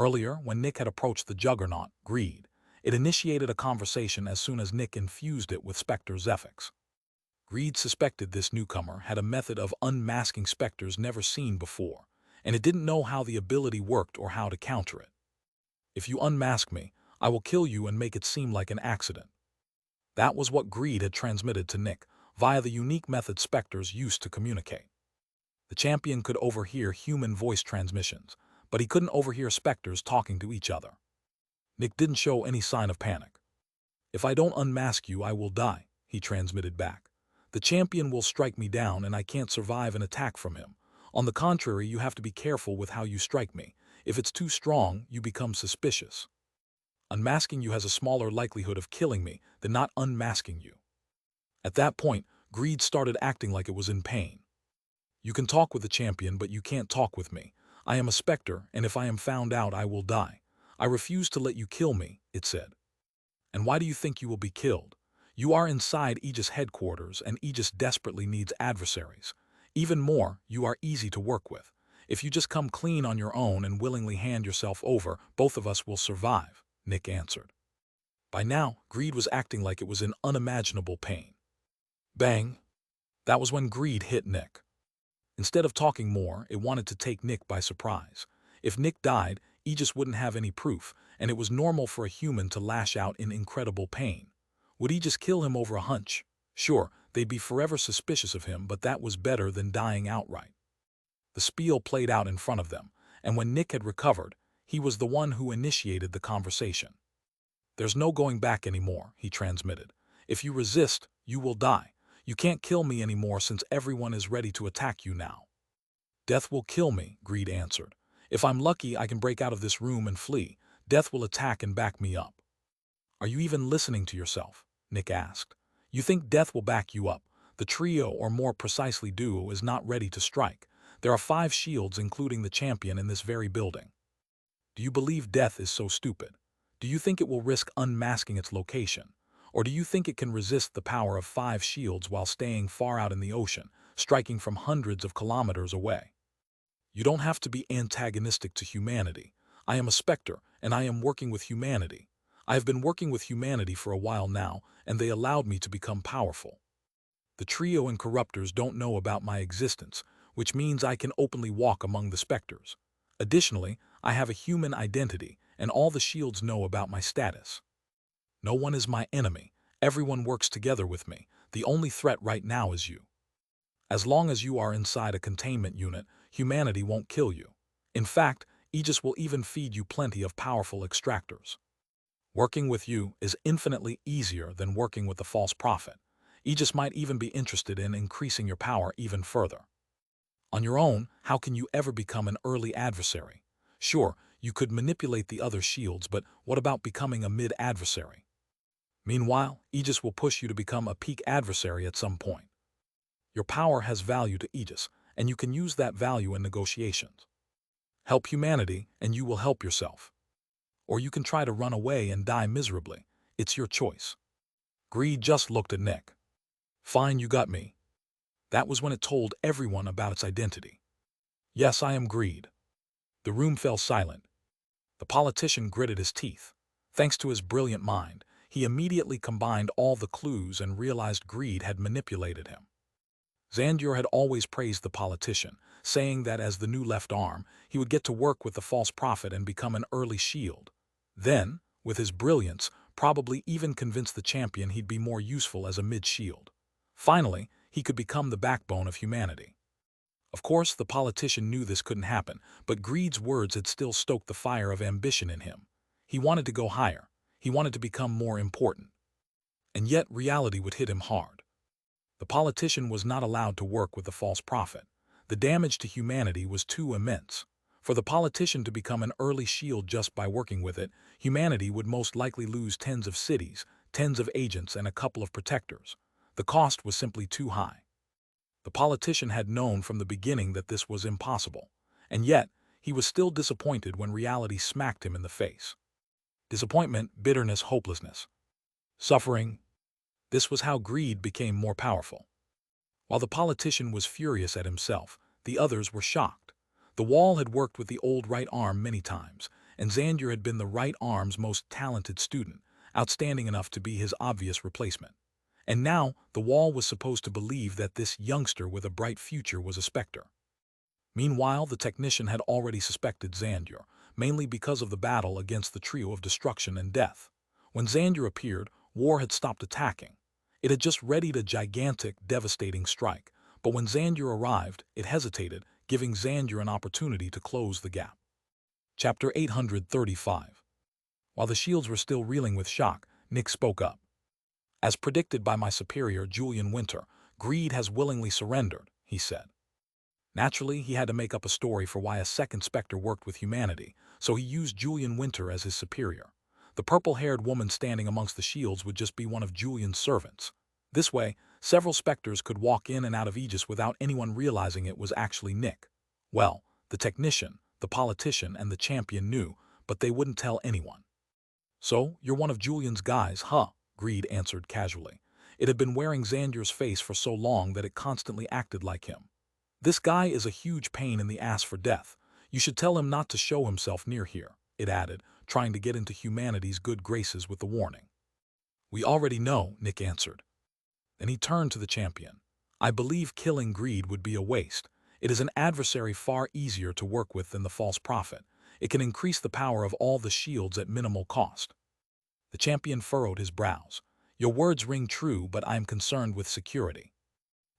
Earlier, when Nick had approached the juggernaut, Greed, it initiated a conversation as soon as Nick infused it with Specter Zephyx. Greed suspected this newcomer had a method of unmasking specters never seen before, and it didn't know how the ability worked or how to counter it. If you unmask me, I will kill you and make it seem like an accident. That was what Greed had transmitted to Nick, via the unique method Specters used to communicate. The champion could overhear human voice transmissions, but he couldn't overhear Specters talking to each other. Nick didn't show any sign of panic. "If I don't unmask you, I will die," he transmitted back. "The champion will strike me down and I can't survive an attack from him. On the contrary, you have to be careful with how you strike me. If it's too strong, you become suspicious. Unmasking you has a smaller likelihood of killing me than not unmasking you." At that point, Greed started acting like it was in pain. "You can talk with the champion, but you can't talk with me. I am a Specter, and if I am found out, I will die. I refuse to let you kill me," it said. "And why do you think you will be killed? You are inside Aegis headquarters, and Aegis desperately needs adversaries. Even more, you are easy to work with. If you just come clean on your own and willingly hand yourself over, both of us will survive," Nick answered. By now, Greed was acting like it was in unimaginable pain. Bang! That was when Greed hit Nick. Instead of talking more, it wanted to take Nick by surprise. If Nick died, Aegis wouldn't have any proof, and it was normal for a human to lash out in incredible pain. Would Aegis kill him over a hunch? Sure, they'd be forever suspicious of him, but that was better than dying outright. The spiel played out in front of them, and when Nick had recovered, he was the one who initiated the conversation. "There's no going back anymore," he transmitted. "If you resist, you will die. You can't kill me anymore since everyone is ready to attack you now." "Death will kill me," Greed answered. "If I'm lucky, I can break out of this room and flee. Death will attack and back me up." "Are you even listening to yourself?" Nick asked. "You think Death will back you up? The trio, or more precisely duo, is not ready to strike. There are 5 shields, including the champion, in this very building. Do you believe Death is so stupid? Do you think it will risk unmasking its location? Or do you think it can resist the power of 5 shields while staying far out in the ocean, striking from hundreds of kilometers away? You don't have to be antagonistic to humanity. I am a Specter, and I am working with humanity. I have been working with humanity for a while now, and they allowed me to become powerful. The trio and corruptors don't know about my existence, which means I can openly walk among the Specters. Additionally, I have a human identity, and all the shields know about my status. No one is my enemy. Everyone works together with me. The only threat right now is you. As long as you are inside a containment unit, humanity won't kill you. In fact, Aegis will even feed you plenty of powerful extractors. Working with you is infinitely easier than working with the false prophet. Aegis might even be interested in increasing your power even further. On your own, how can you ever become an early adversary? Sure, you could manipulate the other shields, but what about becoming a mid-adversary? Meanwhile, Aegis will push you to become a peak adversary at some point. Your power has value to Aegis, and you can use that value in negotiations. Help humanity, and you will help yourself. Or you can try to run away and die miserably. It's your choice." Greed just looked at Nick. "Fine, you got me." That was when it told everyone about its identity. "Yes, I am Greed." The room fell silent. The politician gritted his teeth. Thanks to his brilliant mind, he immediately combined all the clues and realized Greed had manipulated him. Xandur had always praised the politician, saying that as the new left arm, he would get to work with the false prophet and become an early shield. Then, with his brilliance, probably even convince the champion he'd be more useful as a mid-shield. Finally, he could become the backbone of humanity. Of course, the politician knew this couldn't happen, but Greed's words had still stoked the fire of ambition in him. He wanted to go higher. He wanted to become more important. And yet reality would hit him hard. The politician was not allowed to work with the false prophet. The damage to humanity was too immense. For the politician to become an early shield just by working with it, humanity would most likely lose tens of cities, tens of agents, and a couple of protectors. The cost was simply too high. The politician had known from the beginning that this was impossible, and yet he was still disappointed when reality smacked him in the face. Disappointment, bitterness, hopelessness. Suffering. This was how Greed became more powerful. While the politician was furious at himself, the others were shocked. The wall had worked with the old right arm many times, and Xander had been the right arm's most talented student, outstanding enough to be his obvious replacement. And now, the wall was supposed to believe that this youngster with a bright future was a Specter. Meanwhile, the technician had already suspected Xander, mainly because of the battle against the trio of destruction and death. When Xander appeared, war had stopped attacking. It had just readied a gigantic, devastating strike, but when Xander arrived, it hesitated, giving Xander an opportunity to close the gap. Chapter 835. While the shields were still reeling with shock, Nick spoke up. As predicted by my superior, Julian Winter, greed has willingly surrendered, he said. Naturally, he had to make up a story for why a second Specter worked with humanity, so he used Julian Winter as his superior. The purple-haired woman standing amongst the shields would just be one of Julian's servants. This way, several Specters could walk in and out of Aegis without anyone realizing it was actually Nick. Well, the technician, the politician, and the champion knew, but they wouldn't tell anyone. So, you're one of Julian's guys, huh? Greed answered casually. It had been wearing Xander's face for so long that it constantly acted like him. This guy is a huge pain in the ass for death. You should tell him not to show himself near here, it added, trying to get into humanity's good graces with the warning. We already know, Nick answered. Then he turned to the champion. I believe killing Greed would be a waste. It is an adversary far easier to work with than the false prophet. It can increase the power of all the shields at minimal cost. The champion furrowed his brows. Your words ring true, but I am concerned with security.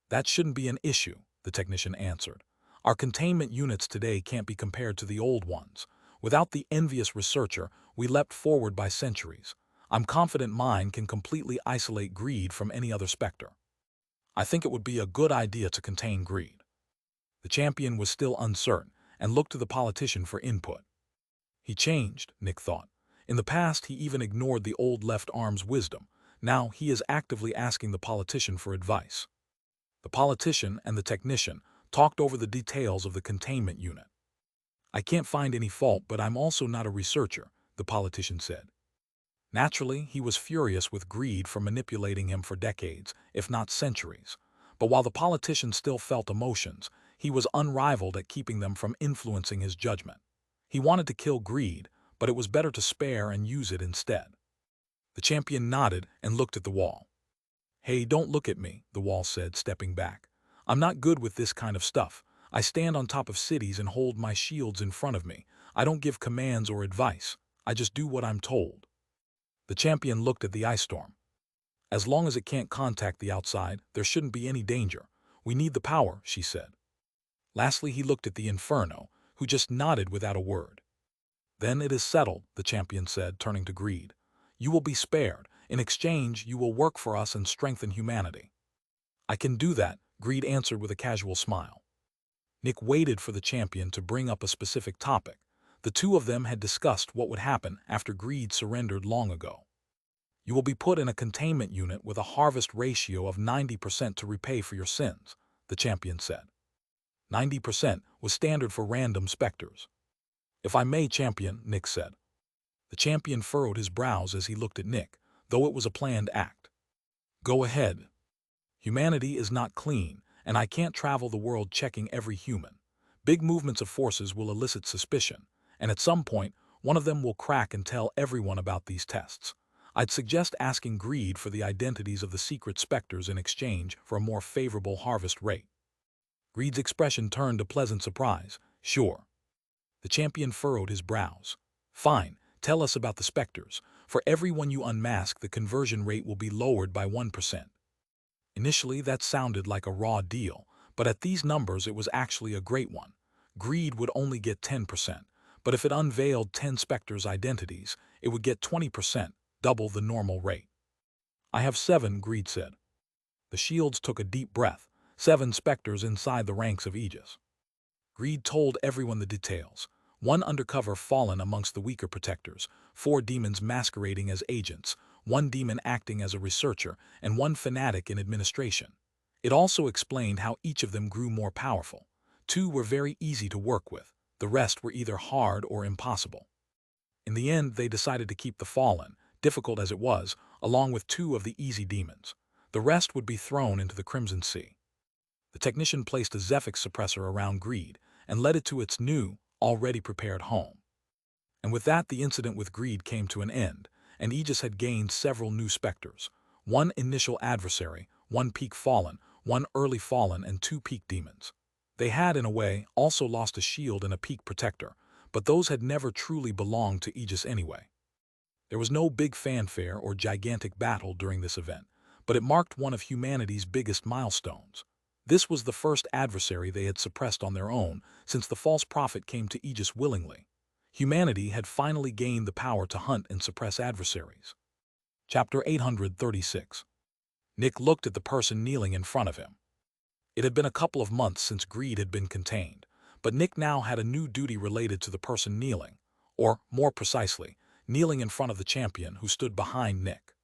That shouldn't be an issue, the technician answered. Our containment units today can't be compared to the old ones. Without the envious researcher, we leapt forward by centuries. I'm confident mine can completely isolate Greed from any other Specter. I think it would be a good idea to contain Greed. The champion was still uncertain and looked to the politician for input. He changed, Nick thought. In the past, he even ignored the old left arm's wisdom. Now he is actively asking the politician for advice. The politician and the technician talked over the details of the containment unit. I can't find any fault, but I'm also not a researcher, the politician said. Naturally, he was furious with Greed for manipulating him for decades, if not centuries. But while the politician still felt emotions, he was unrivaled at keeping them from influencing his judgment. He wanted to kill Greed, but it was better to spare and use it instead. The champion nodded and looked at the wall. Hey, don't look at me, the wall said, stepping back. I'm not good with this kind of stuff. I stand on top of cities and hold my shields in front of me. I don't give commands or advice. I just do what I'm told. The champion looked at the ice storm. As long as it can't contact the outside, there shouldn't be any danger. We need the power, she said. Lastly, he looked at the Inferno, who just nodded without a word. Then it is settled, the champion said, turning to Greed. You will be spared. In exchange, you will work for us and strengthen humanity. I can do that, Greed answered with a casual smile. Nick waited for the champion to bring up a specific topic. The two of them had discussed what would happen after Greed surrendered long ago. You will be put in a containment unit with a harvest ratio of 90% to repay for your sins, the champion said. 90% was standard for random Specters. If I may, champion, Nick said. The champion furrowed his brows as he looked at Nick, though it was a planned act. Go ahead. Humanity is not clean, and I can't travel the world checking every human. Big movements of forces will elicit suspicion, and at some point, one of them will crack and tell everyone about these tests. I'd suggest asking Greed for the identities of the secret Specters in exchange for a more favorable harvest rate. Greed's expression turned to pleasant surprise. Sure. The champion furrowed his brows. Fine, tell us about the Specters. For everyone you unmask, the conversion rate will be lowered by 1%. Initially, that sounded like a raw deal, but at these numbers it was actually a great one. Greed would only get 10%, but if it unveiled 10 Specters' identities, it would get 20%, double the normal rate. I have 7, Greed said. The shields took a deep breath, 7 Specters inside the ranks of Aegis. Greed told everyone the details. 1 undercover fallen amongst the weaker protectors, 4 demons masquerading as agents, 1 demon acting as a researcher, and 1 fanatic in administration. It also explained how each of them grew more powerful. 2 were very easy to work with, the rest were either hard or impossible. In the end, they decided to keep the fallen, difficult as it was, along with 2 of the easy demons. The rest would be thrown into the Crimson Sea. The technician placed a Zephyx suppressor around Greed and led it to its new, already prepared home. And with that, the incident with Greed came to an end, and Aegis had gained several new Specters. One initial adversary, one peak fallen, one early fallen, and two peak demons. They had, in a way, also lost a shield and a peak protector, but those had never truly belonged to Aegis anyway. There was no big fanfare or gigantic battle during this event, but it marked one of humanity's biggest milestones. This was the first adversary they had suppressed on their own since the false prophet came to Aegis willingly. Humanity had finally gained the power to hunt and suppress adversaries. Chapter 836. Nick looked at the person kneeling in front of him. It had been a couple of months since Greed had been contained, but Nick now had a new duty related to the person kneeling, or, more precisely, kneeling in front of the champion who stood behind Nick.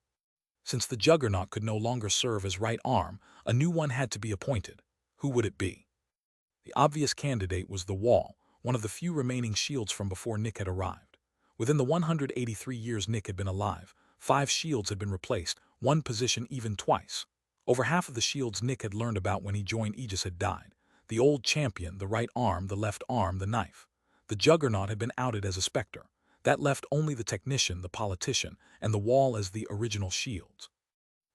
Since the Juggernaut could no longer serve as right arm, a new one had to be appointed. Who would it be? The obvious candidate was the Wall, one of the few remaining shields from before Nick had arrived. Within the 183 years Nick had been alive, 5 shields had been replaced, one position even twice. Over half of the shields Nick had learned about when he joined Aegis had died. The old champion, the right arm, the left arm, the knife. The Juggernaut had been outed as a Specter. That left only the technician, the politician, and the Wall as the original shields.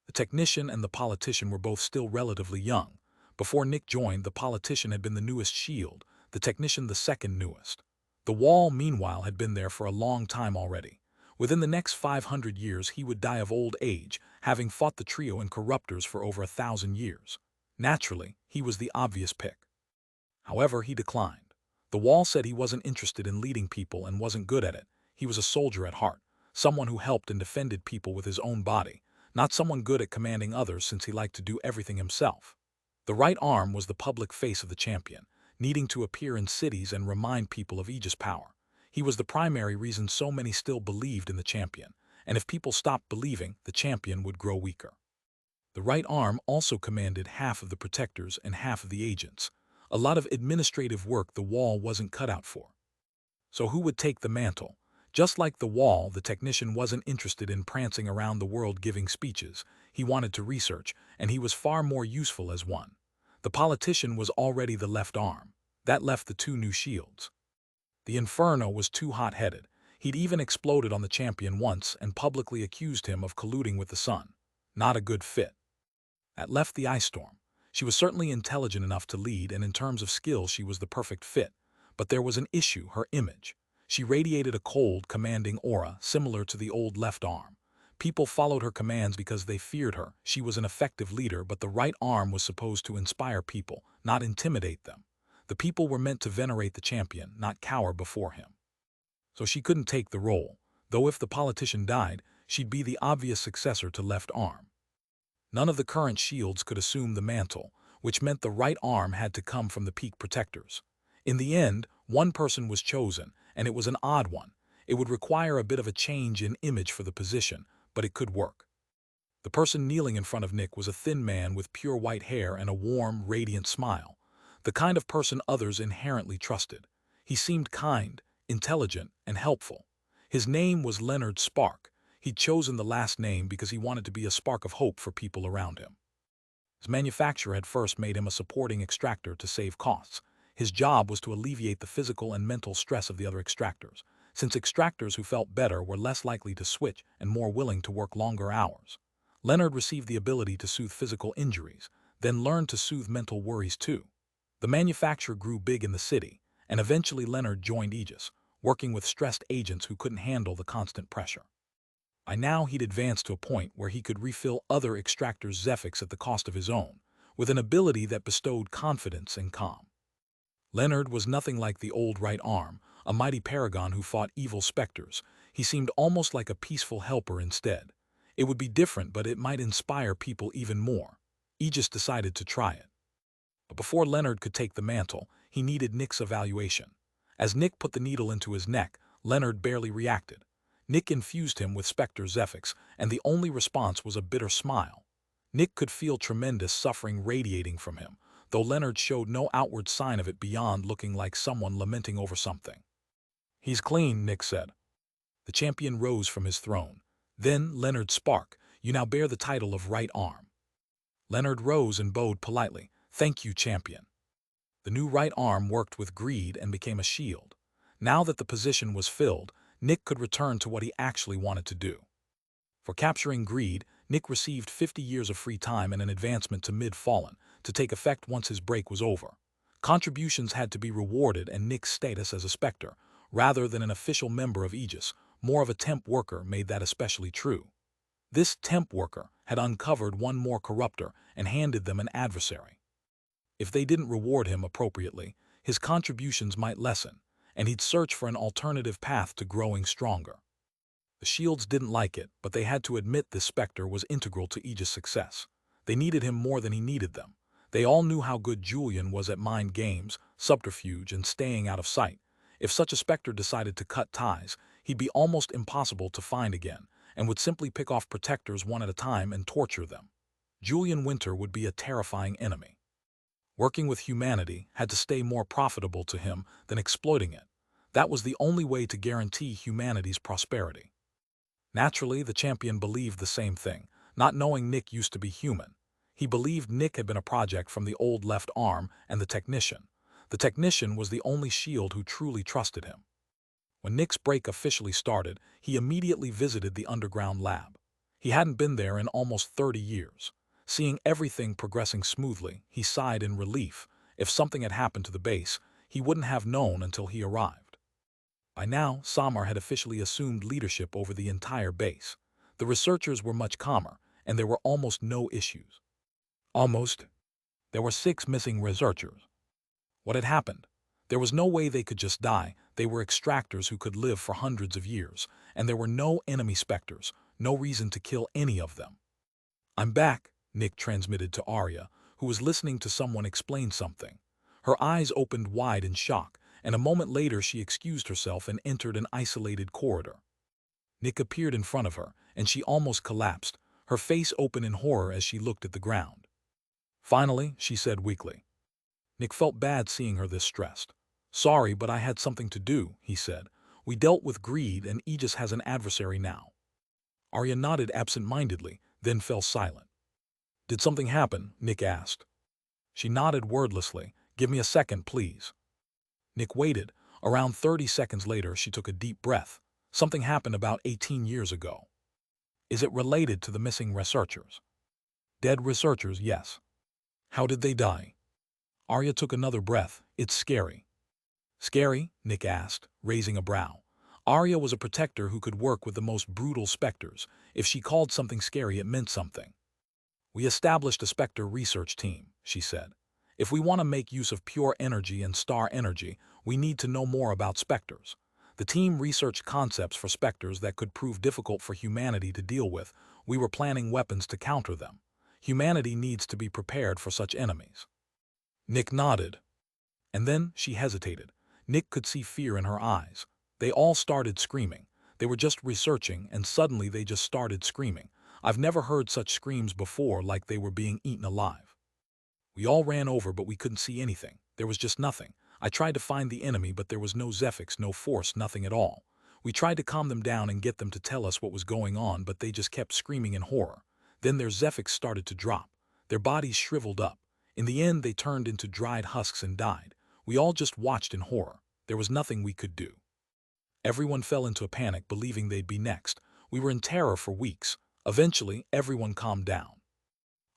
The technician and the politician were both still relatively young. Before Nick joined, the politician had been the newest shield, the technician the second newest. The Wall, meanwhile, had been there for a long time already. Within the next 500 years he would die of old age, having fought the trio in Corruptors for over 1,000 years. Naturally, he was the obvious pick. However, he declined. The Wall said he wasn't interested in leading people and wasn't good at it. He was a soldier at heart, someone who helped and defended people with his own body, not someone good at commanding others since he liked to do everything himself. The right arm was the public face of the champion, needing to appear in cities and remind people of Aegis' power. He was the primary reason so many still believed in the champion, and if people stopped believing, the champion would grow weaker. The right arm also commanded half of the protectors and half of the agents. A lot of administrative work the Wall wasn't cut out for. So who would take the mantle? Just like the Wall, the technician wasn't interested in prancing around the world giving speeches. He wanted to research, and he was far more useful as one. The politician was already the left arm. That left the 2 new shields. The Inferno was too hot-headed. He'd even exploded on the champion once and publicly accused him of colluding with the sun. Not a good fit. That left the Ice Storm. She was certainly intelligent enough to lead, and in terms of skill she was the perfect fit. But there was an issue, her image. She radiated a cold, commanding aura similar to the old left arm. People followed her commands because they feared her. She was an effective leader, but the right arm was supposed to inspire people, not intimidate them. The people were meant to venerate the champion, not cower before him. So she couldn't take the role, though if the politician died, she'd be the obvious successor to left arm. None of the current shields could assume the mantle, which meant the right arm had to come from the peak protectors. In the end, one person was chosen, and it was an odd one. It would require a bit of a change in image for the position, but it could work. The person kneeling in front of Nick was a thin man with pure white hair and a warm, radiant smile. The kind of person others inherently trusted. He seemed kind, intelligent, and helpful. His name was Leonard Spark. He'd chosen the last name because he wanted to be a spark of hope for people around him. His manufacturer had first made him a supporting extractor to save costs. His job was to alleviate the physical and mental stress of the other extractors, since extractors who felt better were less likely to switch and more willing to work longer hours. Leonard received the ability to soothe physical injuries, then learned to soothe mental worries too. The manufacturer grew big in the city, and eventually Leonard joined Aegis, working with stressed agents who couldn't handle the constant pressure. By now he'd advanced to a point where he could refill other extractors' Zephyx at the cost of his own, with an ability that bestowed confidence and calm. Leonard was nothing like the old right arm, a mighty paragon who fought evil Specters. He seemed almost like a peaceful helper instead. It would be different, but it might inspire people even more. Aegis decided to try it. But before Leonard could take the mantle, he needed Nick's evaluation. As Nick put the needle into his neck, Leonard barely reacted. Nick infused him with Specter Zephyx, and the only response was a bitter smile. Nick could feel tremendous suffering radiating from him, though Leonard showed no outward sign of it beyond looking like someone lamenting over something. "He's clean," Nick said. The champion rose from his throne. "Then, Leonard Spark, you now bear the title of right arm." Leonard rose and bowed politely. "Thank you, champion." The new right arm worked with Greed and became a shield. Now that the position was filled, Nick could return to what he actually wanted to do. For capturing Greed, Nick received 50 years of free time and an advancement to mid-fallen, to take effect once his break was over. Contributions had to be rewarded, and Nick's status as a Specter, rather than an official member of Aegis, more of a temp worker, made that especially true. This temp worker had uncovered one more corruptor and handed them an adversary. If they didn't reward him appropriately, his contributions might lessen, and he'd search for an alternative path to growing stronger. The Shields didn't like it, but they had to admit this Specter was integral to Aegis' success. They needed him more than he needed them. They all knew how good Julian was at mind games, subterfuge, and staying out of sight. If such a Specter decided to cut ties, he'd be almost impossible to find again, and would simply pick off protectors one at a time and torture them. Julian Winter would be a terrifying enemy. Working with humanity had to stay more profitable to him than exploiting it. That was the only way to guarantee humanity's prosperity. Naturally, the champion believed the same thing, not knowing Nick used to be human. He believed Nick had been a project from the old left arm and the technician. The technician was the only Shield who truly trusted him. When Nick's break officially started, he immediately visited the underground lab. He hadn't been there in almost 30 years. Seeing everything progressing smoothly, he sighed in relief. If something had happened to the base, he wouldn't have known until he arrived. By now, Samar had officially assumed leadership over the entire base. The researchers were much calmer, and there were almost no issues. Almost. There were 6 missing researchers. What had happened? There was no way they could just die. They were extractors who could live for hundreds of years, and there were no enemy Specters, no reason to kill any of them. "I'm back," Nick transmitted to Arya, who was listening to someone explain something. Her eyes opened wide in shock, and a moment later she excused herself and entered an isolated corridor. Nick appeared in front of her, and she almost collapsed, her face open in horror as she looked at the ground. "Finally," she said weakly. Nick felt bad seeing her this stressed. "Sorry, but I had something to do," he said. "We dealt with Greed, and Aegis has an adversary now." Arya nodded absent-mindedly, then fell silent. "Did something happen?" Nick asked. She nodded wordlessly. "Give me a second, please." Nick waited. Around 30 seconds later, she took a deep breath. "Something happened about 18 years ago." "Is it related to the missing researchers?" "Dead researchers, yes." "How did they die?" Arya took another breath. "It's scary." "Scary?" Nick asked, raising a brow. Arya was a protector who could work with the most brutal Specters. If she called something scary, it meant something. "We established a Specter research team," she said. "If we want to make use of pure energy and star energy, we need to know more about Specters. The team researched concepts for Specters that could prove difficult for humanity to deal with. We were planning weapons to counter them. Humanity needs to be prepared for such enemies." Nick nodded. And then she hesitated. Nick could see fear in her eyes. They all started screaming. They were just researching, and suddenly they just started screaming. I've never heard such screams before, like they were being eaten alive. We all ran over, but we couldn't see anything. There was just nothing. I tried to find the enemy, but there was no Zephyx, no force, nothing at all. We tried to calm them down and get them to tell us what was going on, but they just kept screaming in horror. Then their Zephyx started to drop. Their bodies shriveled up. In the end, they turned into dried husks and died. We all just watched in horror. There was nothing we could do. Everyone fell into a panic, believing they'd be next. We were in terror for weeks. Eventually, everyone calmed down.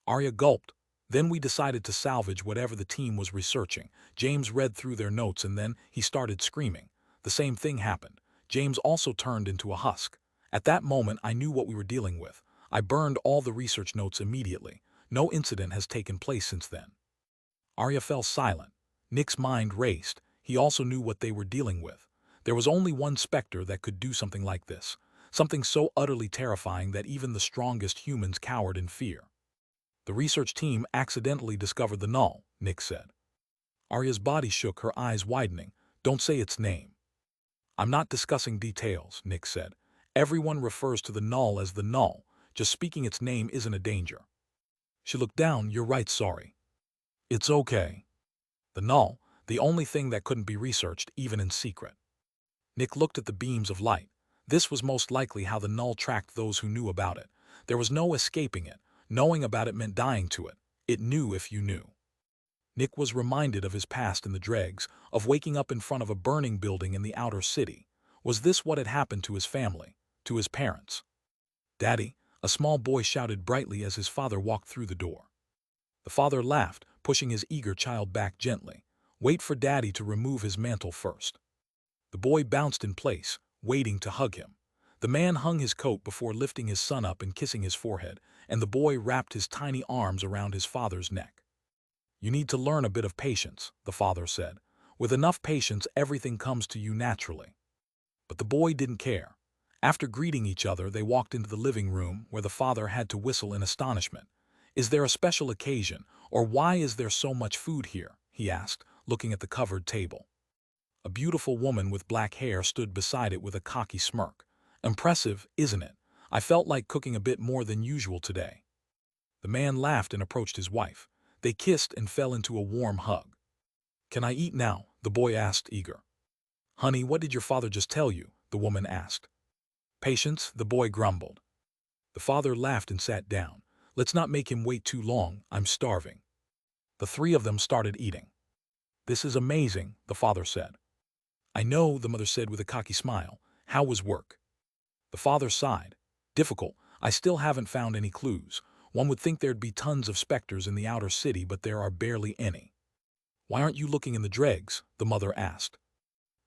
Arya gulped. Then we decided to salvage whatever the team was researching. James read through their notes, and then he started screaming. The same thing happened. James also turned into a husk. At that moment, I knew what we were dealing with. I burned all the research notes immediately. No incident has taken place since then. Arya fell silent. Nick's mind raced. He also knew what they were dealing with. There was only one Specter that could do something like this. Something so utterly terrifying that even the strongest humans cowered in fear. "The research team accidentally discovered the null," Nick said. Arya's body shook, her eyes widening. "Don't say its name." "I'm not discussing details," Nick said. "Everyone refers to the null as the null. Just speaking its name isn't a danger." She looked down. "You're right, sorry." "It's okay." The null, the only thing that couldn't be researched, even in secret. Nick looked at the beams of light. This was most likely how the null tracked those who knew about it. There was no escaping it. Knowing about it meant dying to it. It knew if you knew. Nick was reminded of his past in the Dregs, of waking up in front of a burning building in the outer city. Was this what had happened to his family, to his parents? "Daddy," a small boy shouted brightly as his father walked through the door. The father laughed, pushing his eager child back gently. "Wait for Daddy to remove his mantle first." The boy bounced in place, waiting to hug him. The man hung his coat before lifting his son up and kissing his forehead, and the boy wrapped his tiny arms around his father's neck. "You need to learn a bit of patience," the father said. "With enough patience, everything comes to you naturally." But the boy didn't care. After greeting each other, they walked into the living room, where the father had to whistle in astonishment. "Is there a special occasion, or why is there so much food here?" he asked, looking at the covered table. A beautiful woman with black hair stood beside it with a cocky smirk. "Impressive, isn't it? I felt like cooking a bit more than usual today." The man laughed and approached his wife. They kissed and fell into a warm hug. "Can I eat now?" the boy asked, eager. "Honey, what did your father just tell you?" the woman asked. "Patience," the boy grumbled. The father laughed and sat down. "Let's not make him wait too long. I'm starving." The three of them started eating. "This is amazing," the father said. "I know," the mother said with a cocky smile. "How was work?" The father sighed. "Difficult. I still haven't found any clues. One would think there'd be tons of specters in the outer city, but there are barely any." "Why aren't you looking in the dregs?" the mother asked.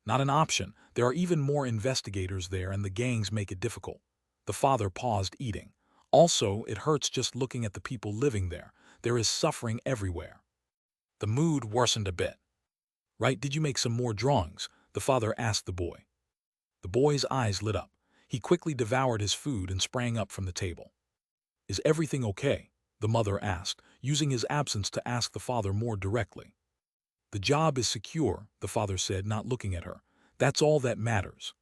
"Not an option. There are even more investigators there, and the gangs make it difficult." The father paused eating. "Also, it hurts just looking at the people living there. There is suffering everywhere." The mood worsened a bit. "Right, did you make some more drawings?" the father asked the boy. The boy's eyes lit up. He quickly devoured his food and sprang up from the table. "Is everything okay?" the mother asked, using his absence to ask the father more directly. "The job is secure," the father said, not looking at her. "That's all that matters."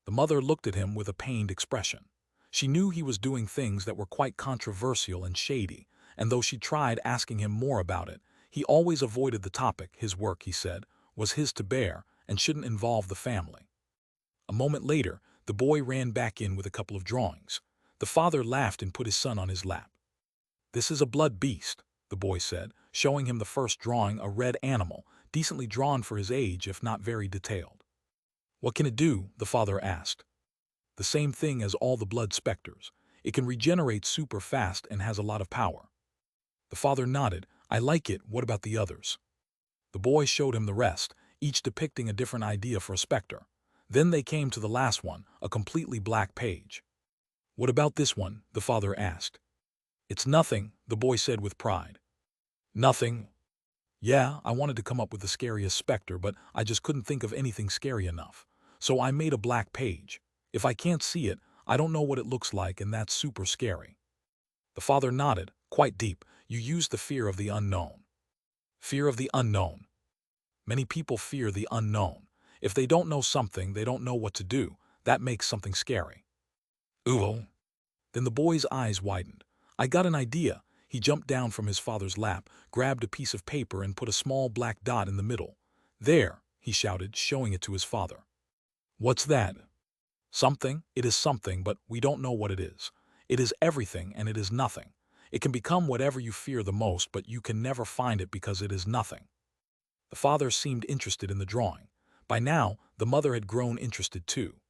The mother looked at him with a pained expression. She knew he was doing things that were quite controversial and shady, and though she tried asking him more about it, he always avoided the topic. His work, he said, was his to bear and shouldn't involve the family. A moment later, the boy ran back in with a couple of drawings. The father laughed and put his son on his lap. "This is a blood beast," the boy said, showing him the first drawing, a red animal, decently drawn for his age if not very detailed. "What can it do?" the father asked. "The same thing as all the blood specters. It can regenerate super fast and has a lot of power." The father nodded. "I like it. What about the others?" The boy showed him the rest, each depicting a different idea for a specter. Then they came to the last one, a completely black page. "What about this one?" the father asked. "It's nothing," the boy said with pride. "Nothing?" "Yeah, I wanted to come up with the scariest specter, but I just couldn't think of anything scary enough. So I made a black page. If I can't see it, I don't know what it looks like, and that's super scary." The father nodded, quite deep. "You used the fear of the unknown." Fear of the unknown. Many people fear the unknown. If they don't know something, they don't know what to do. That makes something scary. "Ooh." Then the boy's eyes widened. "I got an idea." He jumped down from his father's lap, grabbed a piece of paper and put a small black dot in the middle. "There," he shouted, showing it to his father. "What's that?" "Something. It is something, but we don't know what it is. It is everything and it is nothing. It can become whatever you fear the most, but you can never find it because it is nothing." The father seemed interested in the drawing. By now, the mother had grown interested too.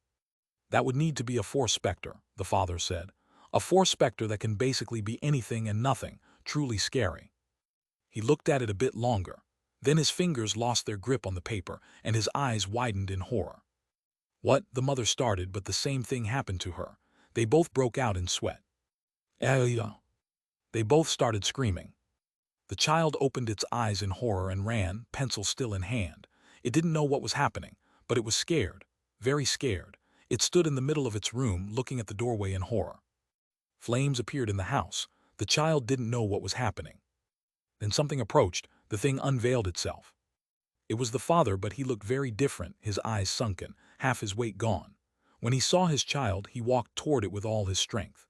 "That would need to be a force specter," the father said. "A force specter that can basically be anything and nothing, truly scary." He looked at it a bit longer. Then his fingers lost their grip on the paper, and his eyes widened in horror. "What?" the mother started, but the same thing happened to her. They both broke out in sweat. They both started screaming. The child opened its eyes in horror and ran, pencil still in hand. It didn't know what was happening, but it was scared, very scared. It stood in the middle of its room, looking at the doorway in horror. Flames appeared in the house. The child didn't know what was happening. Then something approached. The thing unveiled itself. It was the father, but he looked very different, his eyes sunken, half his weight gone. When he saw his child, he walked toward it with all his strength.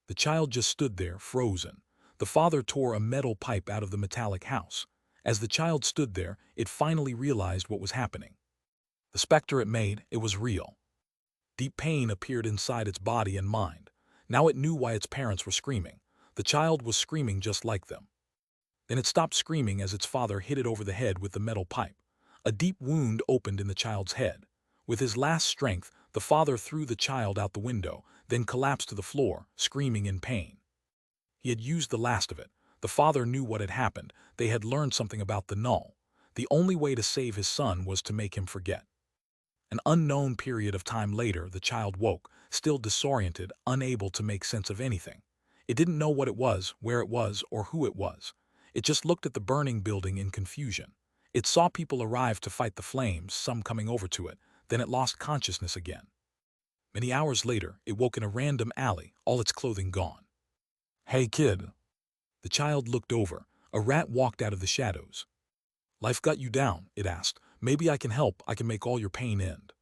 The child just stood there, frozen. The father tore a metal pipe out of the metallic house. As the child stood there, it finally realized what was happening. The specter it made, it was real. Deep pain appeared inside its body and mind. Now it knew why its parents were screaming. The child was screaming just like them. Then it stopped screaming as its father hit it over the head with the metal pipe. A deep wound opened in the child's head. With his last strength, the father threw the child out the window, then collapsed to the floor, screaming in pain. He had used the last of it. The father knew what had happened. They had learned something about the null. The only way to save his son was to make him forget. An unknown period of time later, the child woke, still disoriented, unable to make sense of anything. It didn't know what it was, where it was, or who it was. It just looked at the burning building in confusion. It saw people arrive to fight the flames, some coming over to it. Then it lost consciousness again. Many hours later, it woke in a random alley, all its clothing gone. "Hey, kid." The child looked over. A rat walked out of the shadows. "Life got you down," it asked. "Maybe I can help. I can make all your pain end."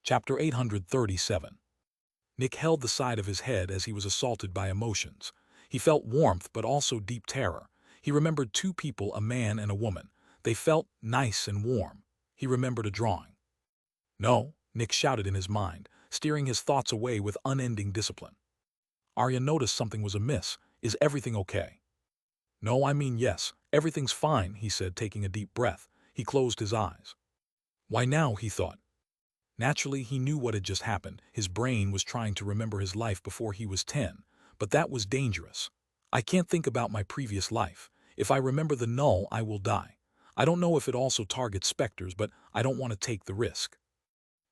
Chapter 837. Nick held the side of his head as he was assaulted by emotions. He felt warmth but also deep terror. He remembered two people, a man and a woman. They felt nice and warm. He remembered a drawing. "No," Nick shouted in his mind, steering his thoughts away with unending discipline. Arya noticed something was amiss. "Is everything okay?" "No, I mean yes, everything's fine," he said, taking a deep breath. He closed his eyes. Why now, he thought. Naturally, he knew what had just happened. His brain was trying to remember his life before he was 10, but that was dangerous. "I can't think about my previous life. If I remember the null, I will die. I don't know if it also targets specters, but I don't want to take the risk."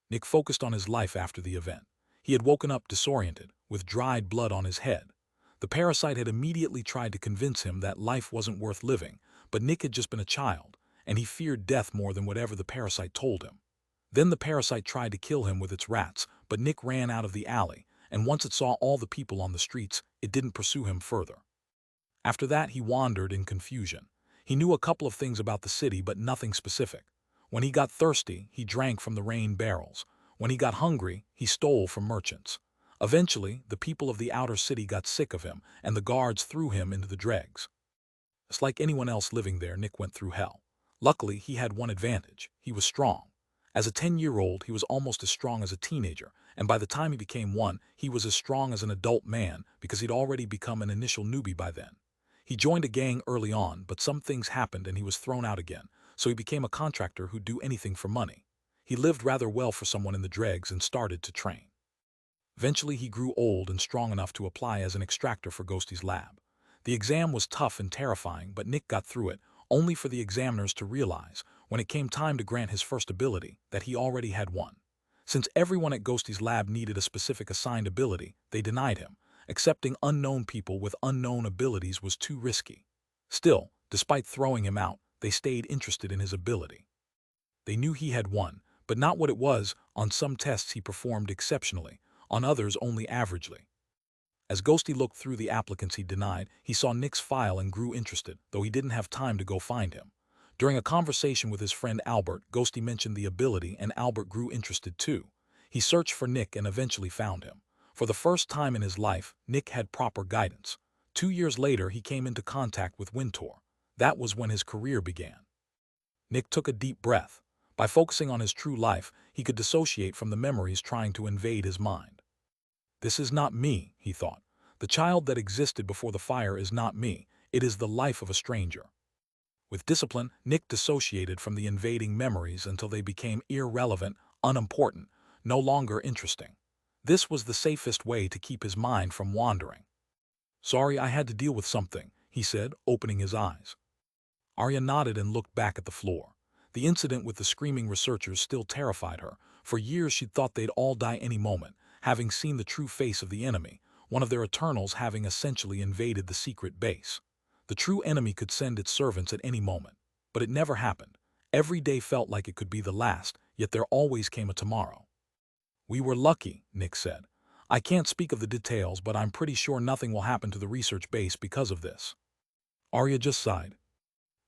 Nick focused on his life after the event. He had woken up disoriented, with dried blood on his head. The parasite had immediately tried to convince him that life wasn't worth living, but Nick had just been a child, and he feared death more than whatever the parasite told him. Then the parasite tried to kill him with its rats, but Nick ran out of the alley, and once it saw all the people on the streets, it didn't pursue him further. After that, he wandered in confusion. He knew a couple of things about the city, but nothing specific. When he got thirsty, he drank from the rain barrels. When he got hungry, he stole from merchants. Eventually, the people of the outer city got sick of him, and the guards threw him into the dregs. Just like anyone else living there, Nick went through hell. Luckily, he had one advantage. He was strong. As a 10-year-old, he was almost as strong as a teenager, and by the time he became one, he was as strong as an adult man because he'd already become an initial newbie by then. He joined a gang early on, but some things happened and he was thrown out again, so he became a contractor who'd do anything for money. He lived rather well for someone in the dregs and started to train. Eventually, he grew old and strong enough to apply as an extractor for Ghosty's lab. The exam was tough and terrifying, but Nick got through it, only for the examiners to realize, when it came time to grant his first ability, that he already had one. Since everyone at Ghosty's lab needed a specific assigned ability, they denied him. Accepting unknown people with unknown abilities was too risky. Still, despite throwing him out, they stayed interested in his ability. They knew he had one, but not what it was. On some tests he performed exceptionally, on others only averagely. As Ghosty looked through the applicants he denied, he saw Nick's file and grew interested, though he didn't have time to go find him. During a conversation with his friend Albert, Ghosty mentioned the ability, and Albert grew interested too. He searched for Nick and eventually found him. For the first time in his life, Nick had proper guidance. 2 years later, he came into contact with Wintor. That was when his career began. Nick took a deep breath. By focusing on his true life, he could dissociate from the memories trying to invade his mind. "This is not me," he thought. "The child that existed before the fire is not me. It is the life of a stranger." With discipline, Nick dissociated from the invading memories until they became irrelevant, unimportant, no longer interesting. This was the safest way to keep his mind from wandering. "Sorry, I had to deal with something," he said, opening his eyes. Arya nodded and looked back at the floor. The incident with the screaming researchers still terrified her. For years she'd thought they'd all die any moment, having seen the true face of the enemy, one of their Eternals having essentially invaded the secret base. The true enemy could send its servants at any moment. But it never happened. Every day felt like it could be the last, yet there always came a tomorrow. "We were lucky," Nick said. "I can't speak of the details, but I'm pretty sure nothing will happen to the research base because of this." Arya just sighed.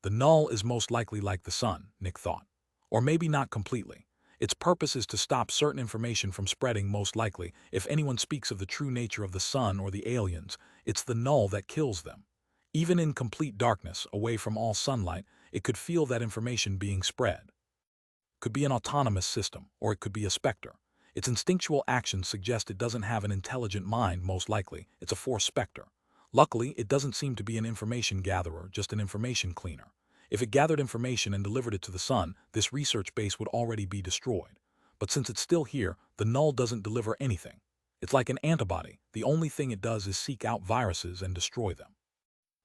The null is most likely like the sun, Nick thought. Or maybe not completely. Its purpose is to stop certain information from spreading. Most likely. If anyone speaks of the true nature of the sun or the aliens, it's the null that kills them. Even in complete darkness, away from all sunlight, it could feel that information being spread. Could be an autonomous system, or it could be a specter. Its instinctual actions suggest it doesn't have an intelligent mind. Most likely, it's a force specter. Luckily, it doesn't seem to be an information gatherer, just an information cleaner. If it gathered information and delivered it to the sun, this research base would already be destroyed. But since it's still here, the null doesn't deliver anything. It's like an antibody. The only thing it does is seek out viruses and destroy them.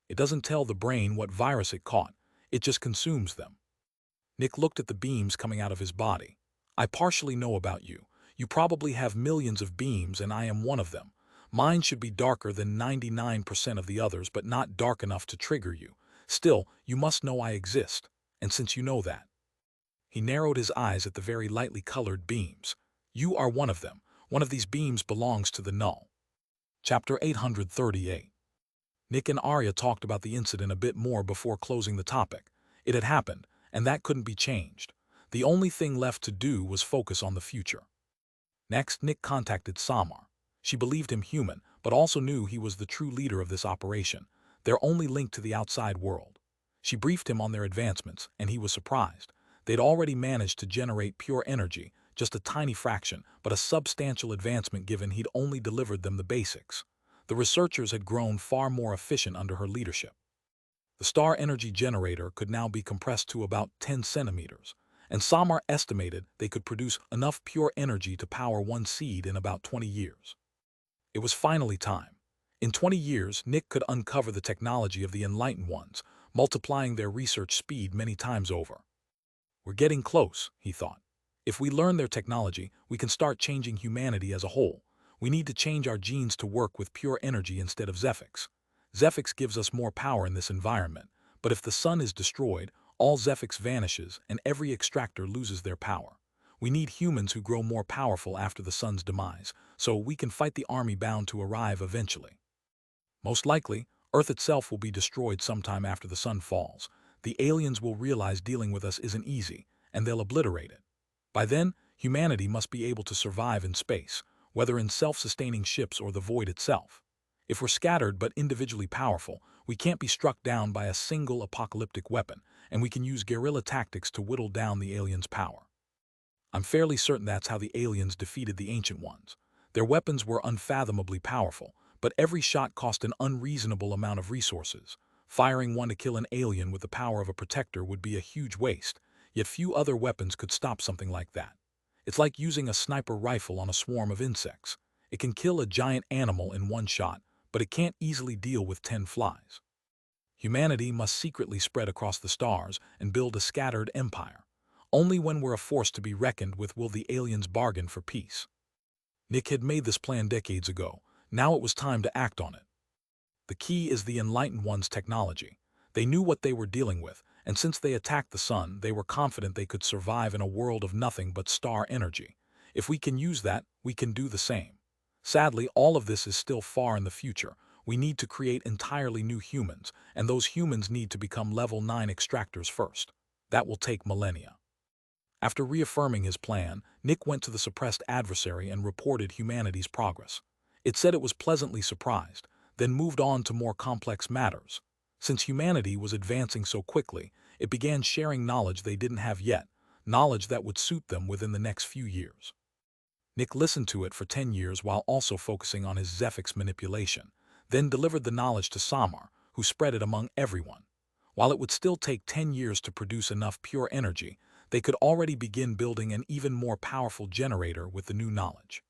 It doesn't tell the brain what virus it caught. It just consumes them. Nick looked at the beams coming out of his body. I partially know about you. You probably have millions of beams, and I am one of them. Mine should be darker than 99% of the others, but not dark enough to trigger you. Still, you must know I exist, and since you know that. He narrowed his eyes at the very lightly colored beams. You are one of them. One of these beams belongs to the null. Chapter 838. Nick and Arya talked about the incident a bit more before closing the topic. It had happened, and that couldn't be changed. The only thing left to do was focus on the future. Next, Nick contacted Samar. She believed him human, but also knew he was the true leader of this operation, their only link to the outside world. She briefed him on their advancements, and he was surprised. They'd already managed to generate pure energy, just a tiny fraction, but a substantial advancement given he'd only delivered them the basics. The researchers had grown far more efficient under her leadership. The star energy generator could now be compressed to about 10 centimeters, and Samar estimated they could produce enough pure energy to power one seed in about 20 years. It was finally time. In 20 years, Nick could uncover the technology of the enlightened ones, multiplying their research speed many times over. We're getting close, he thought. If we learn their technology, we can start changing humanity as a whole. We need to change our genes to work with pure energy instead of Zephyx. Zephyx gives us more power in this environment, but if the sun is destroyed, all Zephyx vanishes and every extractor loses their power. We need humans who grow more powerful after the sun's demise, so we can fight the army bound to arrive eventually. Most likely, Earth itself will be destroyed sometime after the sun falls. The aliens will realize dealing with us isn't easy, and they'll obliterate it. By then, humanity must be able to survive in space, whether in self-sustaining ships or the void itself. If we're scattered but individually powerful, we can't be struck down by a single apocalyptic weapon, and we can use guerrilla tactics to whittle down the aliens' power. I'm fairly certain that's how the aliens defeated the Ancient Ones. Their weapons were unfathomably powerful, but every shot cost an unreasonable amount of resources. Firing one to kill an alien with the power of a protector would be a huge waste, yet few other weapons could stop something like that. It's like using a sniper rifle on a swarm of insects. It can kill a giant animal in one shot, but it can't easily deal with 10 flies. Humanity must secretly spread across the stars and build a scattered empire. Only when we're a force to be reckoned with will the aliens bargain for peace. Nick had made this plan decades ago. Now it was time to act on it. The key is the Enlightened One's technology. They knew what they were dealing with, and since they attacked the sun, they were confident they could survive in a world of nothing but star energy. If we can use that, we can do the same. Sadly, all of this is still far in the future. We need to create entirely new humans, and those humans need to become level 9 extractors first. That will take millennia. After reaffirming his plan, Nick went to the suppressed adversary and reported humanity's progress. It said it was pleasantly surprised, then moved on to more complex matters. Since humanity was advancing so quickly, it began sharing knowledge they didn't have yet, knowledge that would suit them within the next few years. Nick listened to it for 10 years while also focusing on his Zephyx manipulation, then delivered the knowledge to Samar, who spread it among everyone. While it would still take 10 years to produce enough pure energy, they could already begin building an even more powerful generator with the new knowledge.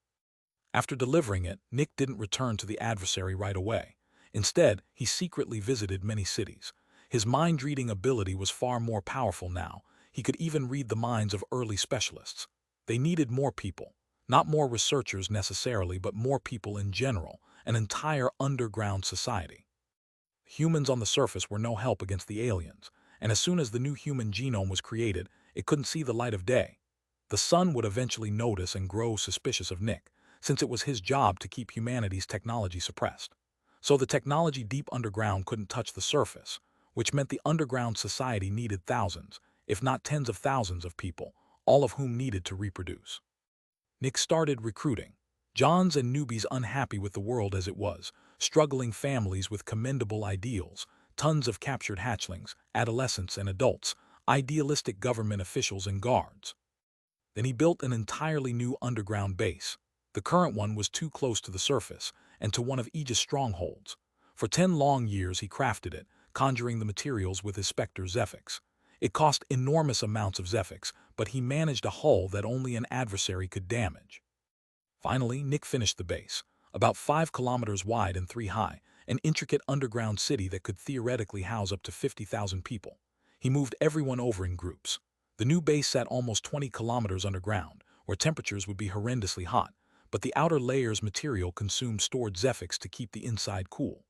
After delivering it, Nick didn't return to the adversary right away. Instead, he secretly visited many cities. His mind-reading ability was far more powerful now. He could even read the minds of early specialists. They needed more people. Not more researchers necessarily, but more people in general, an entire underground society. Humans on the surface were no help against the aliens, and as soon as the new human genome was created, it couldn't see the light of day. The sun would eventually notice and grow suspicious of Nick, since it was his job to keep humanity's technology suppressed. So the technology deep underground couldn't touch the surface, which meant the underground society needed thousands, if not tens of thousands of people, all of whom needed to reproduce. Nick started recruiting. Johns and newbies unhappy with the world as it was, struggling families with commendable ideals, tons of captured hatchlings, adolescents and adults, idealistic government officials and guards. Then he built an entirely new underground base. The current one was too close to the surface and to one of Aegis' strongholds. For 10 long years he crafted it, conjuring the materials with his Specter Zephyx. It cost enormous amounts of Zephyx, but he managed a hull that only an adversary could damage. Finally, Nick finished the base, about 5 kilometers wide and 3 high, an intricate underground city that could theoretically house up to 50,000 people. He moved everyone over in groups. The new base sat almost 20 kilometers underground, where temperatures would be horrendously hot, but the outer layer's material consumed stored Zephyx to keep the inside cool.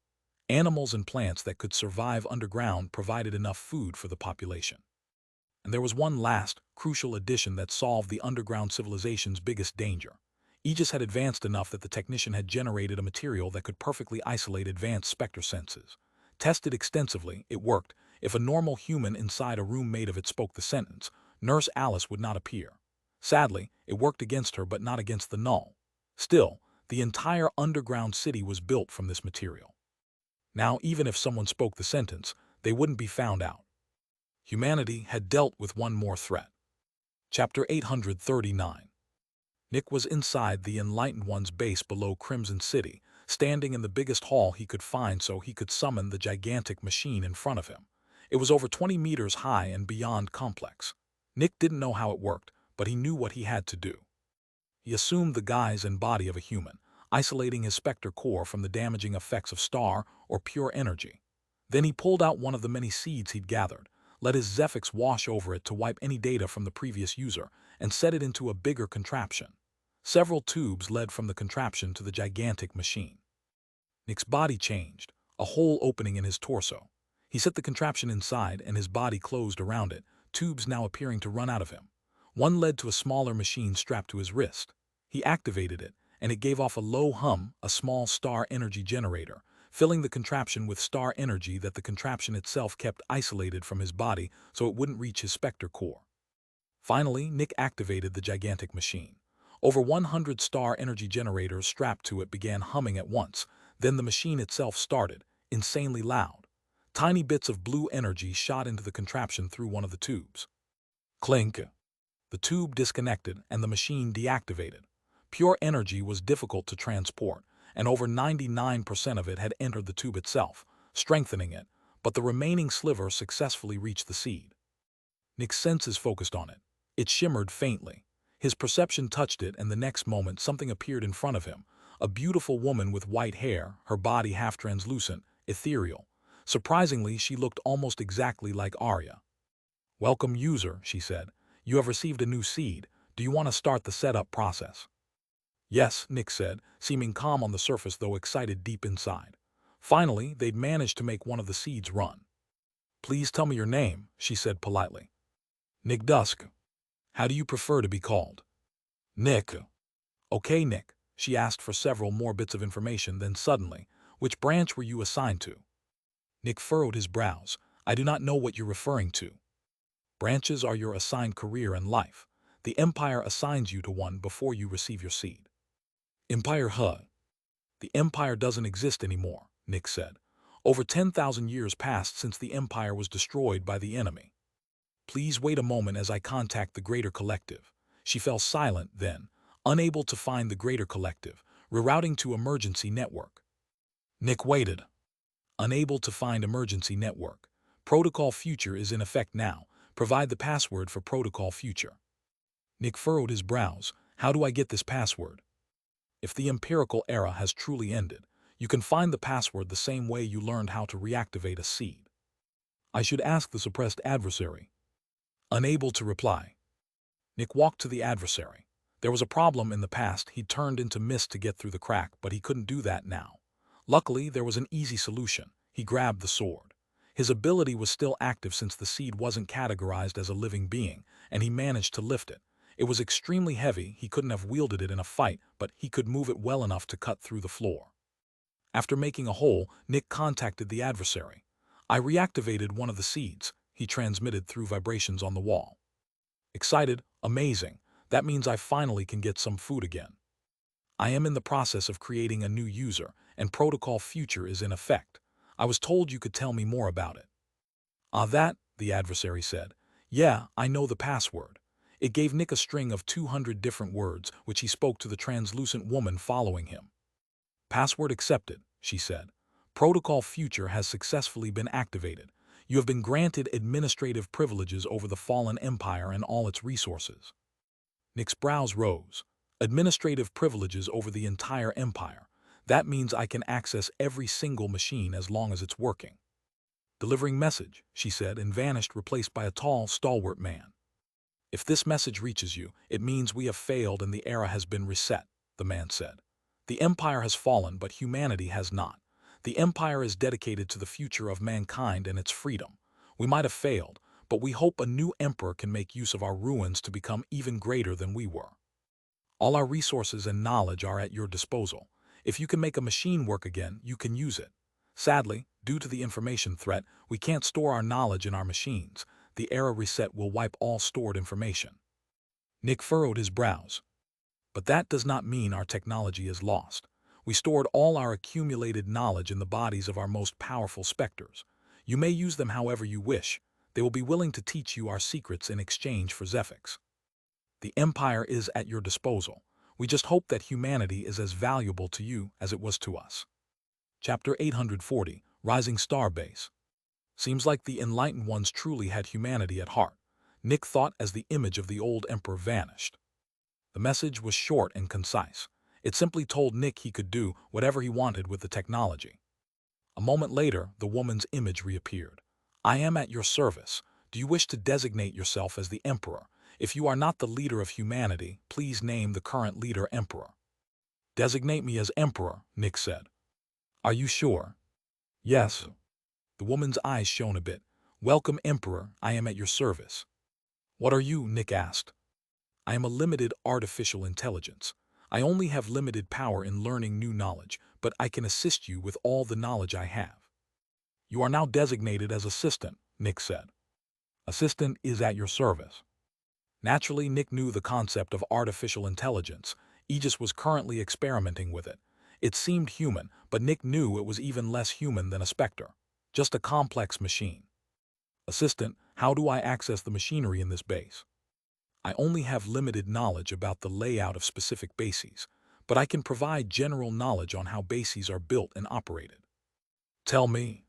Animals and plants that could survive underground provided enough food for the population. And there was one last, crucial addition that solved the underground civilization's biggest danger. Aegis had advanced enough that the technician had generated a material that could perfectly isolate advanced Specter senses. Tested extensively, it worked. If a normal human inside a room made of it spoke the sentence, Nurse Alice would not appear. Sadly, it worked against her but not against the null. Still, the entire underground city was built from this material. Now, even if someone spoke the sentence, they wouldn't be found out. Humanity had dealt with one more threat. Chapter 839. Nick was inside the Enlightened One's base below Crimson City, standing in the biggest hall he could find so he could summon the gigantic machine in front of him. It was over 20 meters high and beyond complex. Nick didn't know how it worked, but he knew what he had to do. He assumed the guise and body of a human, isolating his Specter core from the damaging effects of star or pure energy. Then he pulled out one of the many seeds he'd gathered, let his Zephyx wash over it to wipe any data from the previous user, and set it into a bigger contraption. Several tubes led from the contraption to the gigantic machine. Nick's body changed, a hole opening in his torso. He set the contraption inside and his body closed around it, tubes now appearing to run out of him. One led to a smaller machine strapped to his wrist. He activated it, and it gave off a low hum, a small star energy generator, filling the contraption with star energy that the contraption itself kept isolated from his body so it wouldn't reach his Specter core. Finally, Nick activated the gigantic machine. Over 100 star energy generators strapped to it began humming at once. Then the machine itself started, insanely loud. Tiny bits of blue energy shot into the contraption through one of the tubes. Clink! The tube disconnected and the machine deactivated. Pure energy was difficult to transport, and over 99% of it had entered the tube itself, strengthening it, but the remaining sliver successfully reached the seed. Nick's senses focused on it. It shimmered faintly. His perception touched it, and the next moment something appeared in front of him, a beautiful woman with white hair, her body half translucent, ethereal. Surprisingly, she looked almost exactly like Arya. "Welcome, user," she said. "You have received a new seed. Do you want to start the setup process?" "Yes," Nick said, seeming calm on the surface though excited deep inside. Finally, they'd managed to make one of the seeds run. "Please tell me your name," she said politely. "Nick Dusk. How do you prefer to be called?" "Nick." "Okay, Nick." She asked for several more bits of information, then suddenly, "Which branch were you assigned to?" Nick furrowed his brows. "I do not know what you're referring to." "Branches are your assigned career in life. The Empire assigns you to one before you receive your seed." "Empire, huh?" "The Empire doesn't exist anymore," Nick said. "Over 10,000 years passed since the Empire was destroyed by the enemy. Please wait a moment as I contact the Greater Collective." She fell silent then, unable to find the Greater Collective, rerouting to Emergency Network. Nick waited. Unable to find Emergency Network. Protocol Future is in effect now. Provide the password for Protocol Future. Nick furrowed his brows. How do I get this password? If the empirical era has truly ended, you can find the password the same way you learned how to reactivate a seed. I should ask the suppressed adversary. Unable to reply. Nick walked to the adversary. There was a problem in the past. He'd turned into mist to get through the crack, but he couldn't do that now. Luckily, there was an easy solution. He grabbed the sword. His ability was still active since the seed wasn't categorized as a living being, and he managed to lift it. It was extremely heavy. He couldn't have wielded it in a fight, but he could move it well enough to cut through the floor. After making a hole, Nick contacted the adversary. I reactivated one of the seeds, he transmitted through vibrations on the wall. Excited, amazing. That means I finally can get some food again. I am in the process of creating a new user, and Protocol Future is in effect. I was told you could tell me more about it. Ah, that, the adversary said. Yeah, I know the password. It gave Nick a string of 200 different words, which he spoke to the translucent woman following him. Password accepted, she said. Protocol Future has successfully been activated. You have been granted administrative privileges over the fallen empire and all its resources. Nick's brows rose. Administrative privileges over the entire empire. That means I can access every single machine as long as it's working. Delivering message, she said, and vanished, replaced by a tall, stalwart man. If this message reaches you, it means we have failed and the era has been reset, the man said. The empire has fallen, but humanity has not. The empire is dedicated to the future of mankind and its freedom. We might have failed, but we hope a new emperor can make use of our ruins to become even greater than we were. All our resources and knowledge are at your disposal. If you can make a machine work again, you can use it. Sadly, due to the information threat, we can't store our knowledge in our machines. The era reset will wipe all stored information. Nick furrowed his brows. But that does not mean our technology is lost. We stored all our accumulated knowledge in the bodies of our most powerful Specters. You may use them however you wish. They will be willing to teach you our secrets in exchange for Zephyx. The Empire is at your disposal. We just hope that humanity is as valuable to you as it was to us. Chapter 840, Rising Star Base. Seems like the Enlightened Ones truly had humanity at heart, Nick thought as the image of the old Emperor vanished. The message was short and concise. It simply told Nick he could do whatever he wanted with the technology. A moment later, the woman's image reappeared. I am at your service. Do you wish to designate yourself as the Emperor? If you are not the leader of humanity, please name the current leader Emperor. Designate me as Emperor, Nick said. Are you sure? Yes. The woman's eyes shone a bit. Welcome, Emperor. I am at your service. What are you? Nick asked. I am a limited artificial intelligence. I only have limited power in learning new knowledge, but I can assist you with all the knowledge I have. You are now designated as Assistant, Nick said. Assistant is at your service. Naturally, Nick knew the concept of artificial intelligence. Aegis was currently experimenting with it. It seemed human, but Nick knew it was even less human than a Specter. Just a complex machine. Assistant, how do I access the machinery in this base? I only have limited knowledge about the layout of specific bases, but I can provide general knowledge on how bases are built and operated. Tell me.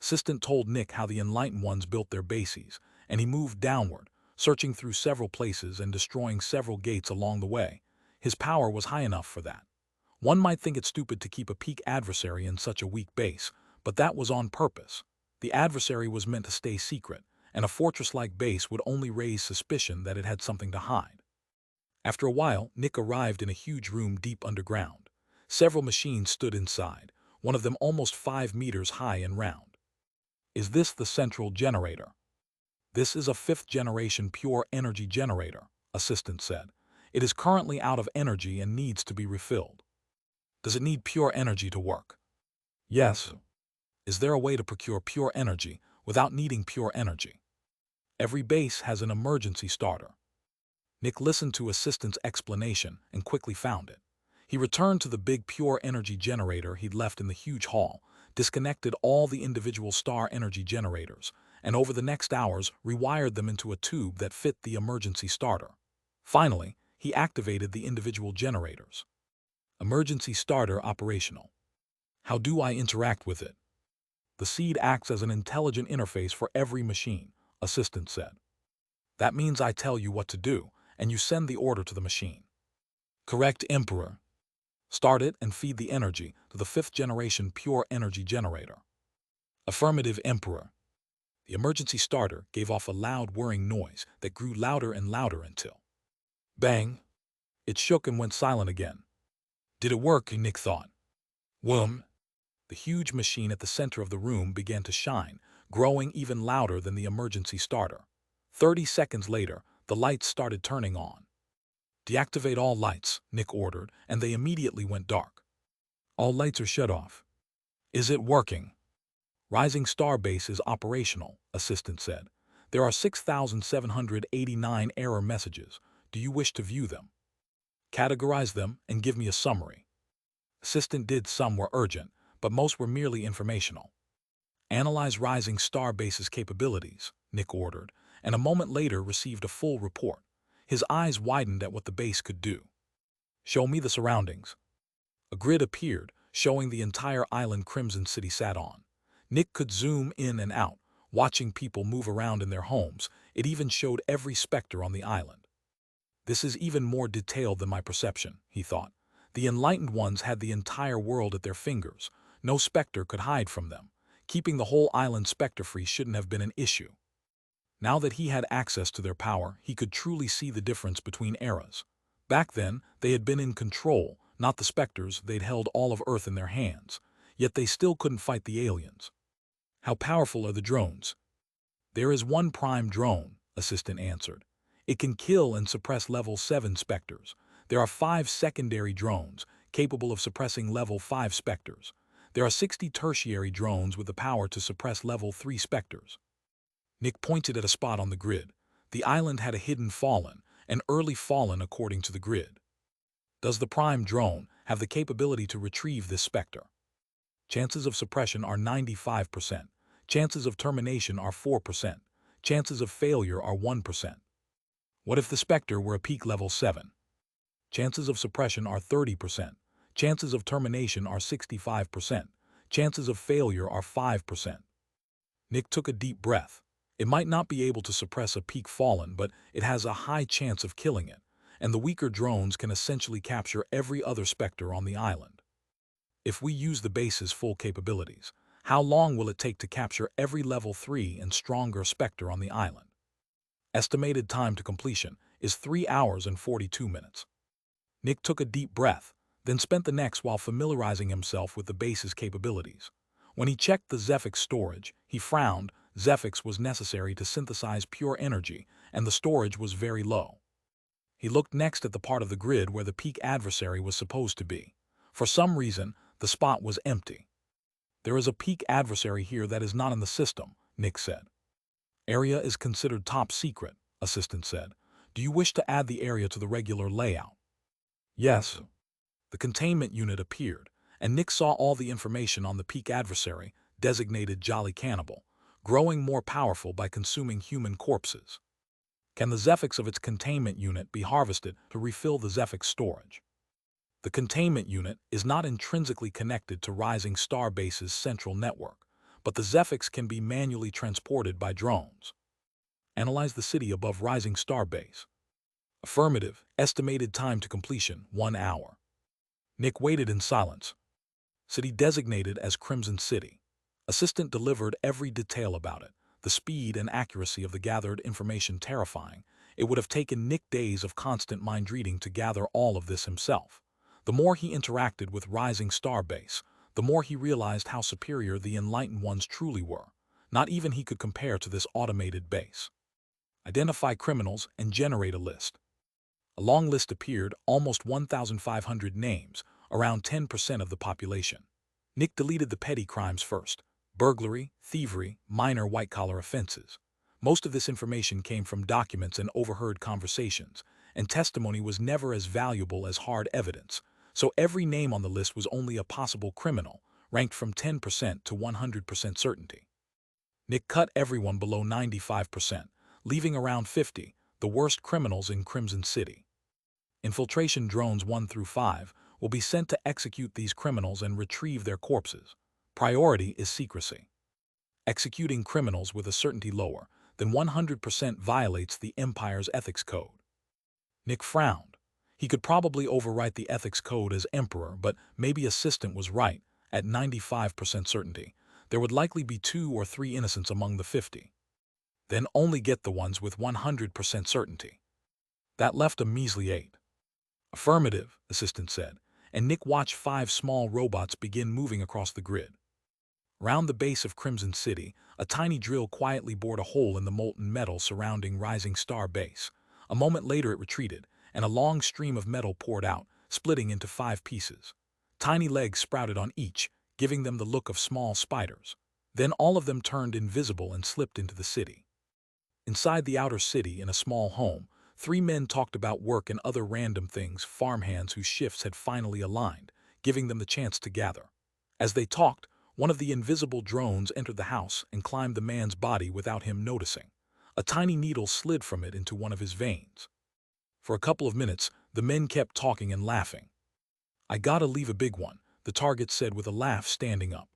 Assistant told Nick how the Enlightened Ones built their bases, and he moved downward, searching through several places and destroying several gates along the way. His power was high enough for that. One might think it stupid to keep a peak adversary in such a weak base, but that was on purpose. The adversary was meant to stay secret, and a fortress-like base would only raise suspicion that it had something to hide. After a while, Nick arrived in a huge room deep underground. Several machines stood inside, one of them almost 5 meters high and round. Is this the central generator? This is a 5th-generation pure energy generator, Assistant said. It is currently out of energy and needs to be refilled. Does it need pure energy to work? Yes. Is there a way to procure pure energy without needing pure energy? Every base has an emergency starter. Nick listened to Assistant's explanation and quickly found it. He returned to the big pure energy generator he'd left in the huge hall, disconnected all the individual star energy generators, and over the next hours rewired them into a tube that fit the emergency starter. Finally, he activated the individual generators. Emergency starter operational. How do I interact with it? The seed acts as an intelligent interface for every machine, Assistant said. That means I tell you what to do, and you send the order to the machine. Correct, Emperor. Start it and feed the energy to the 5th-generation pure energy generator. Affirmative, Emperor. The emergency starter gave off a loud whirring noise that grew louder and louder until... Bang! It shook and went silent again. Did it work? Nick thought. Whoom! The huge machine at the center of the room began to shine, growing even louder than the emergency starter. 30 seconds later, the lights started turning on. Deactivate all lights, Nick ordered, and they immediately went dark. All lights are shut off. Is it working? Rising Star Base is operational, Assistant said. There are 6,789 error messages. Do you wish to view them? Categorize them and give me a summary. Assistant did. Some were urgent, but most were merely informational. Analyze Rising Star Base's capabilities, Nick ordered, and a moment later received a full report. His eyes widened at what the base could do. Show me the surroundings. A grid appeared, showing the entire island Crimson City sat on. Nick could zoom in and out, watching people move around in their homes. It even showed every Specter on the island. This is even more detailed than my perception, he thought. The enlightened ones had the entire world at their fingers. No Specter could hide from them. Keeping the whole island Specter-free shouldn't have been an issue. Now that he had access to their power, he could truly see the difference between eras. Back then, they had been in control, not the Specters. They'd held all of Earth in their hands. Yet they still couldn't fight the aliens. How powerful are the drones? There is one prime drone, Assistant answered. It can kill and suppress level 7 Specters. There are 5 secondary drones, capable of suppressing level 5 Specters. There are 60 tertiary drones with the power to suppress level 3 Specters. Nick pointed at a spot on the grid. The island had a hidden fallen, an early fallen according to the grid. Does the prime drone have the capability to retrieve this Specter? Chances of suppression are 95%. Chances of termination are 4%. Chances of failure are 1%. What if the Specter were a peak level 7? Chances of suppression are 30%. Chances of termination are 65%. Chances of failure are 5%. Nick took a deep breath. It might not be able to suppress a peak fallen, but it has a high chance of killing it, and the weaker drones can essentially capture every other Specter on the island. If we use the base's full capabilities, how long will it take to capture every level 3 and stronger Specter on the island? Estimated time to completion is 3 hours and 42 minutes. Nick took a deep breath, then spent the next while familiarizing himself with the base's capabilities. When he checked the Zephyx storage, he frowned. Zephyx was necessary to synthesize pure energy, and the storage was very low. He looked next at the part of the grid where the peak adversary was supposed to be. For some reason, the spot was empty. There is a peak adversary here that is not in the system, Nick said. Area is considered top secret, Assistant said. Do you wish to add the area to the regular layout? Yes. The containment unit appeared, and Nick saw all the information on the peak adversary, designated Jolly Cannibal, growing more powerful by consuming human corpses. Can the Zephyx of its containment unit be harvested to refill the Zephyx storage? The containment unit is not intrinsically connected to Rising Star Base's central network, but the Zephyx can be manually transported by drones. Analyze the city above Rising Star Base. Affirmative. Estimated time to completion, 1 hour. Nick waited in silence. City designated as Crimson City. Assistant delivered every detail about it, the speed and accuracy of the gathered information terrifying. It would have taken Nick days of constant mind reading to gather all of this himself. The more he interacted with Rising Star Base, the more he realized how superior the Enlightened Ones truly were. Not even he could compare to this automated base. Identify criminals and generate a list. A long list appeared, almost 1,500 names, around 10% of the population. Nick deleted the petty crimes first: burglary, thievery, minor white-collar offenses. Most of this information came from documents and overheard conversations, and testimony was never as valuable as hard evidence, so every name on the list was only a possible criminal, ranked from 10% to 100% certainty. Nick cut everyone below 95%, leaving around 50, the worst criminals in Crimson City. Infiltration drones 1 through 5 will be sent to execute these criminals and retrieve their corpses. Priority is secrecy. Executing criminals with a certainty lower than 100% violates the Empire's ethics code. Nick frowned. He could probably overwrite the ethics code as Emperor, but maybe Assistant was right. At 95% certainty, there would likely be 2 or 3 innocents among the 50. Then only get the ones with 100% certainty. That left a measly 8. Affirmative, Assistant said, and Nick watched 5 small robots begin moving across the grid. Round the base of Crimson City, a tiny drill quietly bored a hole in the molten metal surrounding Rising Star Base. A moment later it retreated, and a long stream of metal poured out, splitting into 5 pieces. Tiny legs sprouted on each, giving them the look of small spiders. Then all of them turned invisible and slipped into the city. Inside the outer city, in a small home, 3 men talked about work and other random things, farmhands whose shifts had finally aligned, giving them the chance to gather. As they talked, one of the invisible drones entered the house and climbed the man's body without him noticing. A tiny needle slid from it into one of his veins. For a couple of minutes, the men kept talking and laughing. "I gotta leave a big one," the target said with a laugh, standing up.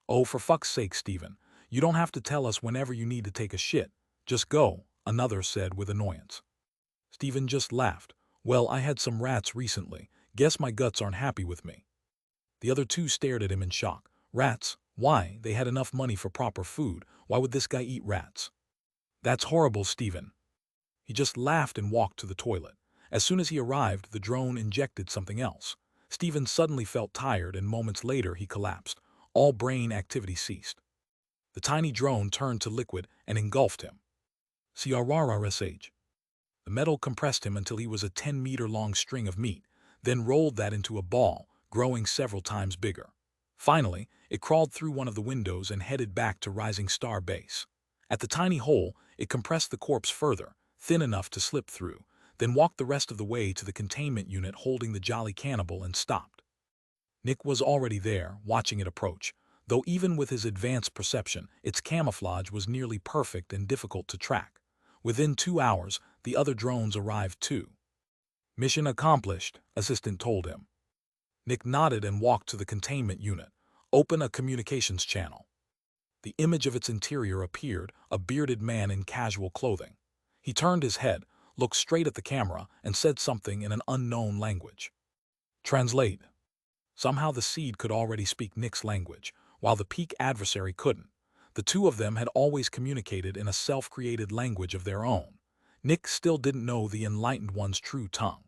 "Oh, for fuck's sake, Stephen. You don't have to tell us whenever you need to take a shit. Just go, another said with annoyance. Steven just laughed. Well, I had some rats recently. Guess my guts aren't happy with me. The other two stared at him in shock. Rats? Why? They had enough money for proper food. Why would this guy eat rats? That's horrible, Steven. He just laughed and walked to the toilet. As soon as he arrived, the drone injected something else. Steven suddenly felt tired, and moments later he collapsed. All brain activity ceased. The tiny drone turned to liquid and engulfed him. CRRRSH. The metal compressed him until he was a 10-meter-long string of meat, then rolled that into a ball, growing several times bigger. Finally, it crawled through one of the windows and headed back to Rising Star Base. At the tiny hole, it compressed the corpse further, thin enough to slip through, then walked the rest of the way to the containment unit holding the jolly cannibal and stopped. Nick was already there, watching it approach, though even with his advanced perception, its camouflage was nearly perfect and difficult to track. Within 2 hours, the other drones arrived too. Mission accomplished, Assistant told him. Nick nodded and walked to the containment unit. Open a communications channel. The image of its interior appeared, a bearded man in casual clothing. He turned his head, looked straight at the camera, and said something in an unknown language. Translate. Somehow the seed could already speak Nick's language, while the peak adversary couldn't. The two of them had always communicated in a self-created language of their own. Nick still didn't know the Enlightened One's true tongue.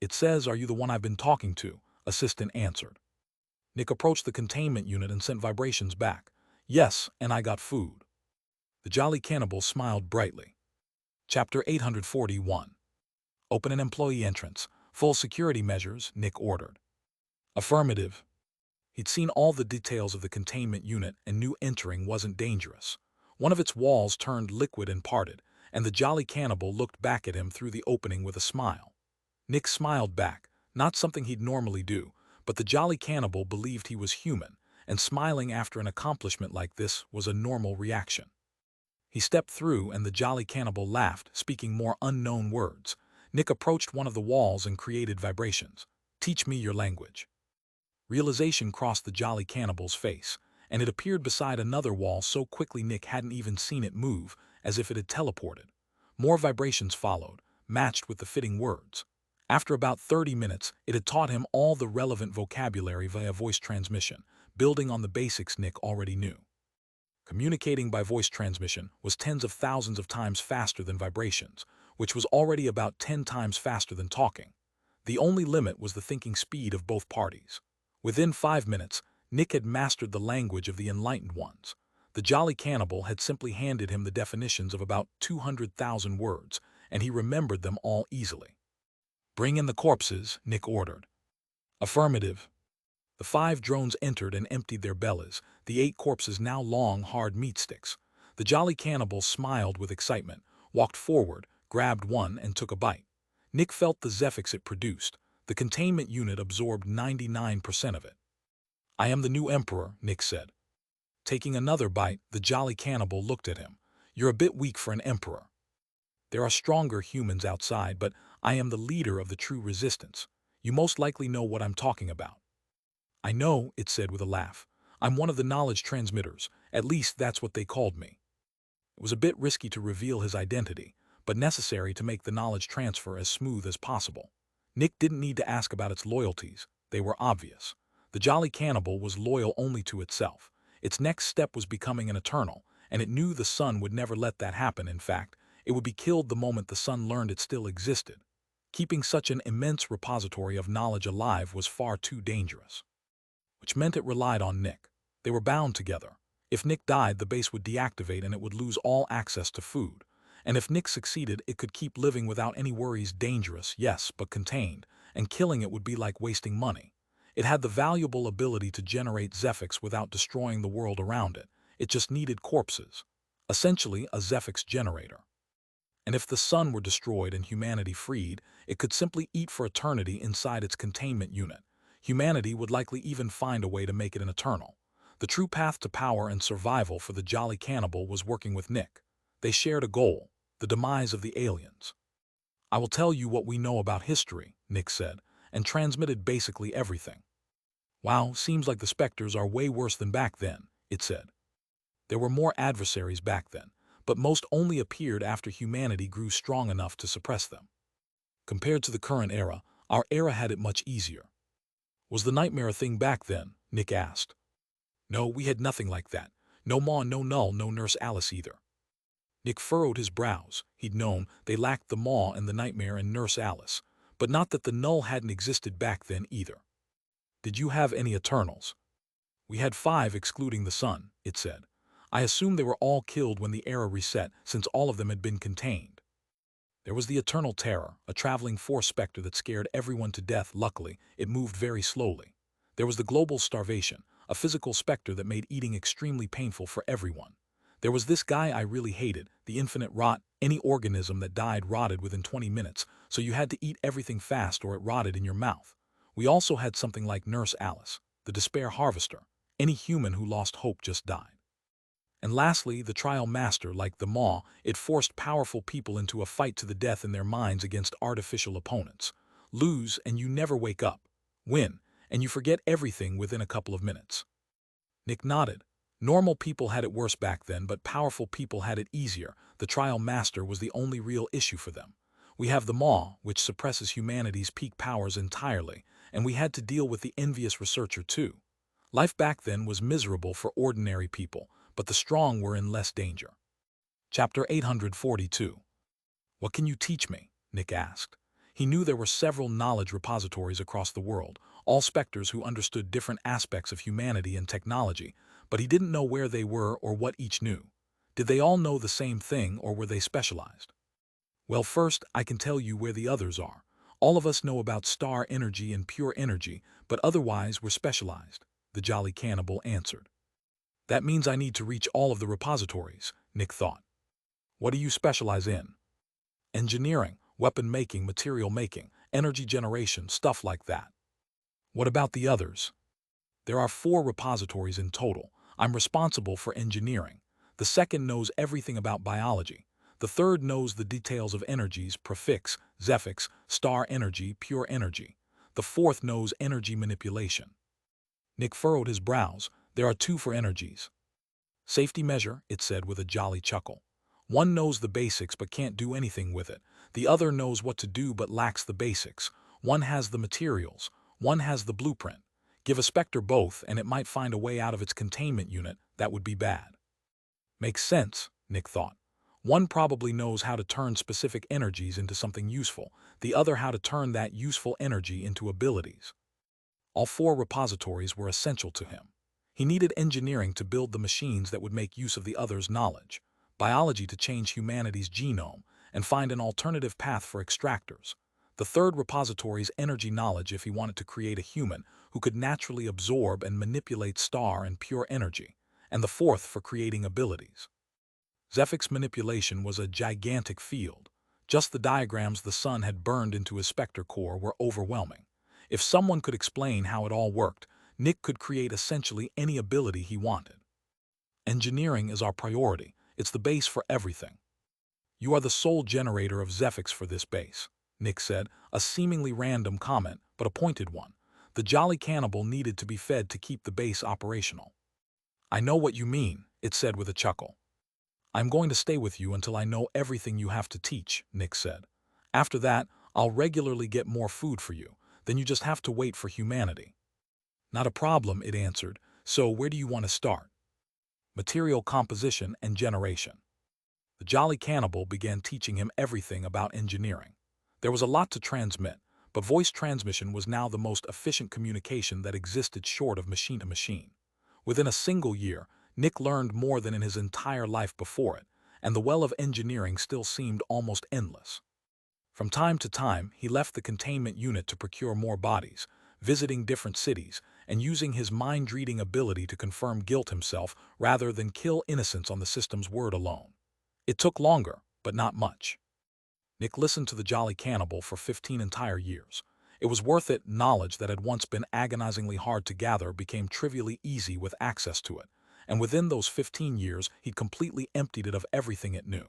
It says, "Are you the one I've been talking to?" Assistant answered. Nick approached the containment unit and sent vibrations back. Yes, and I got food. The jolly cannibal smiled brightly. Chapter 841. Open an employee entrance. Full security measures, Nick ordered. Affirmative. He'd seen all the details of the containment unit and knew entering wasn't dangerous. One of its walls turned liquid and parted, and the jolly cannibal looked back at him through the opening with a smile. Nick smiled back, not something he'd normally do, but the jolly cannibal believed he was human, and smiling after an accomplishment like this was a normal reaction. He stepped through, and the jolly cannibal laughed, speaking more unknown words. Nick approached one of the walls and created vibrations. Teach me your language. Realization crossed the jolly cannibal's face, and it appeared beside another wall so quickly Nick hadn't even seen it move, as if it had teleported. More vibrations followed, matched with the fitting words. After about 30 minutes, it had taught him all the relevant vocabulary via voice transmission, building on the basics Nick already knew. Communicating by voice transmission was tens of thousands of times faster than vibrations, which was already about 10 times faster than talking. The only limit was the thinking speed of both parties. Within 5 minutes, Nick had mastered the language of the Enlightened Ones. The jolly cannibal had simply handed him the definitions of about 200,000 words, and he remembered them all easily. Bring in the corpses, Nick ordered. Affirmative. The 5 drones entered and emptied their bellies, the 8 corpses now long, hard meat sticks. The jolly cannibal smiled with excitement, walked forward, grabbed one, and took a bite. Nick felt the Zephyx it produced. The containment unit absorbed 99% of it. I am the new emperor, Nick said. Taking another bite, the jolly cannibal looked at him. You're a bit weak for an emperor. There are stronger humans outside, but I am the leader of the true resistance. You most likely know what I'm talking about. I know, it said with a laugh. I'm one of the knowledge transmitters. At least that's what they called me. It was a bit risky to reveal his identity, but necessary to make the knowledge transfer as smooth as possible. Nick didn't need to ask about its loyalties. They were obvious. The jolly cannibal was loyal only to itself. Its next step was becoming an eternal, and it knew the sun would never let that happen. In fact, it would be killed the moment the sun learned it still existed. Keeping such an immense repository of knowledge alive was far too dangerous. Which meant it relied on Nick. They were bound together. If Nick died, the base would deactivate and it would lose all access to food. And if Nick succeeded, it could keep living without any worries. Dangerous, yes, but contained, and killing it would be like wasting money. It had the valuable ability to generate Zephyx without destroying the world around it. It just needed corpses. Essentially, a Zephyx generator. And if the sun were destroyed and humanity freed, it could simply eat for eternity inside its containment unit. Humanity would likely even find a way to make it an eternal. The true path to power and survival for the jolly cannibal was working with Nick. They shared a goal, the demise of the aliens. I will tell you what we know about history, Nick said, and transmitted basically everything. Wow, seems like the Specters are way worse than back then, it said. There were more adversaries back then, but most only appeared after humanity grew strong enough to suppress them. Compared to the current era, our era had it much easier. Was the nightmare a thing back then? Nick asked. No, we had nothing like that. No Maw, no Null, no Nurse Alice either. Nick furrowed his brows. He'd known they lacked the Maw and the Nightmare and Nurse Alice, but not that the Null hadn't existed back then either. Did you have any Eternals? We had 5 excluding the Sun, it said. I assume they were all killed when the era reset, since all of them had been contained. There was the Eternal Terror, a traveling force specter that scared everyone to death. Luckily, it moved very slowly. There was the Global Starvation, a physical specter that made eating extremely painful for everyone. There was this guy I really hated, the Infinite Rot. Any organism that died rotted within 20 minutes, so you had to eat everything fast or it rotted in your mouth. We also had something like Nurse Alice, the Despair Harvester. Any human who lost hope just died. And lastly, the Trial Master, like the Maw, it forced powerful people into a fight to the death in their minds against artificial opponents. Lose, and you never wake up. Win, and you forget everything within a couple of minutes. Nick nodded. Normal people had it worse back then, but powerful people had it easier. The Trial Master was the only real issue for them. We have the Maw, which suppresses humanity's peak powers entirely, and we had to deal with the envious researcher too. Life back then was miserable for ordinary people, but the strong were in less danger. Chapter 842. What can you teach me? Nick asked. He knew there were several knowledge repositories across the world, all Specters who understood different aspects of humanity and technology, but he didn't know where they were or what each knew. Did they all know the same thing, or were they specialized? Well, first, I can tell you where the others are. All of us know about star energy and pure energy, but otherwise we're specialized, the Jolly Cannibal answered. That means I need to reach all of the repositories, Nick thought. What do you specialize in? Engineering, weapon making, material making, energy generation, stuff like that. What about the others? There are 4 repositories in total. I'm responsible for engineering. The second knows everything about biology. The third knows the details of energies, prefix, Zephyx, star energy, pure energy. The fourth knows energy manipulation. Nick furrowed his brows. There are 2 for energies. Safety measure, it said with a jolly chuckle. One knows the basics but can't do anything with it. The other knows what to do but lacks the basics. One has the materials. One has the blueprint. Give a Specter both and it might find a way out of its containment unit. That would be bad. Makes sense, Nick thought. One probably knows how to turn specific energies into something useful, the other how to turn that useful energy into abilities. All 4 repositories were essential to him. He needed engineering to build the machines that would make use of the others' knowledge, biology to change humanity's genome, and find an alternative path for extractors. The third repository's energy knowledge if he wanted to create a human who could naturally absorb and manipulate star and pure energy, and the fourth for creating abilities. Zephyx manipulation was a gigantic field. Just the diagrams the sun had burned into his Specter core were overwhelming. If someone could explain how it all worked, Nick could create essentially any ability he wanted. Engineering is our priority. It's the base for everything. You are the sole generator of Zephyx for this base, Nick said, a seemingly random comment, but a pointed one. The Jolly Cannibal needed to be fed to keep the base operational. I know what you mean, it said with a chuckle. I'm going to stay with you until I know everything you have to teach, Nick said. After that, I'll regularly get more food for you. Then you just have to wait for humanity. Not a problem, it answered. So where do you want to start? Material composition and generation. The Jolly Cannibal began teaching him everything about engineering. There was a lot to transmit, but voice transmission was now the most efficient communication that existed short of machine-to-machine. Within a single year, Nick learned more than in his entire life before it, and the well of engineering still seemed almost endless. From time to time, he left the containment unit to procure more bodies, visiting different cities, and using his mind-reading ability to confirm guilt himself rather than kill innocents on the system's word alone. It took longer, but not much. Nick listened to the Jolly Cannibal for 15 entire years. It was worth it. Knowledge that had once been agonizingly hard to gather became trivially easy with access to it, and within those 15 years he'd completely emptied it of everything it knew.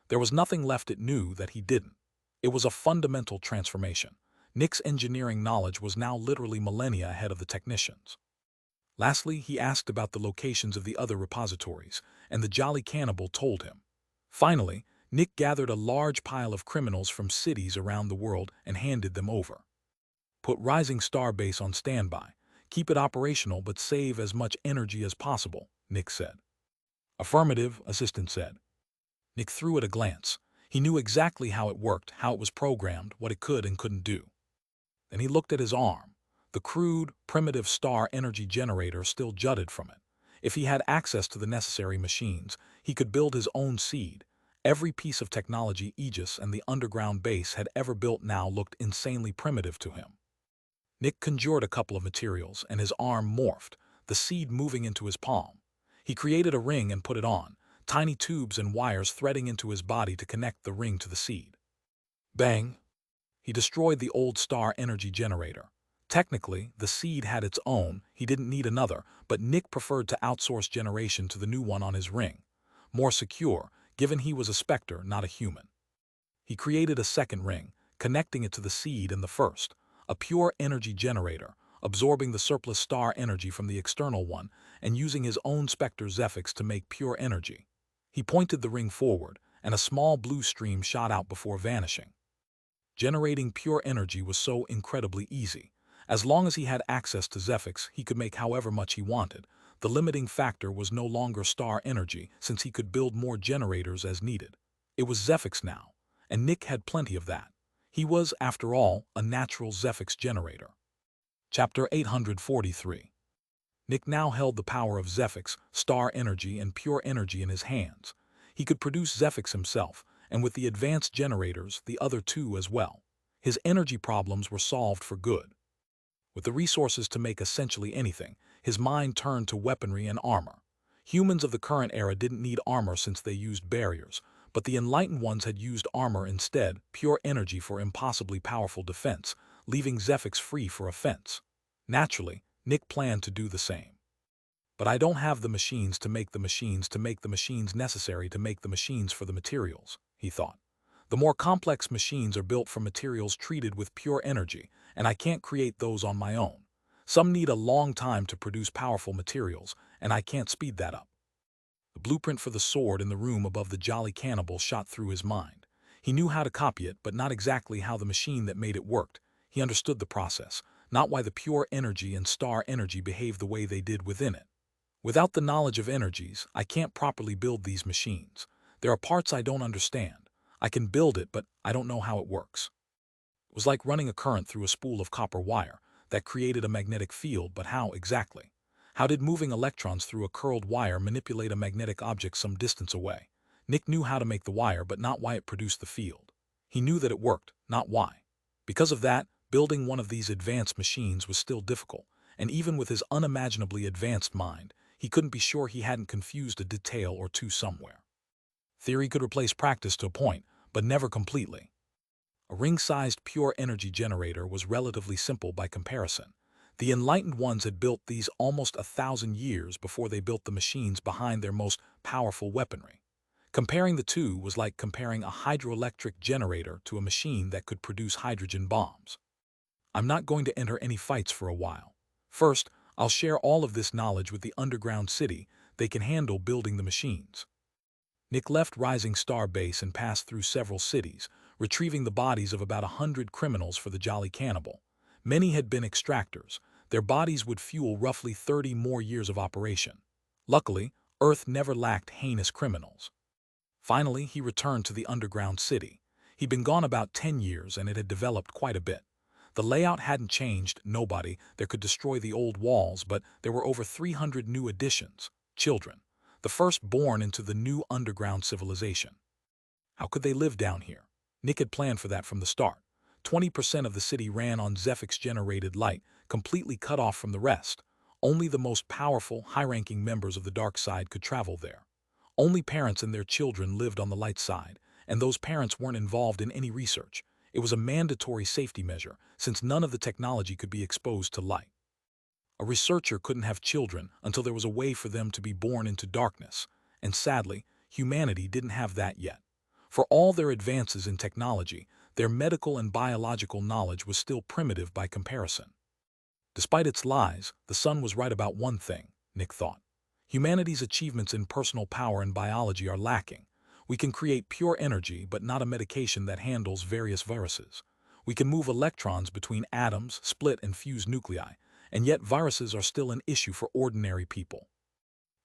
There was nothing left it knew that he didn't. It was a fundamental transformation. Nick's engineering knowledge was now literally millennia ahead of the technicians. Lastly, he asked about the locations of the other repositories, and the jolly cannibal told him. Finally, Nick gathered a large pile of criminals from cities around the world and handed them over. Put Rising Star Base on standby. Keep it operational but save as much energy as possible, Nick said. Affirmative, assistant said. Nick threw it a glance. He knew exactly how it worked, how it was programmed, what it could and couldn't do. Then he looked at his arm. The crude, primitive star energy generator still jutted from it. If he had access to the necessary machines, he could build his own seed. Every piece of technology Aegis and the underground base had ever built now looked insanely primitive to him. Nick conjured a couple of materials, and his arm morphed, the seed moving into his palm. He created a ring and put it on, tiny tubes and wires threading into his body to connect the ring to the seed. Bang! He destroyed the old star energy generator. Technically, the seed had its own, he didn't need another, but Nick preferred to outsource generation to the new one on his ring. More secure, given he was a Specter, not a human. He created a second ring, connecting it to the seed and the first, a pure energy generator, absorbing the surplus star energy from the external one and using his own Specter Zephyx to make pure energy. He pointed the ring forward, and a small blue stream shot out before vanishing. Generating pure energy was so incredibly easy. As long as he had access to Zephyx, he could make however much he wanted. The limiting factor was no longer star energy, since he could build more generators as needed. It was Zephyx now, and Nick had plenty of that. He was, after all, a natural Zephyx generator. Chapter 843. Nick now held the power of Zephyx, star energy, and pure energy in his hands. He could produce Zephyx himself, and with the advanced generators, the other two as well. His energy problems were solved for good. With the resources to make essentially anything, his mind turned to weaponry and armor. Humans of the current era didn't need armor since they used barriers, but the enlightened ones had used armor instead, pure energy for impossibly powerful defense, leaving Zephyx free for offense. Naturally, Nick planned to do the same. But I don't have the machines to make the machines necessary to make the machines for the materials, he thought. The more complex machines are built from materials treated with pure energy, and I can't create those on my own. Some need a long time to produce powerful materials, and I can't speed that up. The blueprint for the sword in the room above the jolly cannibal shot through his mind. He knew how to copy it, but not exactly how the machine that made it worked. He understood the process, not why the pure energy and star energy behaved the way they did within it. Without the knowledge of energies, I can't properly build these machines. There are parts I don't understand. I can build it, but I don't know how it works. It was like running a current through a spool of copper wire that created a magnetic field, but how exactly? How did moving electrons through a curled wire manipulate a magnetic object some distance away? Nick knew how to make the wire, but not why it produced the field. He knew that it worked, not why. Because of that, building one of these advanced machines was still difficult, and even with his unimaginably advanced mind, he couldn't be sure he hadn't confused a detail or two somewhere. Theory could replace practice to a point, but never completely. A ring-sized pure energy generator was relatively simple by comparison. The enlightened ones had built these almost 1,000 years before they built the machines behind their most powerful weaponry. Comparing the two was like comparing a hydroelectric generator to a machine that could produce hydrogen bombs. I'm not going to enter any fights for a while. First, I'll share all of this knowledge with the underground city. They can handle building the machines. Nick left Rising Star Base and passed through several cities, retrieving the bodies of about 100 criminals for the Jolly Cannibal. Many had been extractors. Their bodies would fuel roughly 30 more years of operation. Luckily, Earth never lacked heinous criminals. Finally, he returned to the underground city. He'd been gone about 10 years and it had developed quite a bit. The layout hadn't changed, nobody there could destroy the old walls, but there were over 300 new additions, children, the first born into the new underground civilization. How could they live down here? Nick had planned for that from the start. 20% of the city ran on Zephyx-generated light, completely cut off from the rest. Only the most powerful, high-ranking members of the dark side could travel there. Only parents and their children lived on the light side, and those parents weren't involved in any research. It was a mandatory safety measure, since none of the technology could be exposed to light. A researcher couldn't have children until there was a way for them to be born into darkness, and sadly, humanity didn't have that yet. For all their advances in technology, their medical and biological knowledge was still primitive by comparison. Despite its lies, the sun was right about one thing, Nick thought. Humanity's achievements in personal power and biology are lacking. We can create pure energy, but not a medication that handles various viruses. We can move electrons between atoms, split and fuse nuclei, and yet viruses are still an issue for ordinary people.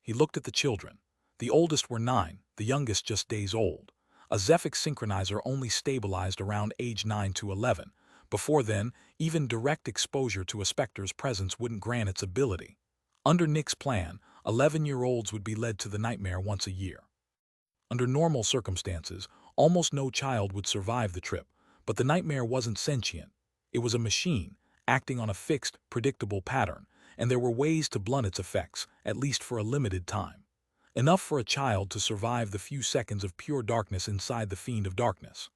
He looked at the children. The oldest were 9, the youngest just days old. A Zephyx synchronizer only stabilized around age 9 to 11. Before then, even direct exposure to a Specter's presence wouldn't grant its ability. Under Nick's plan, 11-year-olds would be led to the nightmare once a year. Under normal circumstances, almost no child would survive the trip, but the nightmare wasn't sentient. It was a machine, acting on a fixed, predictable pattern, and there were ways to blunt its effects, at least for a limited time. Enough for a child to survive the few seconds of pure darkness inside the Fiend of Darkness.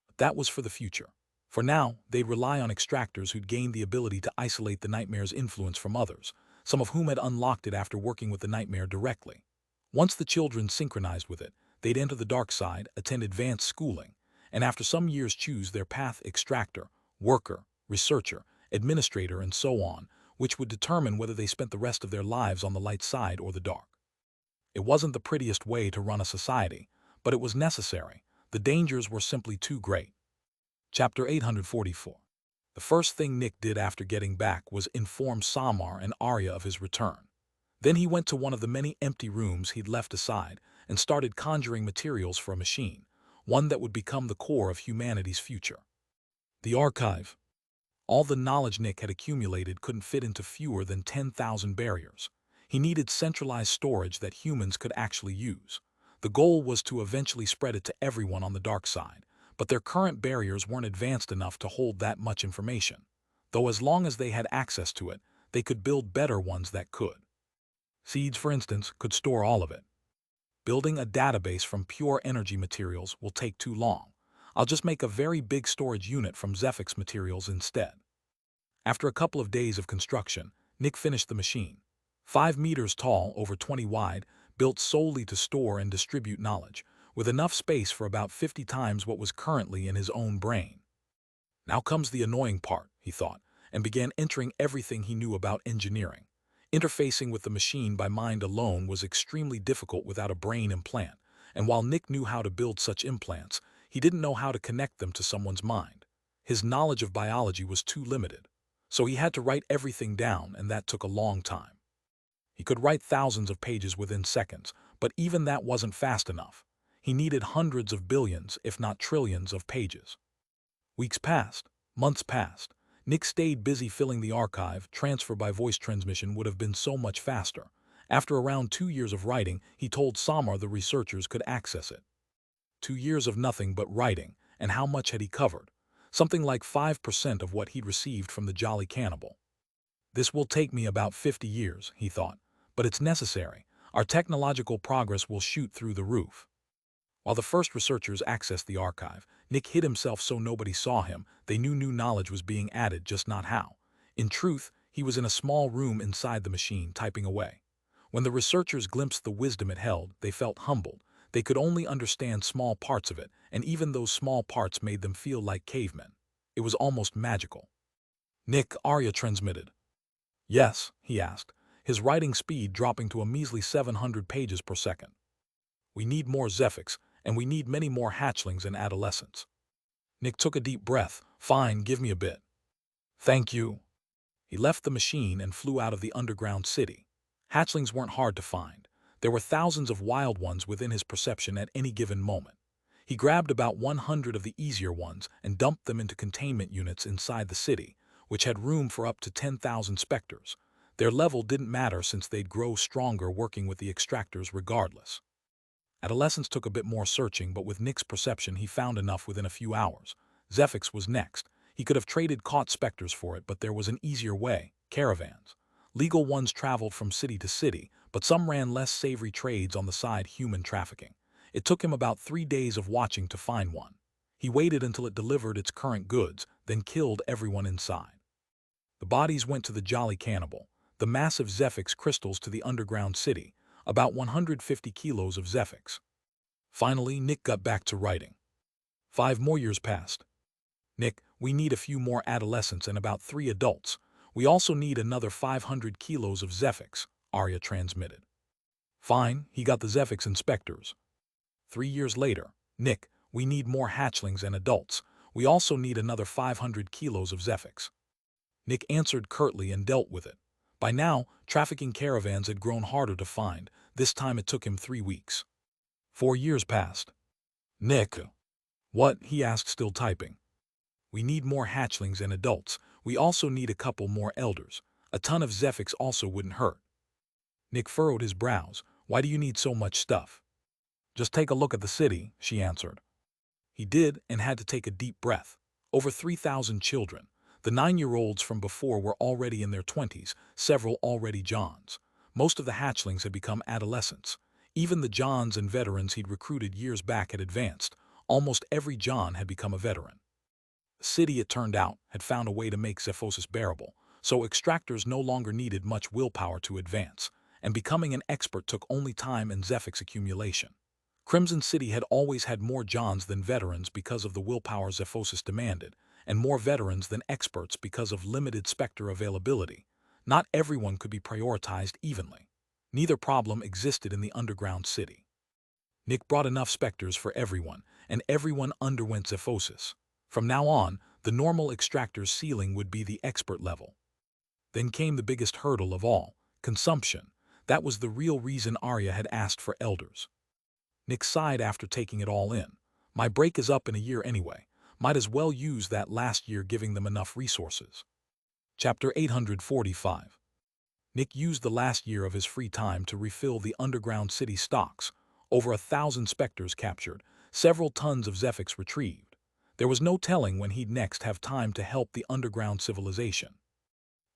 But that was for the future. For now, they'd rely on extractors who'd gained the ability to isolate the nightmare's influence from others, some of whom had unlocked it after working with the nightmare directly. Once the children synchronized with it, they'd enter the dark side, attend advanced schooling, and after some years choose their path: extractor, worker, researcher, administrator, and so on, which would determine whether they spent the rest of their lives on the light side or the dark. It wasn't the prettiest way to run a society, but it was necessary. The dangers were simply too great. Chapter 844. The first thing Nick did after getting back was inform Samar and Arya of his return. Then he went to one of the many empty rooms he'd left aside and started conjuring materials for a machine, one that would become the core of humanity's future. The archive. All the knowledge Nick had accumulated couldn't fit into fewer than 10,000 barriers. He needed centralized storage that humans could actually use. The goal was to eventually spread it to everyone on the dark side, but their current barriers weren't advanced enough to hold that much information. Though as long as they had access to it, they could build better ones that could. Seeds, for instance, could store all of it. Building a database from pure energy materials will take too long. I'll just make a very big storage unit from Zephyx materials instead. After a couple of days of construction, Nick finished the machine. 5 meters tall, over 20 wide, built solely to store and distribute knowledge, with enough space for about 50 times what was currently in his own brain. Now comes the annoying part, he thought, and began entering everything he knew about engineering. Interfacing with the machine by mind alone was extremely difficult without a brain implant, and while Nick knew how to build such implants, he didn't know how to connect them to someone's mind. His knowledge of biology was too limited, so he had to write everything down, and that took a long time. He could write thousands of pages within seconds, but even that wasn't fast enough. He needed hundreds of billions, if not trillions, of pages. Weeks passed, months passed. Nick stayed busy filling the archive. Transfer by voice transmission would have been so much faster. After around 2 years of writing, he told Samar the researchers could access it. 2 years of nothing but writing, and how much had he covered? Something like 5% of what he'd received from the Jolly Cannibal. This will take me about 50 years, he thought, but it's necessary. Our technological progress will shoot through the roof. While the first researchers accessed the archive, Nick hid himself so nobody saw him. They knew new knowledge was being added, just not how. In truth, he was in a small room inside the machine, typing away. When the researchers glimpsed the wisdom it held, they felt humbled. They could only understand small parts of it, and even those small parts made them feel like cavemen. It was almost magical. Nick, Arya transmitted. Yes, he asked, his writing speed dropping to a measly 700 pages per second. We need more Zephyx, and we need many more hatchlings and adolescents. Nick took a deep breath. Fine, give me a bit. Thank you. He left the machine and flew out of the underground city. Hatchlings weren't hard to find. There were thousands of wild ones within his perception at any given moment. He grabbed about 100 of the easier ones and dumped them into containment units inside the city, which had room for up to 10,000 Specters. Their level didn't matter since they'd grow stronger working with the Extractors regardless. Adolescence took a bit more searching, but with Nick's perception he found enough within a few hours. Zephyx was next. He could have traded caught Specters for it, but there was an easier way: caravans. Legal ones traveled from city to city, but some ran less savory trades on the side: human trafficking. It took him about 3 days of watching to find one. He waited until it delivered its current goods, then killed everyone inside. The bodies went to the Jolly Cannibal, the massive Zephyx crystals to the underground city, about 150 kilos of Zephyx. Finally, Nick got back to writing. 5 more years passed. Nick, we need a few more adolescents and about 3 adults. We also need another 500 kilos of Zephyx, Arya transmitted. Fine, he got the Zephyx Inspectors. 3 years later, Nick, we need more hatchlings and adults. We also need another 500 kilos of Zephyx. Nick answered curtly and dealt with it. By now, trafficking caravans had grown harder to find. This time it took him 3 weeks. 4 years passed. Nick. What? He asked, still typing. We need more hatchlings and adults. We also need a couple more elders. A ton of Zephyx also wouldn't hurt. Nick furrowed his brows. Why do you need so much stuff? Just take a look at the city, she answered. He did and had to take a deep breath. Over 3,000 children. The 9-year-olds from before were already in their 20s, several already Johns. Most of the hatchlings had become adolescents. Even the Johns and veterans he'd recruited years back had advanced. Almost every John had become a veteran. The city, it turned out, had found a way to make Zephyx bearable, so Extractors no longer needed much willpower to advance, and becoming an expert took only time and Zephyx accumulation. Crimson City had always had more Johns than veterans because of the willpower Zephyx demanded, and more veterans than experts because of limited Specter availability. Not everyone could be prioritized evenly. Neither problem existed in the underground city. Nick brought enough Specters for everyone, and everyone underwent Zephyx. From now on, the normal Extractor's ceiling would be the expert level. Then came the biggest hurdle of all, consumption. That was the real reason Arya had asked for elders. Nick sighed after taking it all in. My break is up in a year anyway. Might as well use that last year giving them enough resources. Chapter 845. Nick used the last year of his free time to refill the underground city stocks. Over 1,000 Specters captured, several tons of Zephyx retrieved. There was no telling when he'd next have time to help the underground civilization.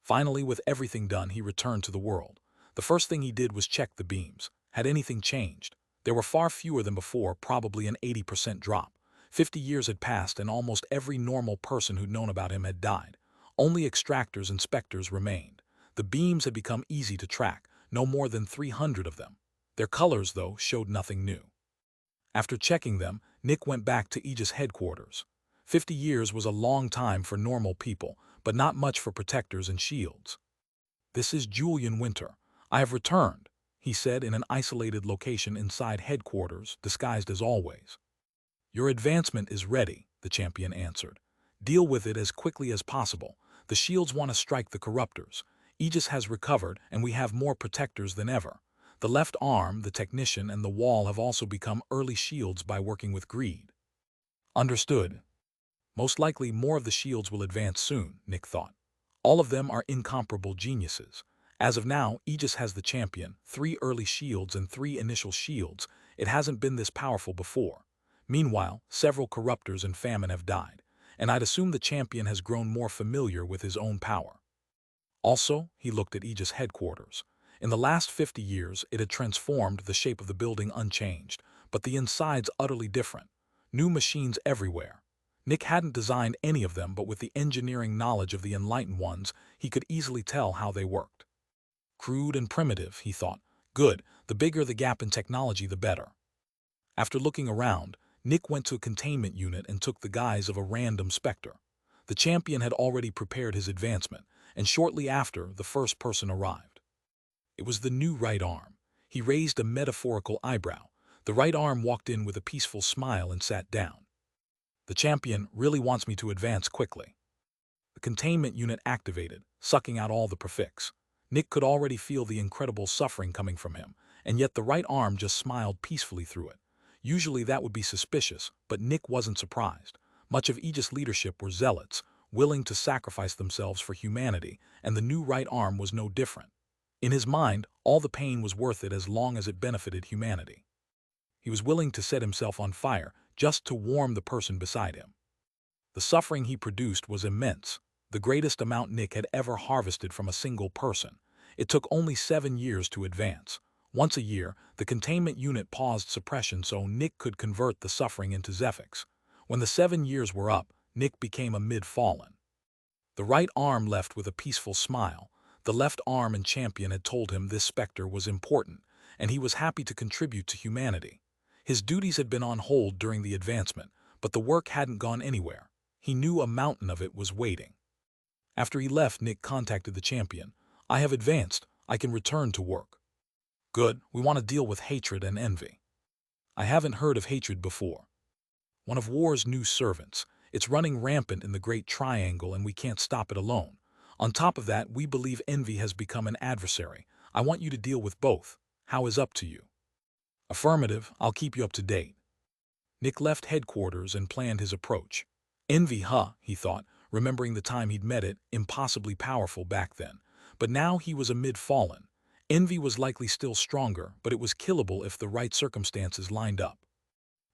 Finally, with everything done, he returned to the world. The first thing he did was check the beams. Had anything changed? There were far fewer than before, probably an 80% drop. 50 years had passed and almost every normal person who'd known about him had died. Only Extractors and Specters remained. The beams had become easy to track, no more than 300 of them. Their colors, though, showed nothing new. After checking them, Nick went back to Aegis headquarters. 50 years was a long time for normal people, but not much for protectors and shields. This is Julian Winter. I have returned, he said in an isolated location inside headquarters, disguised as always. Your advancement is ready, the champion answered. Deal with it as quickly as possible. The shields want to strike the corruptors. Aegis has recovered, and we have more protectors than ever. The left arm, the technician, and the wall have also become early shields by working with greed. Understood. Most likely more of the shields will advance soon, Nick thought. All of them are incomparable geniuses. As of now, Aegis has the champion, 3 early shields and 3 initial shields. It hasn't been this powerful before. Meanwhile, several corruptors and famine have died, and I'd assume the champion has grown more familiar with his own power. Also, he looked at Aegis headquarters. In the last 50 years, it had transformed, the shape of the building unchanged, but the insides utterly different. New machines everywhere. Nick hadn't designed any of them, but with the engineering knowledge of the enlightened ones, he could easily tell how they worked. Crude and primitive, he thought. Good, the bigger the gap in technology, the better. After looking around, Nick went to a containment unit and took the guise of a random Specter. The champion had already prepared his advancement, and shortly after, the first person arrived. It was the new right arm. He raised a metaphorical eyebrow. The right arm walked in with a peaceful smile and sat down. The champion really wants me to advance quickly. The containment unit activated, sucking out all the prefix. Nick could already feel the incredible suffering coming from him, and yet the right arm just smiled peacefully through it. Usually that would be suspicious, but Nick wasn't surprised. Much of Aegis leadership were zealots, willing to sacrifice themselves for humanity, and the new right arm was no different. In his mind, all the pain was worth it as long as it benefited humanity. He was willing to set himself on fire just to warm the person beside him. The suffering he produced was immense, the greatest amount Nick had ever harvested from a single person. It took only 7 years to advance. Once a year, the containment unit paused suppression so Nick could convert the suffering into Zephyx. When the 7 years were up, Nick became a mid-fallen. The right arm left with a peaceful smile. The left arm and champion had told him this Specter was important, and he was happy to contribute to humanity. His duties had been on hold during the advancement, but the work hadn't gone anywhere. He knew a mountain of it was waiting. After he left, Nick contacted the champion. I have advanced. I can return to work. Good, we want to deal with hatred and envy. I haven't heard of hatred before. One of war's new servants. It's running rampant in the Great Triangle and we can't stop it alone. On top of that, we believe envy has become an adversary. I want you to deal with both. How is up to you? Affirmative, I'll keep you up to date. Nick left headquarters and planned his approach. Envy, he thought, remembering the time he'd met it, impossibly powerful back then. But now he was amid fallen. Envy was likely still stronger, but it was killable if the right circumstances lined up.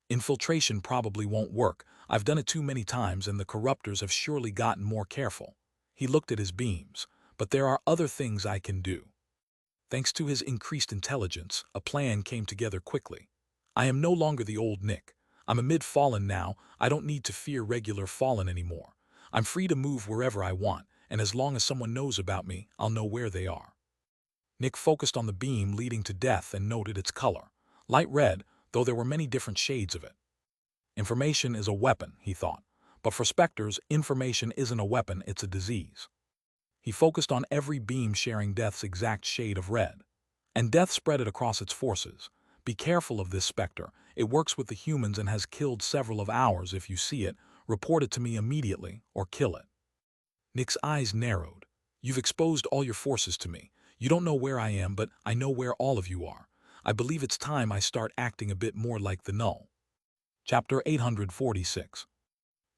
Infiltration probably won't work. I've done it too many times and the corruptors have surely gotten more careful. He looked at his beams. But there are other things I can do. Thanks to his increased intelligence, a plan came together quickly. I am no longer the old Nick. I'm amid fallen now. I don't need to fear regular fallen anymore. I'm free to move wherever I want, and as long as someone knows about me, I'll know where they are. Nick focused on the beam leading to death and noted its color. Light red, though there were many different shades of it. Information is a weapon, he thought. But for Specters, information isn't a weapon, it's a disease. He focused on every beam sharing Death's exact shade of red. And Death spread it across its forces. Be careful of this Specter. It works with the humans and has killed several of ours. If you see it, report it to me immediately or kill it. Nick's eyes narrowed. You've exposed all your forces to me. You don't know where I am, but I know where all of you are. I believe it's time I start acting a bit more like the Null. Chapter 846.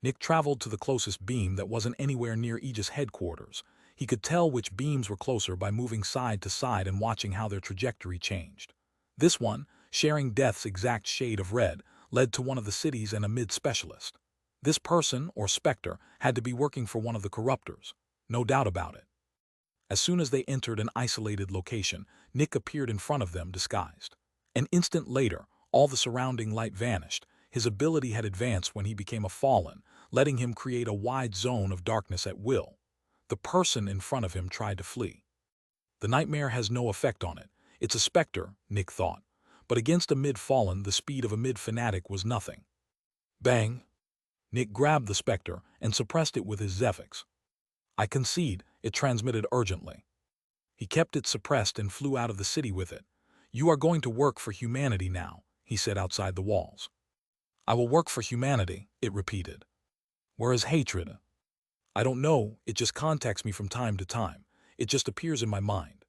Nick traveled to the closest beam that wasn't anywhere near Aegis headquarters. He could tell which beams were closer by moving side to side and watching how their trajectory changed. This one, sharing Death's exact shade of red, led to one of the cities and a mid-specialist. This person, or Specter, had to be working for one of the corruptors. No doubt about it. As soon as they entered an isolated location, Nick appeared in front of them disguised. An instant later, all the surrounding light vanished. His ability had advanced when he became a fallen, letting him create a wide zone of darkness at will. The person in front of him tried to flee. The nightmare has no effect on it. It's a Specter, Nick thought. But against a mid-fallen, the speed of a mid-fanatic was nothing. Bang! Nick grabbed the Specter and suppressed it with his Zephyx. I concede, it transmitted urgently. He kept it suppressed and flew out of the city with it. You are going to work for humanity now, he said outside the walls. I will work for humanity, it repeated. Where is hatred? I don't know, it just contacts me from time to time. It just appears in my mind.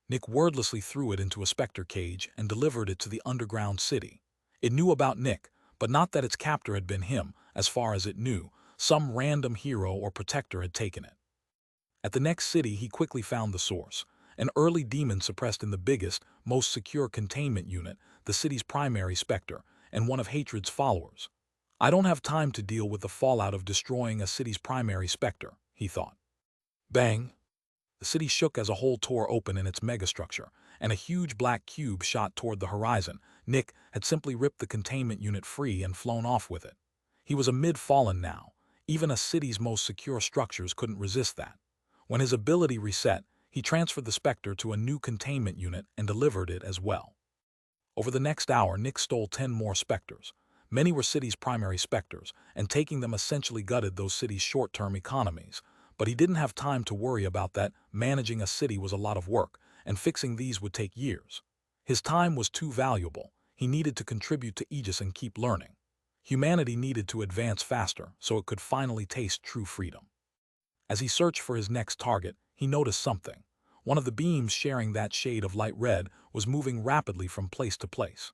Nick wordlessly threw it into a Specter cage and delivered it to the underground city. It knew about Nick, but not that its captor had been him. As far as it knew, some random hero or protector had taken it. At the next city, he quickly found the source. An early demon suppressed in the biggest, most secure containment unit, the city's primary Specter, and one of hatred's followers. I don't have time to deal with the fallout of destroying a city's primary Specter, he thought. Bang! The city shook as a hole tore open in its megastructure, and a huge black cube shot toward the horizon. Nick had simply ripped the containment unit free and flown off with it. He was a mid-fallen now. Even a city's most secure structures couldn't resist that. When his ability reset, he transferred the Specter to a new containment unit and delivered it as well. Over the next hour, Nick stole 10 more Specters. Many were cities' primary Specters, and taking them essentially gutted those cities' short-term economies. But he didn't have time to worry about that. Managing a city was a lot of work, and fixing these would take years. His time was too valuable. He needed to contribute to Aegis and keep learning. Humanity needed to advance faster so it could finally taste true freedom. As he searched for his next target, he noticed something. One of the beams sharing that shade of light red was moving rapidly from place to place.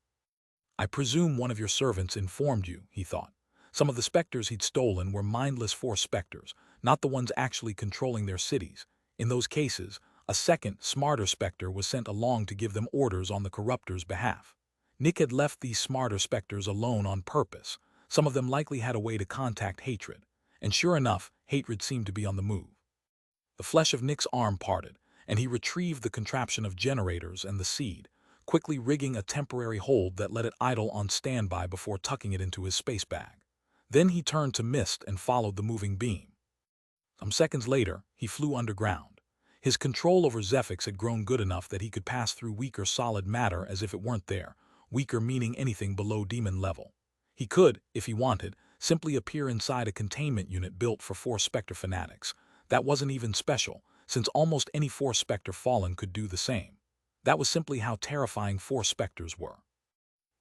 I presume one of your servants informed you, he thought. Some of the Specters he'd stolen were mindless force Specters, not the ones actually controlling their cities. In those cases, a second, smarter Specter was sent along to give them orders on the corruptors' behalf. Nick had left these smarter Specters alone on purpose. Some of them likely had a way to contact hatred. And sure enough, hatred seemed to be on the move. The flesh of Nick's arm parted, and he retrieved the contraption of generators and the seed, quickly rigging a temporary hold that let it idle on standby before tucking it into his space bag. Then he turned to mist and followed the moving beam. Some seconds later, he flew underground. His control over Zephyx had grown good enough that he could pass through weaker solid matter as if it weren't there, weaker meaning anything below demon level. He could, if he wanted, simply appear inside a containment unit built for 4 Specter fanatics. That wasn't even special, since almost any Force Specter fallen could do the same. That was simply how terrifying Force Specters were.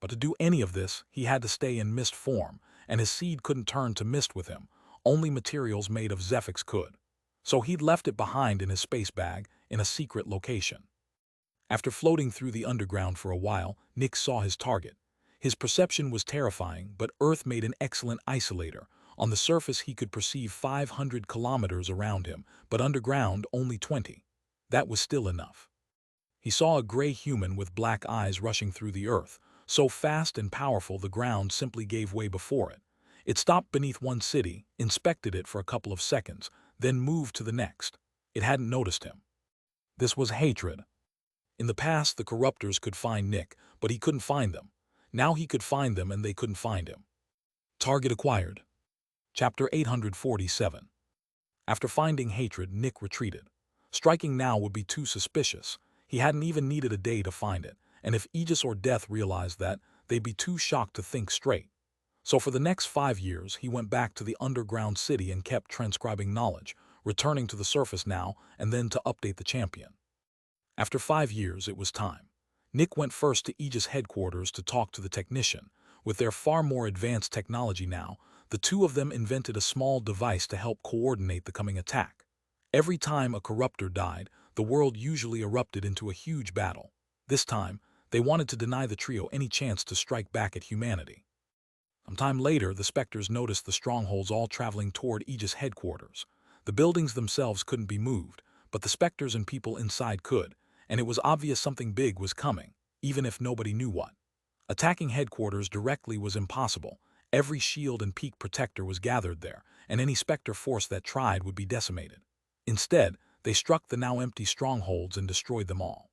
But to do any of this, he had to stay in mist form, and his seed couldn't turn to mist with him. Only materials made of Zephyx could. So he'd left it behind in his space bag, in a secret location. After floating through the underground for a while, Nick saw his target. His perception was terrifying, but Earth made an excellent isolator. On the surface he could perceive 500 kilometers around him, but underground only 20. That was still enough. He saw a gray human with black eyes rushing through the earth, so fast and powerful the ground simply gave way before it. It stopped beneath one city, inspected it for a couple of seconds, then moved to the next. It hadn't noticed him. This was hatred. In the past, the corruptors could find Nick, but he couldn't find them. Now he could find them and they couldn't find him. Target acquired. Chapter 847. After finding hatred, Nick retreated. Striking now would be too suspicious. He hadn't even needed a day to find it, and if Aegis or Death realized that, they'd be too shocked to think straight. So for the next 5 years, he went back to the underground city and kept transcribing knowledge, returning to the surface now and then to update the champion. After 5 years, it was time. Nick went first to Aegis headquarters to talk to the technician. With their far more advanced technology now, the two of them invented a small device to help coordinate the coming attack. Every time a corruptor died, the world usually erupted into a huge battle. This time, they wanted to deny the trio any chance to strike back at humanity. Some time later, the Specters noticed the strongholds all traveling toward Aegis headquarters. The buildings themselves couldn't be moved, but the Specters and people inside could, and it was obvious something big was coming, even if nobody knew what. Attacking headquarters directly was impossible. Every shield and peak protector was gathered there, and any Specter force that tried would be decimated. Instead, they struck the now empty strongholds and destroyed them all.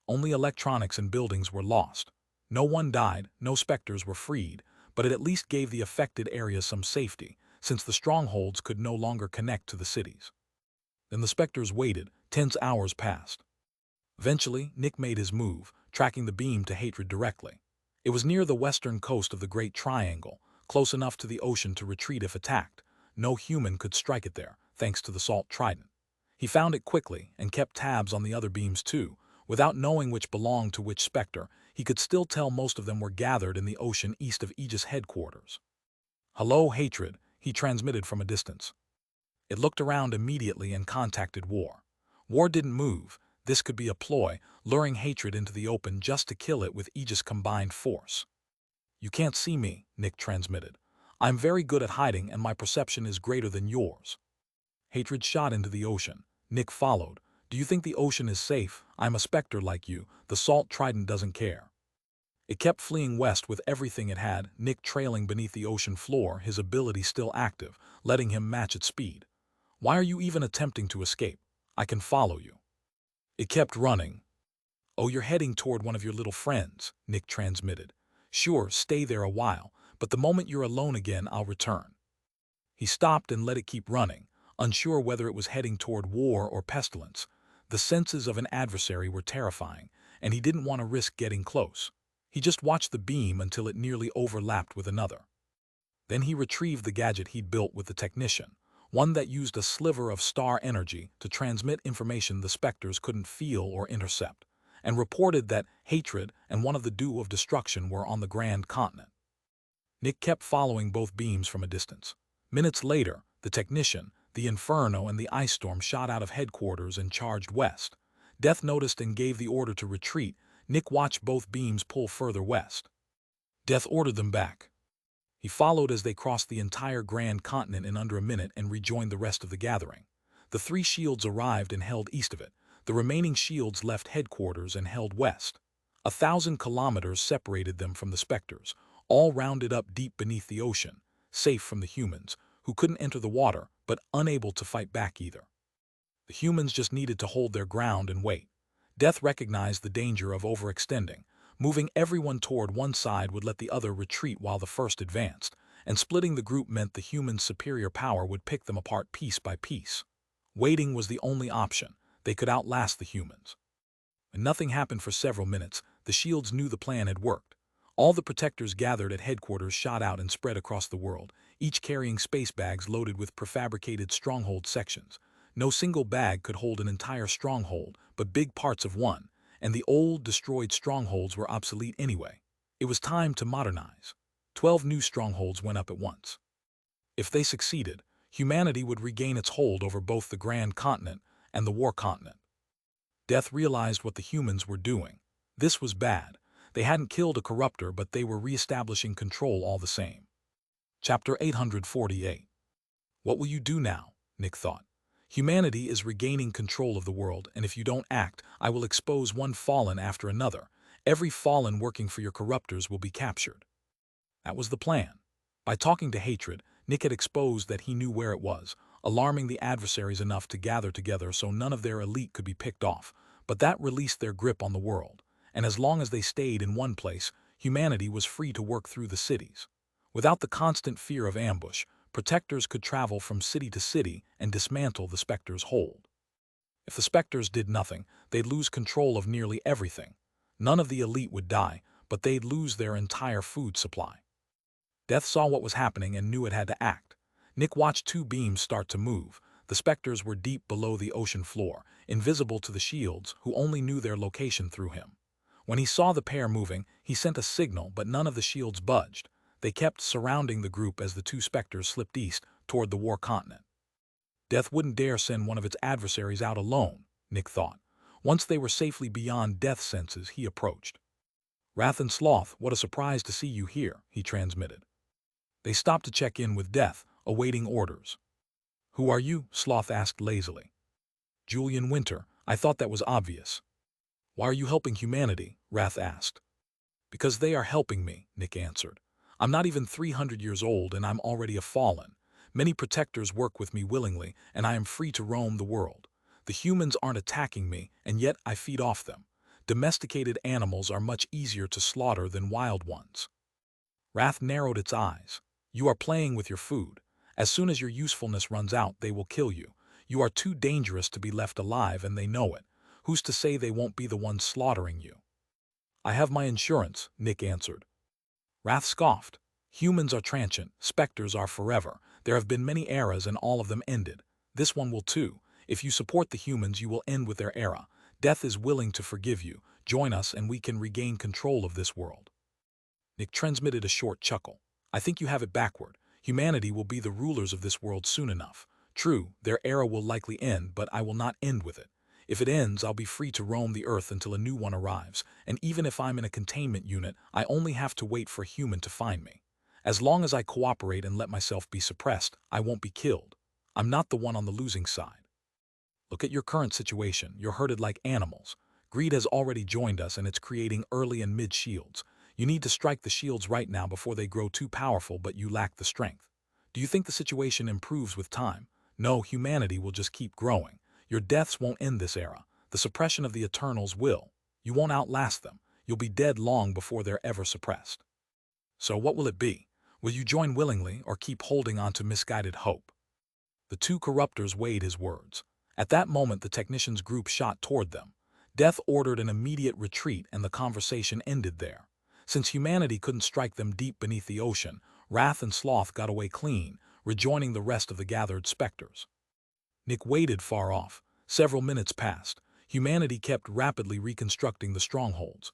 Only electronics and buildings were lost. No one died, no Specters were freed, but it at least gave the affected areas some safety, since the strongholds could no longer connect to the cities. Then the Specters waited. Tense hours passed. Eventually, Nick made his move, tracking the beam to hatred directly. It was near the western coast of the Great Triangle, close enough to the ocean to retreat if attacked. No human could strike it there, thanks to the Salt Trident. He found it quickly and kept tabs on the other beams too. Without knowing which belonged to which Specter, he could still tell most of them were gathered in the ocean east of Aegis headquarters. "Hello, hatred," he transmitted from a distance. It looked around immediately and contacted War. War didn't move. This could be a ploy, luring hatred into the open just to kill it with Aegis' combined force. "You can't see me," Nick transmitted. "I'm very good at hiding and my perception is greater than yours." Hatred shot into the ocean. Nick followed. "Do you think the ocean is safe? I'm a Specter like you. The Salt Trident doesn't care." It kept fleeing west with everything it had, Nick trailing beneath the ocean floor, his ability still active, letting him match its speed. "Why are you even attempting to escape? I can follow you." It kept running. "Oh, you're heading toward one of your little friends," Nick transmitted. "Sure, stay there a while, but the moment you're alone again, I'll return." He stopped and let it keep running, unsure whether it was heading toward war or pestilence. The senses of an adversary were terrifying, and he didn't want to risk getting close. He just watched the beam until it nearly overlapped with another. Then he retrieved the gadget he'd built with the technician, one that used a sliver of star energy to transmit information the Specters couldn't feel or intercept, and reported that hatred and one of the Dew of Destruction were on the Grand Continent. Nick kept following both beams from a distance. Minutes later, the technician, the Inferno, and the Ice Storm shot out of headquarters and charged west. Death noticed and gave the order to retreat. Nick watched both beams pull further west. Death ordered them back. He followed as they crossed the entire Grand Continent in under a minute and rejoined the rest of the gathering. The 3 shields arrived and held east of it. The remaining shields left headquarters and held west. 1,000 kilometers separated them from the Specters, all rounded up deep beneath the ocean, safe from the humans, who couldn't enter the water but unable to fight back either. The humans just needed to hold their ground and wait. Death recognized the danger of overextending. Moving everyone toward one side would let the other retreat while the first advanced, and splitting the group meant the humans' superior power would pick them apart piece by piece. Waiting was the only option. They could outlast the humans. When nothing happened for several minutes, the shields knew the plan had worked. All the protectors gathered at headquarters shot out and spread across the world, each carrying space bags loaded with prefabricated stronghold sections. No single bag could hold an entire stronghold, but big parts of one, and the old, destroyed strongholds were obsolete anyway. It was time to modernize. 12 new strongholds went up at once. If they succeeded, humanity would regain its hold over both the Grand Continent and the War Continent. Death realized what the humans were doing. This was bad. They hadn't killed a corruptor, but they were re-establishing control all the same. Chapter 848. What will you do now? Nick thought. Humanity is regaining control of the world, and if you don't act, I will expose one fallen after another. Every fallen working for your corruptors will be captured. That was the plan. By talking to hatred, Nick had exposed that he knew where it was, alarming the adversaries enough to gather together so none of their elite could be picked off. But that released their grip on the world, and as long as they stayed in one place, humanity was free to work through the cities. Without the constant fear of ambush, protectors could travel from city to city and dismantle the Specters' hold. If the Specters did nothing, they'd lose control of nearly everything. None of the elite would die, but they'd lose their entire food supply. Death saw what was happening and knew it had to act. Nick watched two beams start to move. The Specters were deep below the ocean floor, invisible to the shields, who only knew their location through him. When he saw the pair moving, he sent a signal, but none of the shields budged. They kept surrounding the group as the two Specters slipped east toward the War Continent. Death wouldn't dare send one of its adversaries out alone, Nick thought. Once they were safely beyond Death's senses, he approached. "Wrath and Sloth, what a surprise to see you here," he transmitted. They stopped to check in with Death, awaiting orders. "Who are you?" Sloth asked lazily. "Julian Winter. I thought that was obvious." "Why are you helping humanity?" Wrath asked. "Because they are helping me," Nick answered. "I'm not even 300 years old and I'm already a fallen. Many protectors work with me willingly, and I am free to roam the world. The humans aren't attacking me, and yet I feed off them. Domesticated animals are much easier to slaughter than wild ones." Wrath narrowed its eyes. "You are playing with your food. As soon as your usefulness runs out, they will kill you. You are too dangerous to be left alive, and they know it. Who's to say they won't be the ones slaughtering you?" "I have my insurance," Nick answered. Wrath scoffed. "Humans are transient, Specters are forever. There have been many eras and all of them ended. This one will too. If you support the humans, you will end with their era. Death is willing to forgive you. Join us and we can regain control of this world." Nick transmitted a short chuckle. "I think you have it backward. Humanity will be the rulers of this world soon enough. True, their era will likely end, but I will not end with it. If it ends, I'll be free to roam the earth until a new one arrives, and even if I'm in a containment unit, I only have to wait for a human to find me. As long as I cooperate and let myself be suppressed, I won't be killed. I'm not the one on the losing side. Look at your current situation. You're herded like animals. Greed has already joined us and it's creating early and mid shields. You need to strike the shields right now before they grow too powerful, but you lack the strength. Do you think the situation improves with time? No, humanity will just keep growing. Your deaths won't end this era. The suppression of the Eternals will. You won't outlast them. You'll be dead long before they're ever suppressed. So what will it be? Will you join willingly or keep holding on to misguided hope?" The two corruptors weighed his words. At that moment, the technicians' group shot toward them. Death ordered an immediate retreat and the conversation ended there. Since humanity couldn't strike them deep beneath the ocean, Wrath and Sloth got away clean, rejoining the rest of the gathered Specters. Nick waited far off. Several minutes passed. Humanity kept rapidly reconstructing the strongholds.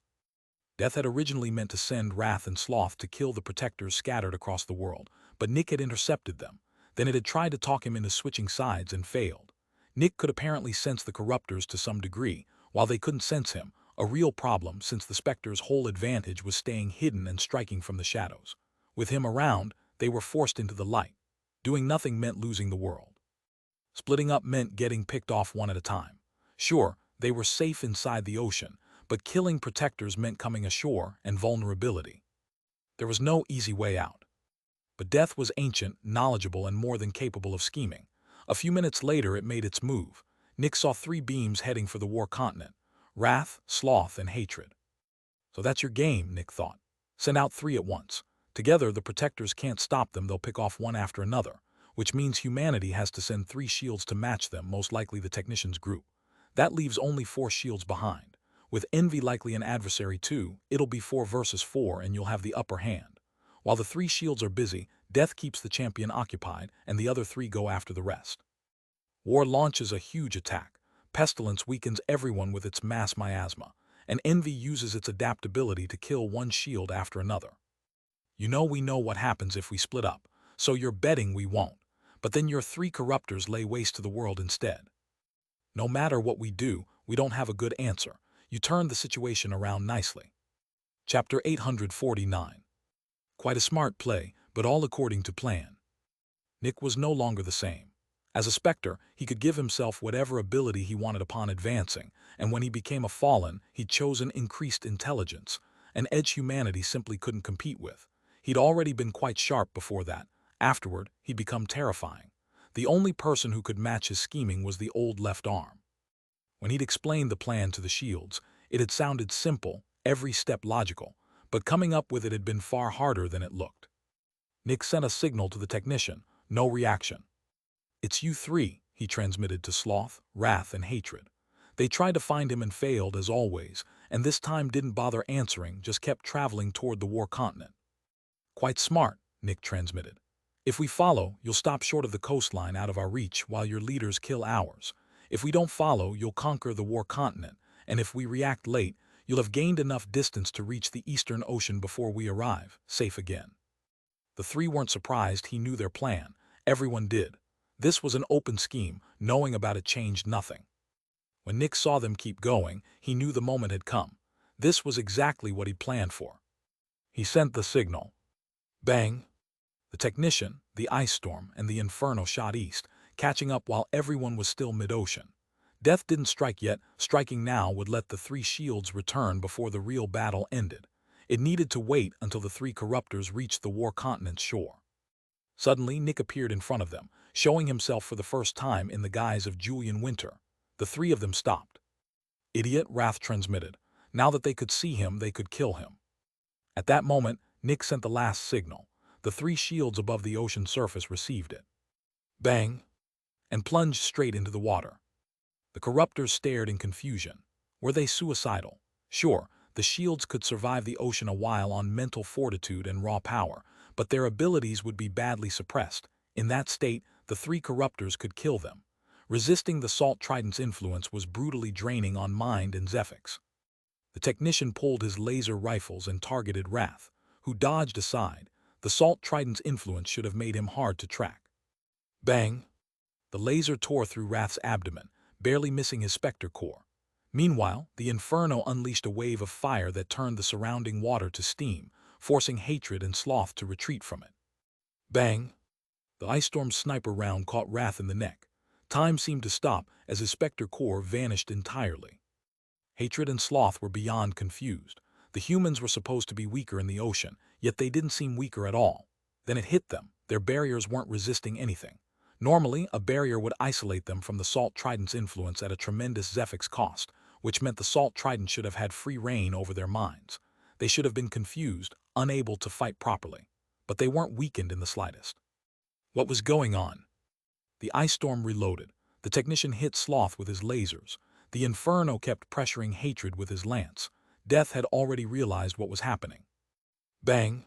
Death had originally meant to send Wrath and Sloth to kill the protectors scattered across the world, but Nick had intercepted them. Then it had tried to talk him into switching sides and failed. Nick could apparently sense the corruptors to some degree, while they couldn't sense him, a real problem since the Specters' whole advantage was staying hidden and striking from the shadows. With him around, they were forced into the light. Doing nothing meant losing the world. Splitting up meant getting picked off one at a time. Sure, they were safe inside the ocean, but killing protectors meant coming ashore and vulnerability. There was no easy way out. But Death was ancient, knowledgeable, and more than capable of scheming. A few minutes later, it made its move. Nick saw 3 beams heading for the War Continent: Wrath, Sloth, and Hatred. So that's your game, Nick thought. Send out 3 at once. Together, the protectors can't stop them. They'll pick off one after another, which means humanity has to send 3 shields to match them, most likely the technicians' group. That leaves only 4 shields behind. With Envy likely an adversary too, it'll be 4 versus 4 and you'll have the upper hand. While the 3 shields are busy, Death keeps the champion occupied and the other 3 go after the rest. War launches a huge attack. Pestilence weakens everyone with its mass miasma, and envy uses its adaptability to kill one shield after another. We know what happens if we split up, so you're betting we won't. But then your three corruptors lay waste to the world instead. No matter what we do, we don't have a good answer. You turned the situation around nicely. Chapter 849. Quite a smart play, but all according to plan. Nick was no longer the same. As a Specter, he could give himself whatever ability he wanted upon advancing, and when he became a Fallen, he'd chosen increased intelligence, an edge humanity simply couldn't compete with. He'd already been quite sharp before that. Afterward, he'd become terrifying. The only person who could match his scheming was the old left arm. When he'd explained the plan to the shields, it had sounded simple, every step logical, but coming up with it had been far harder than it looked. Nick sent a signal to the technician, no reaction. "It's you three," he transmitted to Sloth, Wrath, and Hatred. They tried to find him and failed as always, and this time didn't bother answering, just kept traveling toward the war continent. "Quite smart," Nick transmitted. "If we follow, you'll stop short of the coastline out of our reach while your leaders kill ours. If we don't follow, you'll conquer the war continent, and if we react late, you'll have gained enough distance to reach the Eastern Ocean before we arrive, safe again." The three weren't surprised he knew their plan. Everyone did. This was an open scheme, knowing about it changed nothing. When Nick saw them keep going, he knew the moment had come. This was exactly what he'd planned for. He sent the signal. Bang! The technician, the ice storm, and the inferno shot east, catching up while everyone was still mid-ocean. Death didn't strike yet. Striking now would let the three shields return before the real battle ended. It needed to wait until the three corruptors reached the war continent's shore. Suddenly, Nick appeared in front of them, showing himself for the first time in the guise of Julian Winter. The three of them stopped. "Idiot," Wrath transmitted. Now that they could see him, they could kill him. At that moment, Nick sent the last signal. The three shields above the ocean surface received it. Bang! And plunged straight into the water. The corruptors stared in confusion. Were they suicidal? Sure, the shields could survive the ocean a while on mental fortitude and raw power, but their abilities would be badly suppressed. In that state, the three corruptors could kill them. Resisting the Salt Trident's influence was brutally draining on mind and Zephyx. The technician pulled his laser rifles and targeted Wrath, who dodged aside. The Salt Trident's influence should have made him hard to track. Bang! The laser tore through Wrath's abdomen, barely missing his Specter core. Meanwhile, the Inferno unleashed a wave of fire that turned the surrounding water to steam, forcing Hatred and Sloth to retreat from it. Bang! The Ice Storm's sniper round caught Wrath in the neck. Time seemed to stop as his Specter core vanished entirely. Hatred and Sloth were beyond confused. The humans were supposed to be weaker in the ocean, yet they didn't seem weaker at all. Then it hit them. Their barriers weren't resisting anything. Normally, a barrier would isolate them from the Salt Trident's influence at a tremendous Zephyx cost, which meant the Salt Trident should have had free reign over their minds. They should have been confused, unable to fight properly. But they weren't weakened in the slightest. What was going on? The Ice Storm reloaded. The technician hit Sloth with his lasers. The Inferno kept pressuring Hatred with his lance. Death had already realized what was happening. Bang!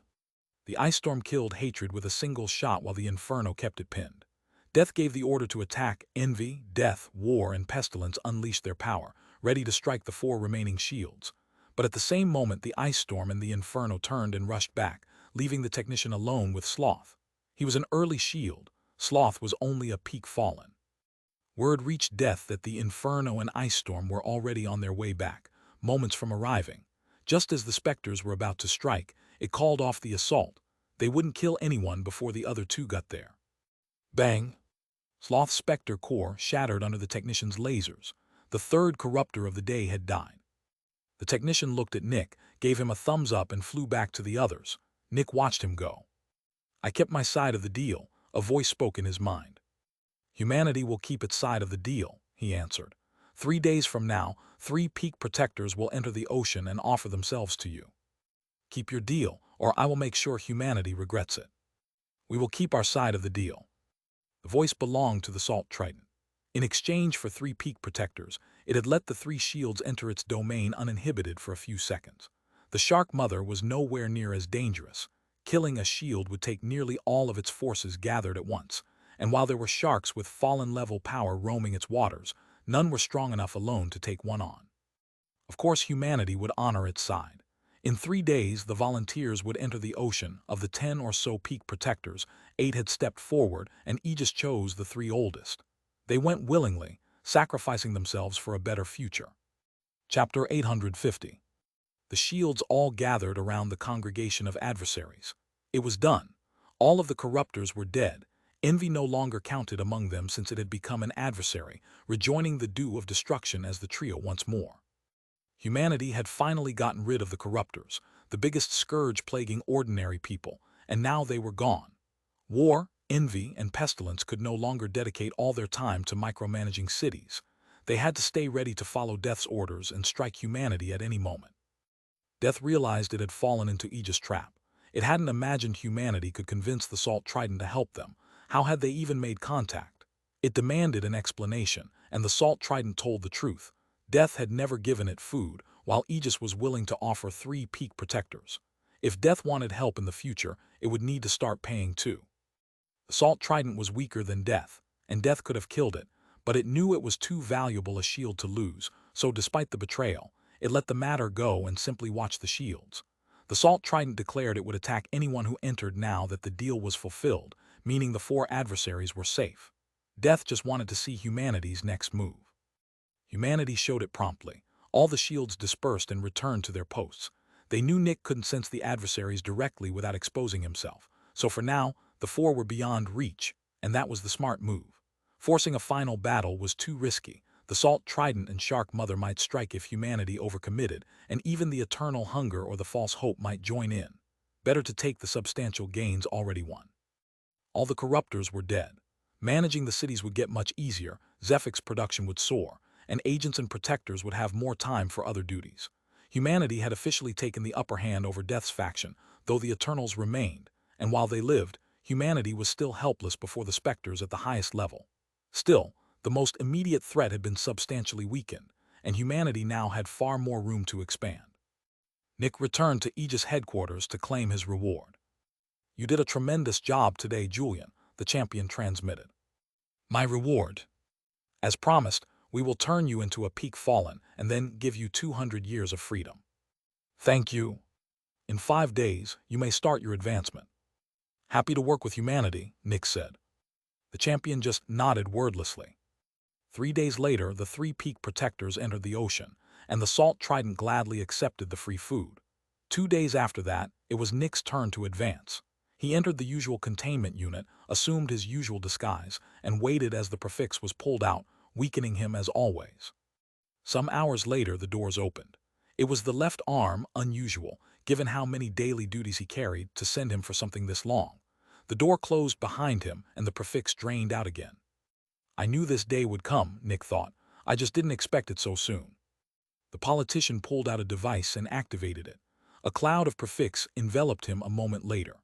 The Ice Storm killed Hatred with a single shot while the Inferno kept it pinned. Death gave the order to attack. Envy, Death, War, and Pestilence unleashed their power, ready to strike the four remaining shields. But at the same moment, the Ice Storm and the Inferno turned and rushed back, leaving the technician alone with Sloth. He was an early shield. Sloth was only a peak Fallen. Word reached Death that the Inferno and Ice Storm were already on their way back, moments from arriving. Just as the Specters were about to strike, it called off the assault. They wouldn't kill anyone before the other two got there. Bang! Sloth's Specter core shattered under the technician's lasers. The third corruptor of the day had died. The technician looked at Nick, gave him a thumbs up, and flew back to the others. Nick watched him go. "I kept my side of the deal," a voice spoke in his mind. "Humanity will keep its side of the deal," he answered. 3 days from now, 3 peak protectors will enter the ocean and offer themselves to you. Keep your deal, or I will make sure humanity regrets it. We will keep our side of the deal." The voice belonged to the Salt Trident. In exchange for 3 peak protectors, it had let the 3 shields enter its domain uninhibited for a few seconds. The Shark Mother was nowhere near as dangerous. Killing a shield would take nearly all of its forces gathered at once, and while there were sharks with fallen-level power roaming its waters, none were strong enough alone to take one on. Of course, humanity would honor its side. In 3 days, the volunteers would enter the ocean. Of the 10 or so peak protectors, 8 had stepped forward, and Aegis chose the 3 oldest. They went willingly, sacrificing themselves for a better future. Chapter 850. The shields all gathered around the congregation of adversaries. It was done. All of the corruptors were dead. Envy no longer counted among them since it had become an adversary, rejoining the dew of destruction as the trio once more. Humanity had finally gotten rid of the corruptors, the biggest scourge plaguing ordinary people, and now they were gone. War, envy, and pestilence could no longer dedicate all their time to micromanaging cities. They had to stay ready to follow Death's orders and strike humanity at any moment. Death realized it had fallen into Aegis' trap. It hadn't imagined humanity could convince the Salt Trident to help them. How had they even made contact? It demanded an explanation, and the Salt Trident told the truth. Death had never given it food, while Aegis was willing to offer 3 peak protectors. If Death wanted help in the future, it would need to start paying too. The Salt Trident was weaker than Death, and Death could have killed it, but it knew it was too valuable a shield to lose, so despite the betrayal, it let the matter go and simply watched the shields. The Salt Trident declared it would attack anyone who entered now that the deal was fulfilled, meaning the 4 adversaries were safe. Death just wanted to see humanity's next move. Humanity showed it promptly. All the shields dispersed and returned to their posts. They knew Nick couldn't sense the adversaries directly without exposing himself, so for now, the 4 were beyond reach, and that was the smart move. Forcing a final battle was too risky. The Salt Trident and Shark Mother might strike if humanity overcommitted, and even the eternal hunger or the false hope might join in. Better to take the substantial gains already won. All the corruptors were dead. Managing the cities would get much easier, Zephyx production would soar, and agents and protectors would have more time for other duties. Humanity had officially taken the upper hand over Death's faction, though the Eternals remained, and while they lived, humanity was still helpless before the Specters at the highest level. Still, the most immediate threat had been substantially weakened, and humanity now had far more room to expand. Nick returned to Aegis headquarters to claim his reward. "You did a tremendous job today, Julian," the champion transmitted. "My reward? As promised, we will turn you into a peak fallen and then give you 200 years of freedom." "Thank you. In 5 days, you may start your advancement." "Happy to work with humanity," Nick said. The champion just nodded wordlessly. 3 days later, the 3 peak protectors entered the ocean, and the Salt Trident gladly accepted the free food. 2 days after that, it was Nick's turn to advance. He entered the usual containment unit, assumed his usual disguise, and waited as the prefix was pulled out, weakening him as always. Some hours later, the doors opened. It was the left arm, unusual, given how many daily duties he carried, to send him for something this long. The door closed behind him, and the prefix drained out again. "I knew this day would come," Nick thought. "I just didn't expect it so soon." The politician pulled out a device and activated it. A cloud of prefix enveloped him a moment later.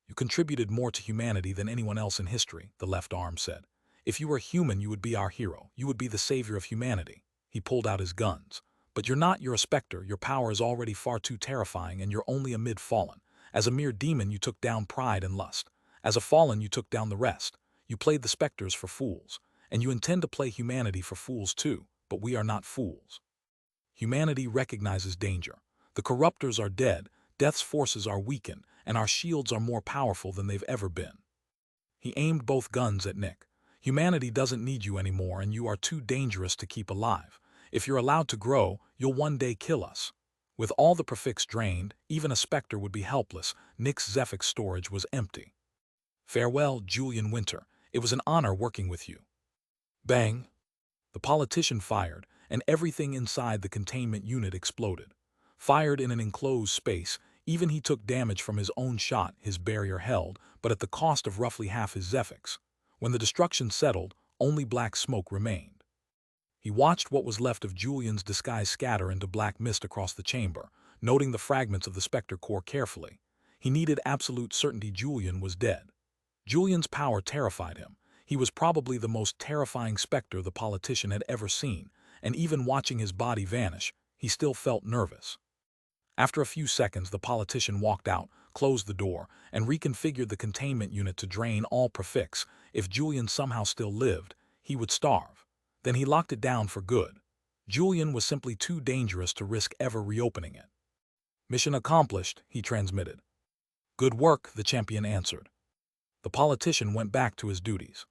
"You contributed more to humanity than anyone else in history," the left arm said. "If you were human, you would be our hero. You would be the savior of humanity." He pulled out his guns. "But you're not. You're a Specter. Your power is already far too terrifying, and you're only a mid-fallen. As a mere demon, you took down pride and lust. As a fallen, you took down the rest. You played the Specters for fools, and you intend to play humanity for fools too, but we are not fools. Humanity recognizes danger. The corruptors are dead, Death's forces are weakened, and our shields are more powerful than they've ever been." He aimed both guns at Nick. "Humanity doesn't need you anymore, and you are too dangerous to keep alive. If you're allowed to grow, you'll one day kill us." With all the prefix drained, even a Specter would be helpless. Nick's Zephyx storage was empty. "Farewell, Julian Winter. It was an honor working with you." Bang! The politician fired, and everything inside the containment unit exploded. Fired in an enclosed space, even he took damage from his own shot. His barrier held, but at the cost of roughly half his Zephyx. When the destruction settled, only black smoke remained. He watched what was left of Julian's disguise scatter into black mist across the chamber, noting the fragments of the Specter core carefully. He needed absolute certainty Julian was dead. Julian's power terrified him. He was probably the most terrifying Specter the politician had ever seen, and even watching his body vanish, he still felt nervous. After a few seconds, the politician walked out, closed the door, and reconfigured the containment unit to drain all prefix. If Julian somehow still lived, he would starve. Then he locked it down for good. Julian was simply too dangerous to risk ever reopening it. "Mission accomplished," he transmitted. "Good work," the champion answered. The politician went back to his duties.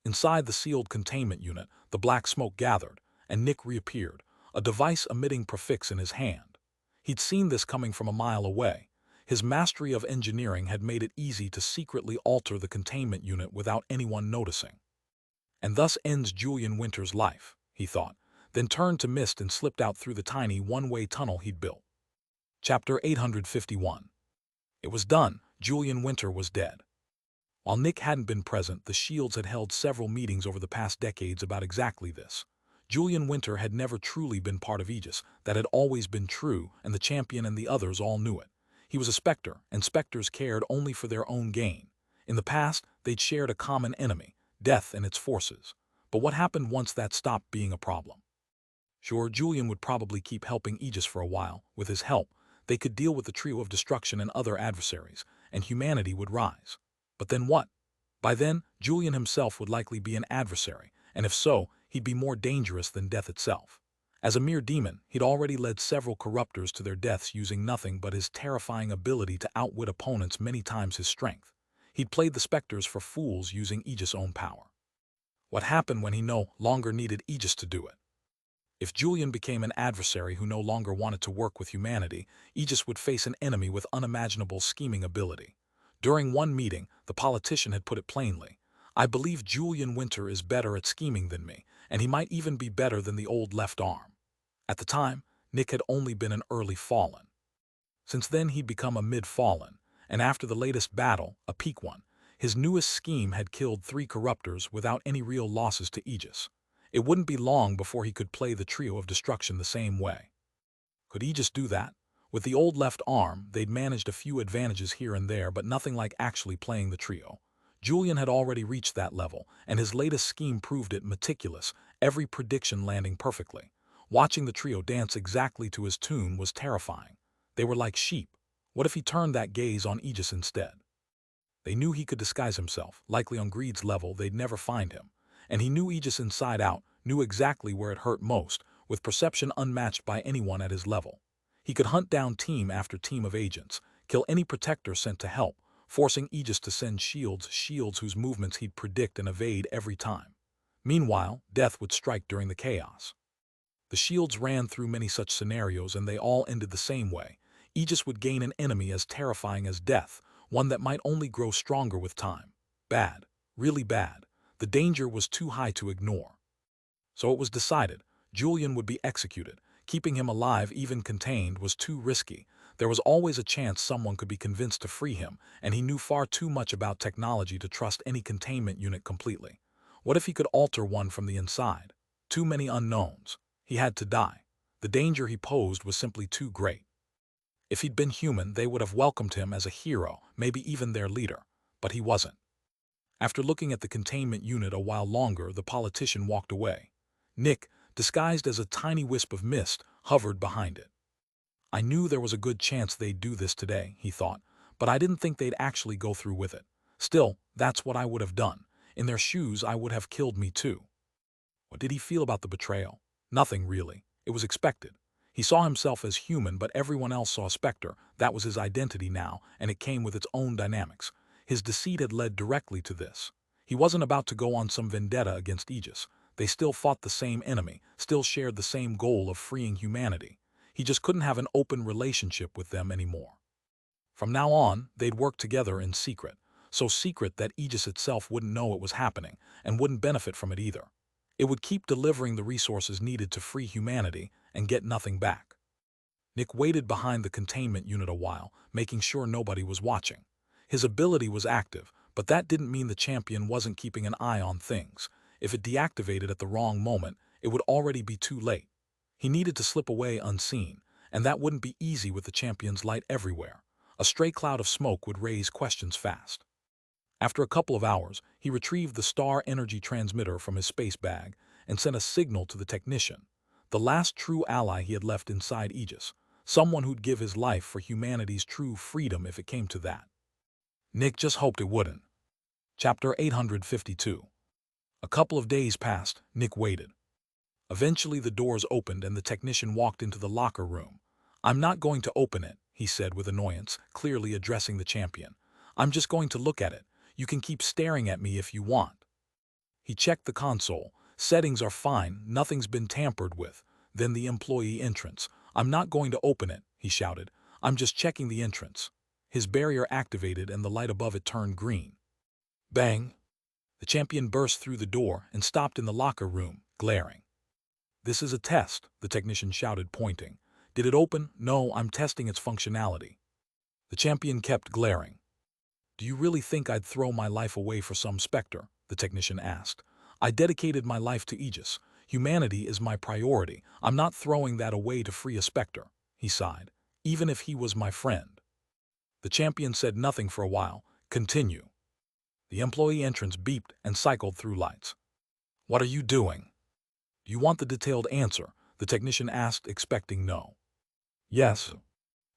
Inside the sealed containment unit, the black smoke gathered, and Nick reappeared, a device emitting prefix in his hand. He'd seen this coming from a mile away. His mastery of engineering had made it easy to secretly alter the containment unit without anyone noticing. "And thus ends Julian Winter's life," he thought, then turned to Mist and slipped out through the tiny one-way tunnel he'd built. Chapter 851. It was done. Julian Winter was dead. While Nick hadn't been present, the Shields had held several meetings over the past decades about exactly this. Julian Winter had never truly been part of Aegis. That had always been true, and the champion and the others all knew it. He was a Specter, and Specters cared only for their own gain. In the past, they'd shared a common enemy, death and its forces. But what happened once that stopped being a problem? Sure, Julian would probably keep helping Aegis for a while. With his help, they could deal with the trio of destruction and other adversaries, and humanity would rise. But then what? By then, Julian himself would likely be an adversary, and if so, he'd be more dangerous than death itself. As a mere demon, he'd already led several corruptors to their deaths using nothing but his terrifying ability to outwit opponents many times his strength. He'd played the Specters for fools using Aegis' own power. What happened when he no longer needed Aegis to do it? If Julian became an adversary who no longer wanted to work with humanity, Aegis would face an enemy with unimaginable scheming ability. During one meeting, the politician had put it plainly: "I believe Julian Winter is better at scheming than me, and he might even be better than the old left arm." At the time, Nick had only been an early fallen. Since then he'd become a mid-fallen, and after the latest battle, a peak one, his newest scheme had killed 3 corruptors without any real losses to Aegis. It wouldn't be long before he could play the trio of destruction the same way. Could Aegis do that? With the old left arm, they'd managed a few advantages here and there, but nothing like actually playing the trio. Julian had already reached that level, and his latest scheme proved it meticulous, every prediction landing perfectly. Watching the trio dance exactly to his tune was terrifying. They were like sheep. What if he turned that gaze on Aegis instead? They knew he could disguise himself. Likely on Greed's level, they'd never find him. And he knew Aegis inside out, knew exactly where it hurt most, with perception unmatched by anyone at his level. He could hunt down team after team of agents, kill any protector sent to help, forcing Aegis to send shields whose movements he'd predict and evade every time. Meanwhile, death would strike during the chaos. The shields ran through many such scenarios, and they all ended the same way. Aegis would gain an enemy as terrifying as death, one that might only grow stronger with time. Bad. Really bad. The danger was too high to ignore. So it was decided. Julian would be executed. Keeping him alive, even contained, was too risky. There was always a chance someone could be convinced to free him, and he knew far too much about technology to trust any containment unit completely. What if he could alter one from the inside? Too many unknowns. He had to die. The danger he posed was simply too great. If he'd been human, they would have welcomed him as a hero, maybe even their leader. But he wasn't. After looking at the containment unit a while longer, the politician walked away. Nick, disguised as a tiny wisp of mist, hovered behind it. I knew there was a good chance they'd do this today, he thought, but I didn't think they'd actually go through with it. Still, that's what I would have done. In their shoes, I would have killed me too. What did he feel about the betrayal? Nothing really. It was expected. He saw himself as human, but everyone else saw Specter. That was his identity now, and it came with its own dynamics. His deceit had led directly to this. He wasn't about to go on some vendetta against Aegis. They still fought the same enemy, still shared the same goal of freeing humanity. He just couldn't have an open relationship with them anymore. From now on, they'd work together in secret, so secret that Aegis itself wouldn't know it was happening, and wouldn't benefit from it either. It would keep delivering the resources needed to free humanity, and get nothing back. Nick waited behind the containment unit a while, making sure nobody was watching. His ability was active, but that didn't mean the champion wasn't keeping an eye on things. If it deactivated at the wrong moment, it would already be too late. He needed to slip away unseen, and that wouldn't be easy with the champion's light everywhere. A stray cloud of smoke would raise questions fast. After a couple of hours, he retrieved the star energy transmitter from his space bag and sent a signal to the technician, the last true ally he had left inside Aegis. Someone who'd give his life for humanity's true freedom if it came to that. Nick just hoped it wouldn't. Chapter 852. A couple of days passed. Nick waited. Eventually the doors opened and the technician walked into the locker room. "I'm not going to open it," he said with annoyance, clearly addressing the champion. "I'm just going to look at it. You can keep staring at me if you want." He checked the console. Settings are fine, nothing's been tampered with. Then the employee entrance. "I'm not going to open it," he shouted. "I'm just checking the entrance." His barrier activated and the light above it turned green. Bang! The champion burst through the door and stopped in the locker room, glaring. "This is a test," the technician shouted, pointing. "Did it open?" "No, I'm testing its functionality." The champion kept glaring. "Do you really think I'd throw my life away for some Specter?" the technician asked. "I dedicated my life to Aegis. Humanity is my priority. I'm not throwing that away to free a Specter," he sighed, "even if he was my friend." The champion said nothing for a while. "Continue." The employee entrance beeped and cycled through lights. "What are you doing?" "Do you want the detailed answer?" the technician asked, expecting no. "Yes."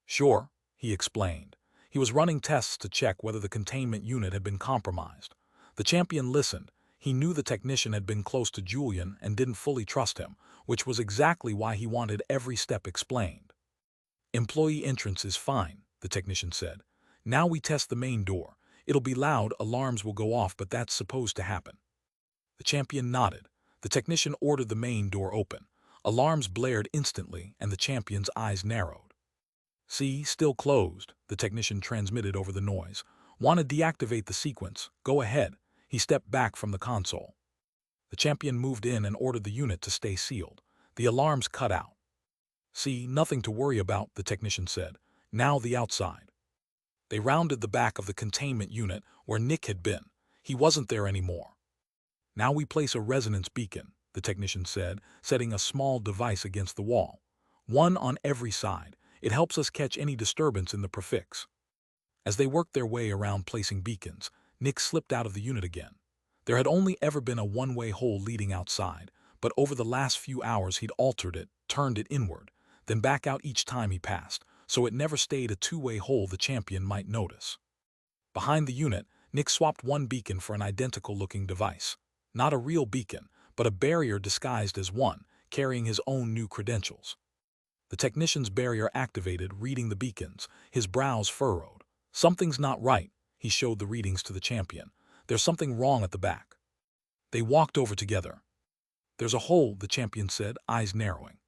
"Sure," he explained. He was running tests to check whether the containment unit had been compromised. The champion listened. He knew the technician had been close to Julian and didn't fully trust him, which was exactly why he wanted every step explained. "Employee entrance is fine," the technician said. "Now we test the main door. It'll be loud, alarms will go off, but that's supposed to happen." The champion nodded. The technician ordered the main door open. Alarms blared instantly, and the champion's eyes narrowed. "See, still closed," the technician transmitted over the noise. "Want to deactivate the sequence? Go ahead." He stepped back from the console. The champion moved in and ordered the unit to stay sealed. The alarms cut out. "See, nothing to worry about," the technician said. "Now the outside." They rounded the back of the containment unit where Nick had been. He wasn't there anymore. "Now we place a resonance beacon," the technician said, setting a small device against the wall. "One on every side. It helps us catch any disturbance in the prefix." As they worked their way around placing beacons, Nick slipped out of the unit again. There had only ever been a one-way hole leading outside, but over the last few hours he'd altered it, turned it inward, then back out each time he passed, so it never stayed a two-way hole the champion might notice. Behind the unit, Nick swapped one beacon for an identical-looking device. Not a real beacon, but a barrier disguised as one, carrying his own new credentials. The technician's barrier activated, reading the beacons. His brows furrowed. "Something's not right," he showed the readings to the champion. "There's something wrong at the back." They walked over together. "There's a hole," the champion said, eyes narrowing.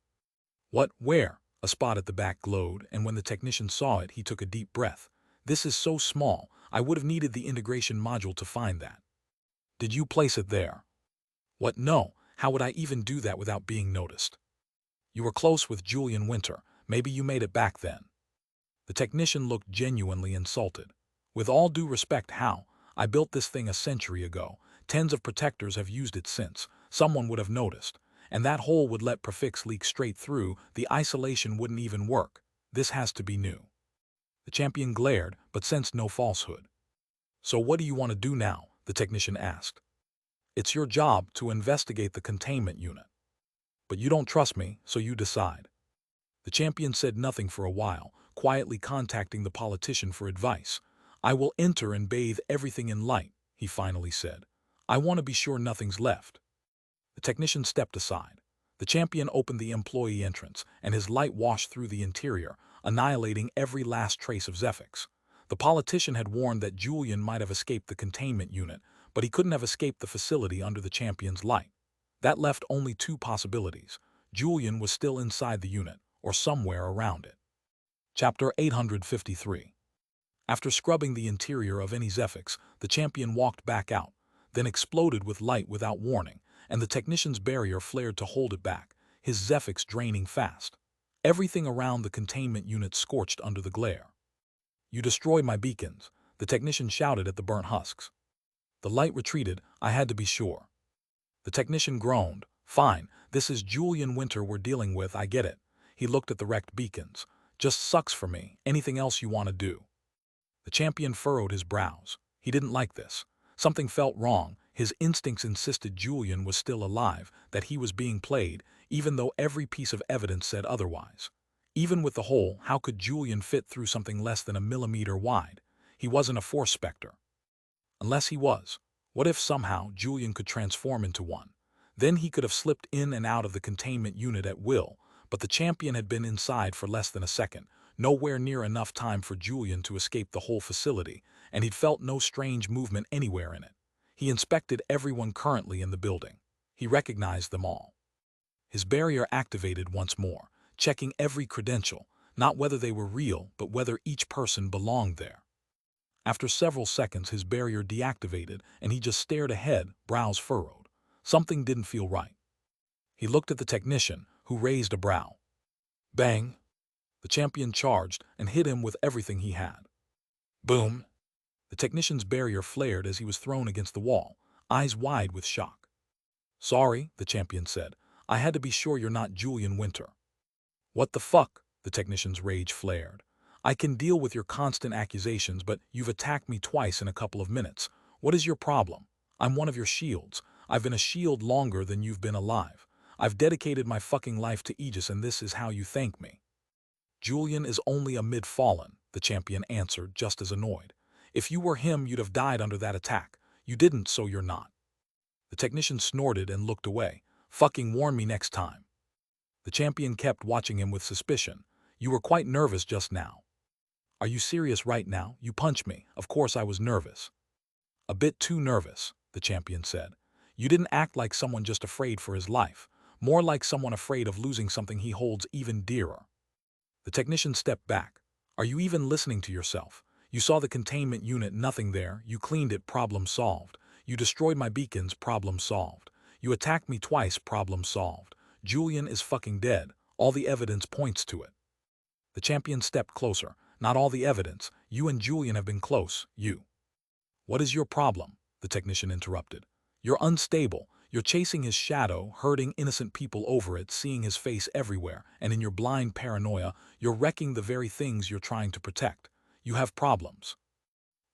"What? Where?" A spot at the back glowed, and when the technician saw it, he took a deep breath. "This is so small, I would have needed the integration module to find that." "Did you place it there?" "What? No. How would I even do that without being noticed?" "You were close with Julian Winter. Maybe you made it back then." The technician looked genuinely insulted. "With all due respect, how? I built this thing a century ago. Tens of protectors have used it since. Someone would have noticed. And that hole would let prefix leak straight through. The isolation wouldn't even work. This has to be new." The champion glared, but sensed no falsehood. "So what do you want to do now?" the technician asked. "It's your job to investigate the containment unit. But you don't trust me, so you decide." The champion said nothing for a while, quietly contacting the politician for advice. "I will enter and bathe everything in light," he finally said. "I want to be sure nothing's left." The technician stepped aside. The champion opened the employee entrance, and his light washed through the interior, annihilating every last trace of Zephyx. The politician had warned that Julian might have escaped the containment unit, but he couldn't have escaped the facility under the champion's light. That left only two possibilities. Julian was still inside the unit, or somewhere around it. Chapter 853. After scrubbing the interior of any Zephyx, the champion walked back out, then exploded with light without warning, and the technician's barrier flared to hold it back, his Zephyx draining fast. Everything around the containment unit scorched under the glare. "You destroyed my beacons," the technician shouted at the burnt husks. The light retreated. "I had to be sure." The technician groaned. "Fine, this is Julian Winter we're dealing with, I get it." He looked at the wrecked beacons. "Just sucks for me. Anything else you want to do?" The champion furrowed his brows. He didn't like this. Something felt wrong. His instincts insisted Julian was still alive, that he was being played, even though every piece of evidence said otherwise. Even with the hole, how could Julian fit through something less than a millimeter wide? He wasn't a force specter. Unless he was. What if somehow Julian could transform into one? Then he could have slipped in and out of the containment unit at will, but the champion had been inside for less than a second, nowhere near enough time for Julian to escape the whole facility, and he'd felt no strange movement anywhere in it. He inspected everyone currently in the building. He recognized them all. His barrier activated once more, checking every credential, not whether they were real, but whether each person belonged there. After several seconds, his barrier deactivated, and he just stared ahead, brows furrowed. Something didn't feel right. He looked at the technician, who raised a brow. Bang! The champion charged and hit him with everything he had. Boom! The technician's barrier flared as he was thrown against the wall, eyes wide with shock. Sorry, the champion said. I had to be sure you're not Julian Winter. What the fuck? The technician's rage flared. I can deal with your constant accusations, but you've attacked me twice in a couple of minutes. What is your problem? I'm one of your shields. I've been a shield longer than you've been alive. I've dedicated my fucking life to Aegis, and this is how you thank me. Julian is only a mid-fallen, the champion answered, just as annoyed. If you were him, you'd have died under that attack. You didn't, so you're not. The technician snorted and looked away. Fucking warn me next time. The champion kept watching him with suspicion. You were quite nervous just now. Are you serious right now? You punched me. Of course I was nervous. A bit too nervous, the champion said. You didn't act like someone just afraid for his life, more like someone afraid of losing something he holds even dearer. The technician stepped back. Are you even listening to yourself? You saw the containment unit, nothing there. You cleaned it, problem solved. You destroyed my beacons, problem solved. You attacked me twice, problem solved. Julian is fucking dead. All the evidence points to it. The champion stepped closer. Not all the evidence. You and Julian have been close. You. What is your problem? The technician interrupted. You're unstable. You're chasing his shadow, hurting innocent people over it, seeing his face everywhere, and in your blind paranoia, you're wrecking the very things you're trying to protect. You have problems.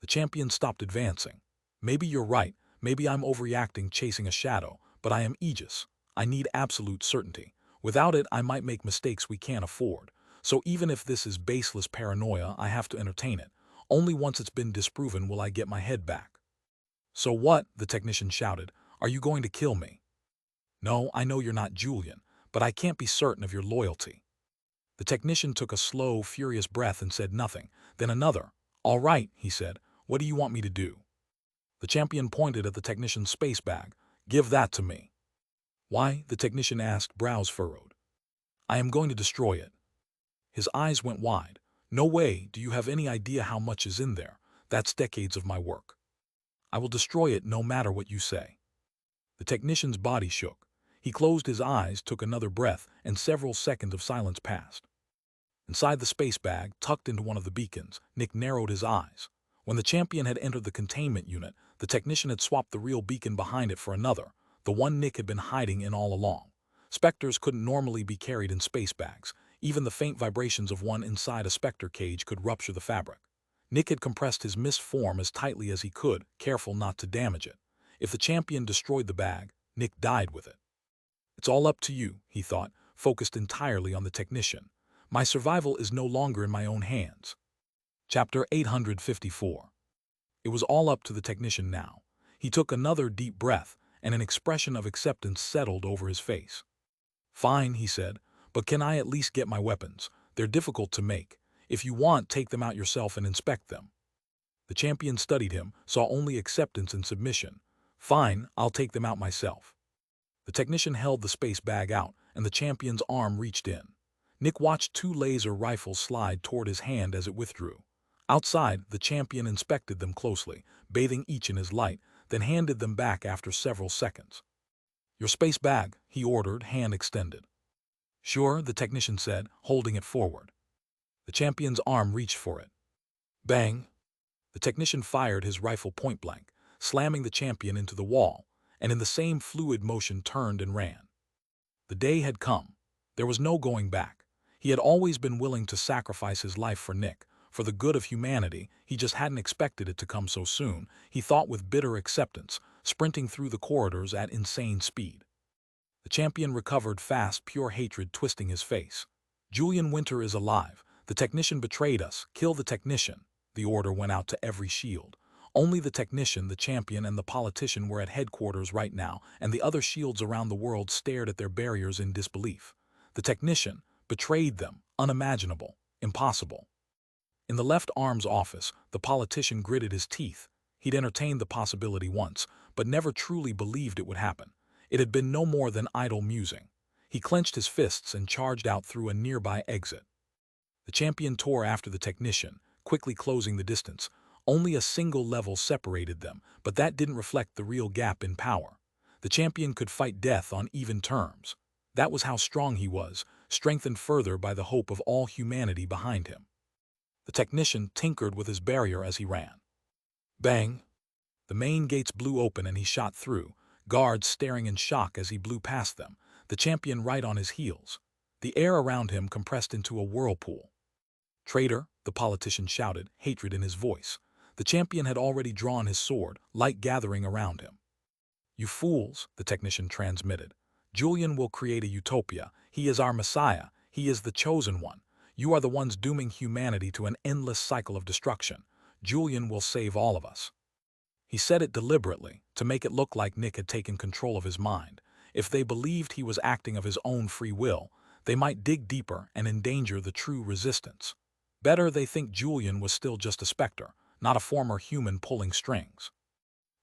The champion stopped advancing. Maybe you're right. Maybe I'm overreacting chasing a shadow, but I am Aegis. I need absolute certainty. Without it, I might make mistakes we can't afford. So even if this is baseless paranoia, I have to entertain it. Only once it's been disproven will I get my head back. So what? The technician shouted. Are you going to kill me? No, I know you're not Julian, but I can't be certain of your loyalty. The technician took a slow, furious breath and said nothing. Then another. All right, he said. What do you want me to do? The champion pointed at the technician's space bag. Give that to me. Why? The technician asked, brows furrowed. I am going to destroy it. His eyes went wide. No way. Do you have any idea how much is in there? That's decades of my work. I will destroy it no matter what you say. The technician's body shook. He closed his eyes, took another breath, and several seconds of silence passed. Inside the space bag, tucked into one of the beacons, Nick narrowed his eyes. When the champion had entered the containment unit, the technician had swapped the real beacon behind it for another, the one Nick had been hiding in all along. Specters couldn't normally be carried in space bags. Even the faint vibrations of one inside a Specter cage could rupture the fabric. Nick had compressed his mist form as tightly as he could, careful not to damage it. If the champion destroyed the bag, Nick died with it. It's all up to you, he thought, focused entirely on the technician. My survival is no longer in my own hands. Chapter 854. It was all up to the technician now. He took another deep breath, and an expression of acceptance settled over his face. Fine, he said, but can I at least get my weapons? They're difficult to make. If you want, take them out yourself and inspect them. The champion studied him, saw only acceptance and submission. Fine, I'll take them out myself. The technician held the space bag out, and the champion's arm reached in. Nick watched two laser rifles slide toward his hand as it withdrew. Outside, the champion inspected them closely, bathing each in his light, then handed them back after several seconds. Your space bag, he ordered, hand extended. Sure, the technician said, holding it forward. The champion's arm reached for it. Bang! The technician fired his rifle point blank, slamming the champion into the wall, and in the same fluid motion turned and ran. The day had come. There was no going back. He had always been willing to sacrifice his life for Nick, for the good of humanity. He just hadn't expected it to come so soon, he thought with bitter acceptance, sprinting through the corridors at insane speed. The champion recovered fast, pure hatred twisting his face. Julian Winter is alive. The technician betrayed us. Kill the technician. The order went out to every shield. Only the technician, the champion, and the politician were at headquarters right now, and the other shields around the world stared at their barriers in disbelief. The technician betrayed them. Unimaginable. Impossible. In the left arm's office, the politician gritted his teeth. He'd entertained the possibility once, but never truly believed it would happen. It had been no more than idle musing. He clenched his fists and charged out through a nearby exit. The champion tore after the technician, quickly closing the distance. Only a single level separated them, but that didn't reflect the real gap in power. The champion could fight death on even terms. That was how strong he was, strengthened further by the hope of all humanity behind him. The technician tinkered with his barrier as he ran. Bang! The main gates blew open and he shot through, guards staring in shock as he blew past them, the champion right on his heels. The air around him compressed into a whirlpool. Traitor, the politician shouted, hatred in his voice. The champion had already drawn his sword, light gathering around him. You fools, the technician transmitted. Julian will create a utopia. He is our Messiah. He is the chosen one. You are the ones dooming humanity to an endless cycle of destruction. Julian will save all of us. He said it deliberately, to make it look like Nick had taken control of his mind. If they believed he was acting of his own free will, they might dig deeper and endanger the true resistance. Better they think Julian was still just a Specter, not a former human pulling strings.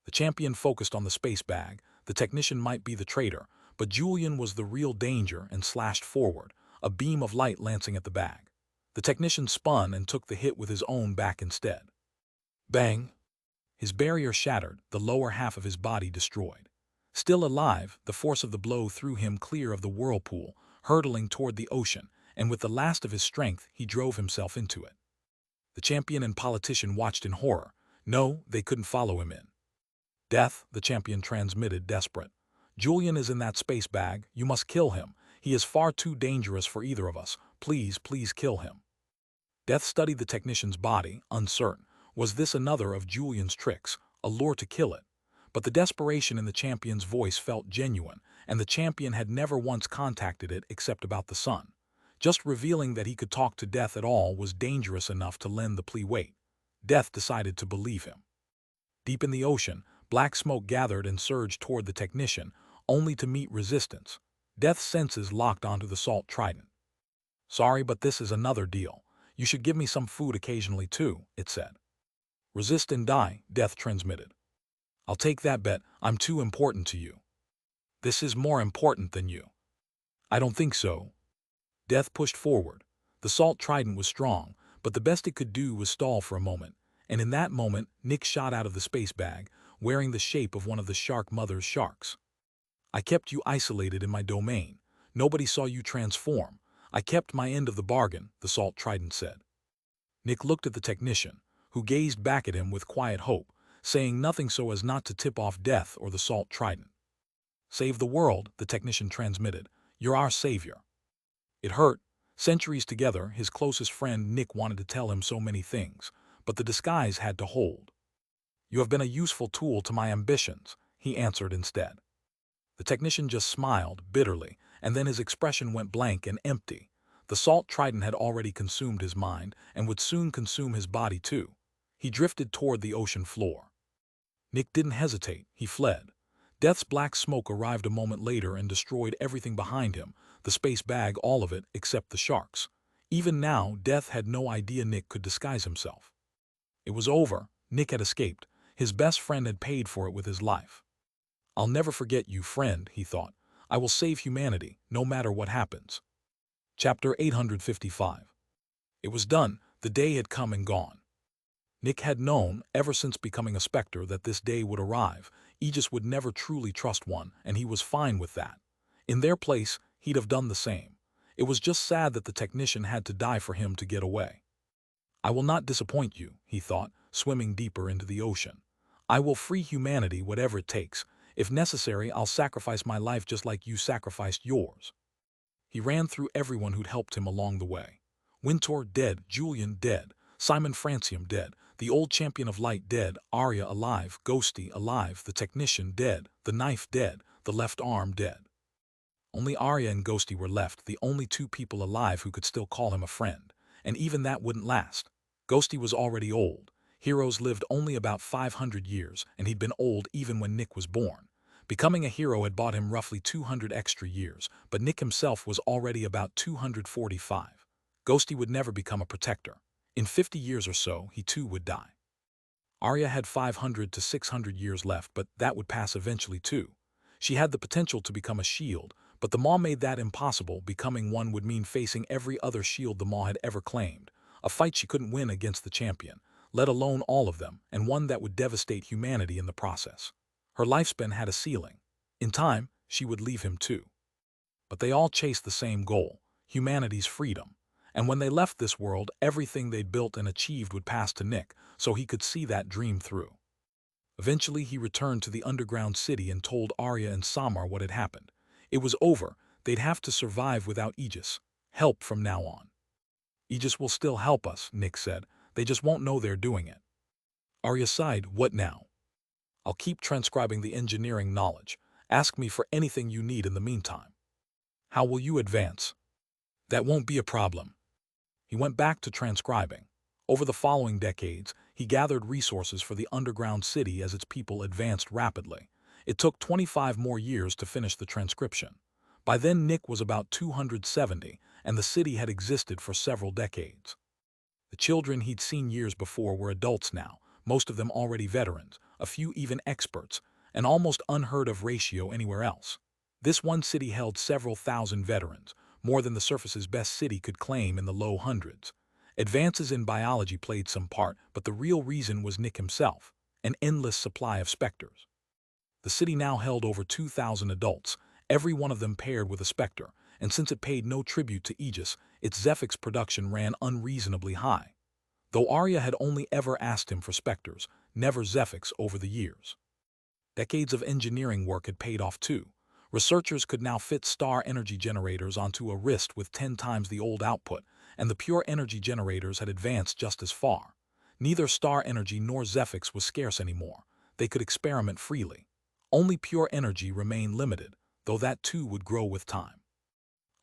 The champion focused on the space bag. The technician might be the traitor, but Julian was the real danger and slashed forward, a beam of light lancing at the bag. The technician spun and took the hit with his own back instead. Bang! His barrier shattered, the lower half of his body destroyed. Still alive, the force of the blow threw him clear of the whirlpool, hurtling toward the ocean, and with the last of his strength, he drove himself into it. The champion and politician watched in horror. No, they couldn't follow him in. Death, the champion transmitted, desperate. Julian is in that space bag. You must kill him. He is far too dangerous for either of us. Please, please kill him. Death studied the technician's body, uncertain. Was this another of Julian's tricks, a lure to kill it? But the desperation in the champion's voice felt genuine, and the champion had never once contacted it except about the sun. Just revealing that he could talk to Death at all was dangerous enough to lend the plea weight. Death decided to believe him. Deep in the ocean, black smoke gathered and surged toward the technician, only to meet resistance. Death's senses locked onto the salt trident. Sorry, but this is another deal. You should give me some food occasionally too, it said. Resist and die, Death transmitted. I'll take that bet. I'm too important to you. This is more important than you. I don't think so. Death pushed forward. The salt trident was strong, but the best it could do was stall for a moment, and in that moment, Nick shot out of the space bag, wearing the shape of one of the shark mother's sharks. I kept you isolated in my domain. Nobody saw you transform. I kept my end of the bargain, the salt trident said. Nick looked at the technician, who gazed back at him with quiet hope, saying nothing so as not to tip off Death or the salt trident. Save the world, the technician transmitted. You're our savior. It hurt. Centuries together, his closest friend Nick wanted to tell him so many things, but the disguise had to hold. You have been a useful tool to my ambitions, he answered instead. The technician just smiled, bitterly, and then his expression went blank and empty. The salt trident had already consumed his mind, and would soon consume his body too. He drifted toward the ocean floor. Nick didn't hesitate, he fled. Death's black smoke arrived a moment later and destroyed everything behind him, the space bag, all of it, except the sharks. Even now, Death had no idea Nick could disguise himself. It was over. Nick had escaped. His best friend had paid for it with his life. I'll never forget you, friend, he thought. I will save humanity, no matter what happens. Chapter 855. It was done. The day had come and gone. Nick had known, ever since becoming a Specter, that this day would arrive. Aegis would never truly trust one, and he was fine with that. In their place, he'd have done the same. It was just sad that the technician had to die for him to get away. I will not disappoint you, he thought, swimming deeper into the ocean. I will free humanity whatever it takes. If necessary, I'll sacrifice my life just like you sacrificed yours. He ran through everyone who'd helped him along the way. Winter dead, Julian dead, Simon Francium dead, the old champion of light dead, Arya alive, Ghosty alive, the technician dead, the knife dead, the left arm dead. Only Arya and Ghosty were left, the only two people alive who could still call him a friend. And even that wouldn't last. Ghosty was already old. Heroes lived only about 500 years, and he'd been old even when Nick was born. Becoming a hero had bought him roughly 200 extra years, but Nick himself was already about 245. Ghosty would never become a protector. In 50 years or so, he too would die. Arya had 500 to 600 years left, but that would pass eventually too. She had the potential to become a shield, but the Maw made that impossible. Becoming one would mean facing every other shield the Maw had ever claimed, a fight she couldn't win against the champion, let alone all of them, and one that would devastate humanity in the process. Her lifespan had a ceiling. In time, she would leave him too. But they all chased the same goal, humanity's freedom. And when they left this world, everything they'd built and achieved would pass to Nick, so he could see that dream through. Eventually, he returned to the underground city and told Arya and Samar what had happened. It was over. They'd have to survive without Aegis. Help from now on. Aegis will still help us, Nick said. They just won't know they're doing it. Arya sighed. What now? I'll keep transcribing the engineering knowledge. Ask me for anything you need in the meantime. How will you advance? That won't be a problem. He went back to transcribing. Over the following decades, he gathered resources for the underground city as its people advanced rapidly. It took 25 more years to finish the transcription. By then, Nick was about 270, and the city had existed for several decades. The children he'd seen years before were adults now, most of them already veterans, a few even experts, an almost unheard-of ratio anywhere else. This one city held several thousand veterans, more than the surface's best city could claim in the low hundreds. Advances in biology played some part, but the real reason was Nick himself, an endless supply of Specters. The city now held over 2,000 adults, every one of them paired with a Specter, and since it paid no tribute to Aegis, its Zephyx production ran unreasonably high. Though Arya had only ever asked him for Specters, never Zephyx over the years. Decades of engineering work had paid off too. Researchers could now fit star energy generators onto a wrist with 10 times the old output, and the pure energy generators had advanced just as far. Neither star energy nor Zephyx was scarce anymore. They could experiment freely. Only pure energy remained limited, though that too would grow with time.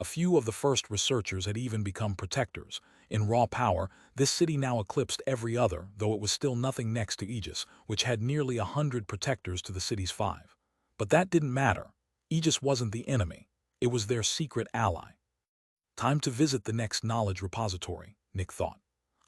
A few of the first researchers had even become protectors. In raw power, this city now eclipsed every other, though it was still nothing next to Aegis, which had nearly 100 protectors to the city's 5. But that didn't matter. Aegis wasn't the enemy. It was their secret ally. Time to visit the next knowledge repository, Nick thought.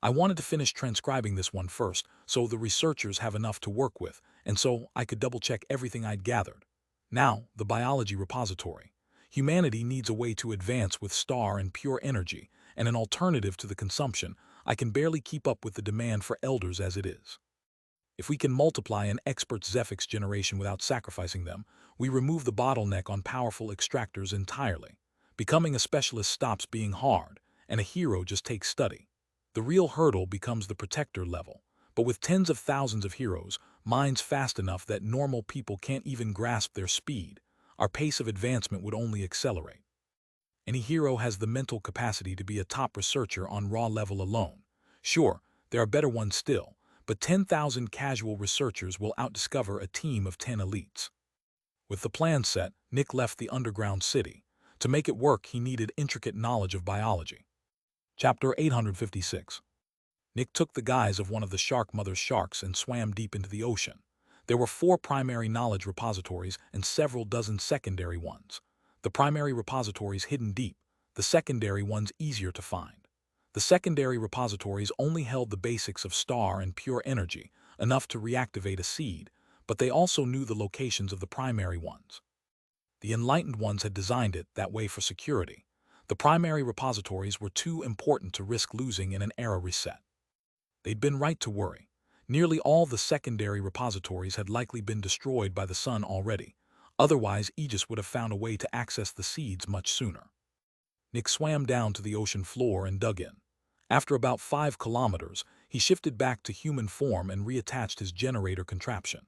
I wanted to finish transcribing this one first, so the researchers have enough to work with, and so I could double-check everything I'd gathered. Now, the biology repository. Humanity needs a way to advance with star and pure energy, and an alternative to the consumption. I can barely keep up with the demand for elders as it is. If we can multiply an expert Zephyx generation without sacrificing them, we remove the bottleneck on powerful extractors entirely. Becoming a specialist stops being hard, and a hero just takes study. The real hurdle becomes the protector level, but with tens of thousands of heroes, minds fast enough that normal people can't even grasp their speed, our pace of advancement would only accelerate. Any hero has the mental capacity to be a top researcher on raw level alone. Sure, there are better ones still, but 10,000 casual researchers will outdiscover a team of 10 elites. With the plan set, Nick left the underground city. To make it work, he needed intricate knowledge of biology. Chapter 856. Nick took the guise of one of the shark mother's sharks and swam deep into the ocean. There were 4 primary knowledge repositories and several dozen secondary ones. The primary repositories hidden deep, the secondary ones easier to find. The secondary repositories only held the basics of star and pure energy, enough to reactivate a seed, but they also knew the locations of the primary ones. The enlightened ones had designed it that way for security. The primary repositories were too important to risk losing in an era reset. They'd been right to worry. Nearly all the secondary repositories had likely been destroyed by the sun already. Otherwise, Aegis would have found a way to access the seeds much sooner. Nick swam down to the ocean floor and dug in. After about 5 kilometers, he shifted back to human form and reattached his generator contraption.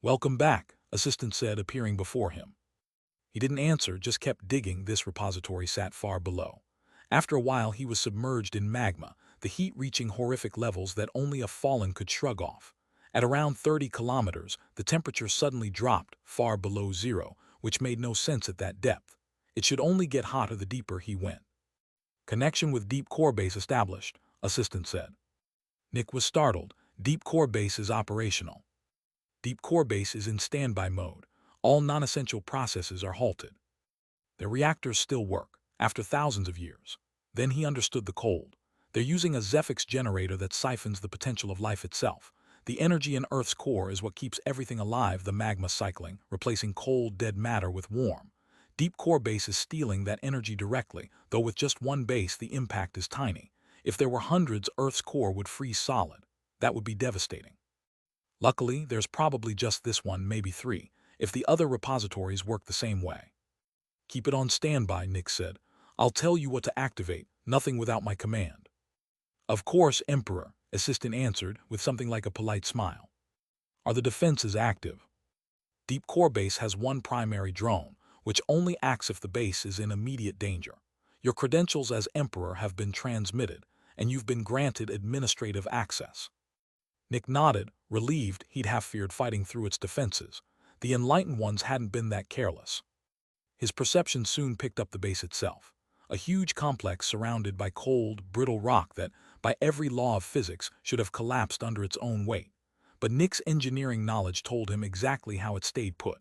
"Welcome back," assistant said, appearing before him. He didn't answer, just kept digging. This repository sat far below. After a while, he was submerged in magma, the heat reaching horrific levels that only a fallen could shrug off. At around 30 kilometers, the temperature suddenly dropped, far below zero, which made no sense at that depth. It should only get hotter the deeper he went. Connection with deep core base established, assistant said. Nick was startled. Deep core base is operational. Deep core base is in standby mode. All non-essential processes are halted. Their reactors still work, after thousands of years. Then he understood the cold. They're using a Zephyx generator that siphons the potential of life itself. The energy in Earth's core is what keeps everything alive, the magma cycling, replacing cold, dead matter with warm. Deep core base is stealing that energy directly, though with just one base the impact is tiny. If there were hundreds, Earth's core would freeze solid. That would be devastating. Luckily, there's probably just this one, maybe three, if the other repositories work the same way. Keep it on standby, Nick said. I'll tell you what to activate, nothing without my command. Of course, Emperor, assistant answered with something like a polite smile. Are the defenses active? Deep core base has one primary drone, which only acts if the base is in immediate danger. Your credentials as Emperor have been transmitted, and you've been granted administrative access. Nick nodded, relieved. He'd half feared fighting through its defenses. The enlightened ones hadn't been that careless. His perception soon picked up the base itself, a huge complex surrounded by cold, brittle rock that, by every law of physics, should have collapsed under its own weight. But Nick's engineering knowledge told him exactly how it stayed put.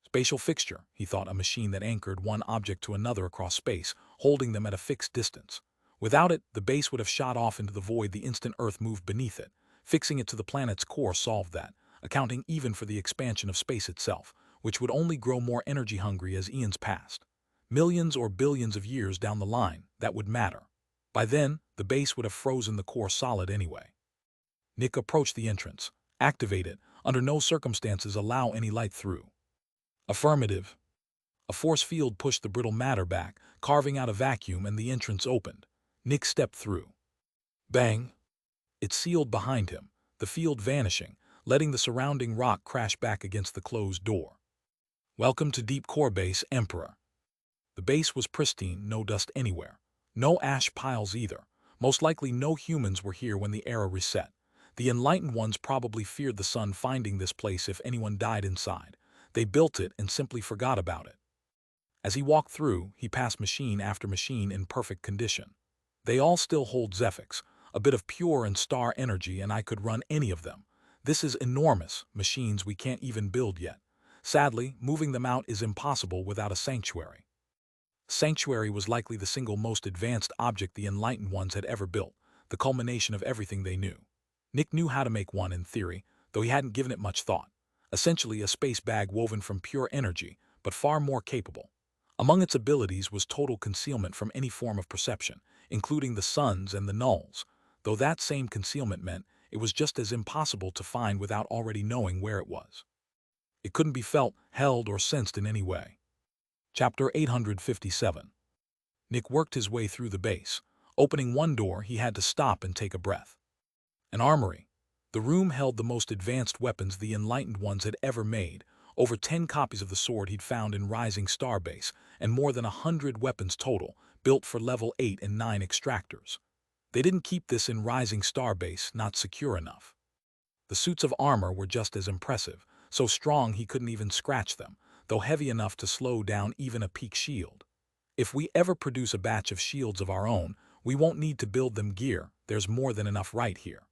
Spatial fixture, he thought, a machine that anchored one object to another across space, holding them at a fixed distance. Without it, the base would have shot off into the void the instant Earth moved beneath it. Fixing it to the planet's core solved that, accounting even for the expansion of space itself, which would only grow more energy-hungry as eons passed. Millions or billions of years down the line, that would matter. By then, the base would have frozen the core solid anyway. Nick approached the entrance. Activate it. Under no circumstances allow any light through. Affirmative. A force field pushed the brittle matter back, carving out a vacuum, and the entrance opened. Nick stepped through. Bang! It sealed behind him, the field vanishing, letting the surrounding rock crash back against the closed door. Welcome to Deep Core Base, Emperor. The base was pristine, no dust anywhere. No ash piles either. Most likely no humans were here when the era reset. The enlightened ones probably feared the sun finding this place if anyone died inside. They built it and simply forgot about it. As he walked through, he passed machine after machine in perfect condition. They all still hold Zephyx, a bit of pure and star energy, and I could run any of them. This is enormous, machines we can't even build yet. Sadly, moving them out is impossible without a sanctuary. Sanctuary was likely the single most advanced object the enlightened ones had ever built, the culmination of everything they knew. Nick knew how to make one in theory, though he hadn't given it much thought. Essentially a space bag woven from pure energy, but far more capable. Among its abilities was total concealment from any form of perception, including the suns and the nulls, though that same concealment meant it was just as impossible to find without already knowing where it was. It couldn't be felt, held, or sensed in any way. Chapter 857. Nick worked his way through the base. Opening one door, he had to stop and take a breath. An armory. The room held the most advanced weapons the enlightened ones had ever made, over 10 copies of the sword he'd found in Rising Star Base, and more than 100 weapons total, built for level 8 and 9 extractors. They didn't keep this in Rising Star Base, not secure enough. The suits of armor were just as impressive, so strong he couldn't even scratch them, though heavy enough to slow down even a peak shield. If we ever produce a batch of shields of our own, we won't need to build them gear, there's more than enough right here.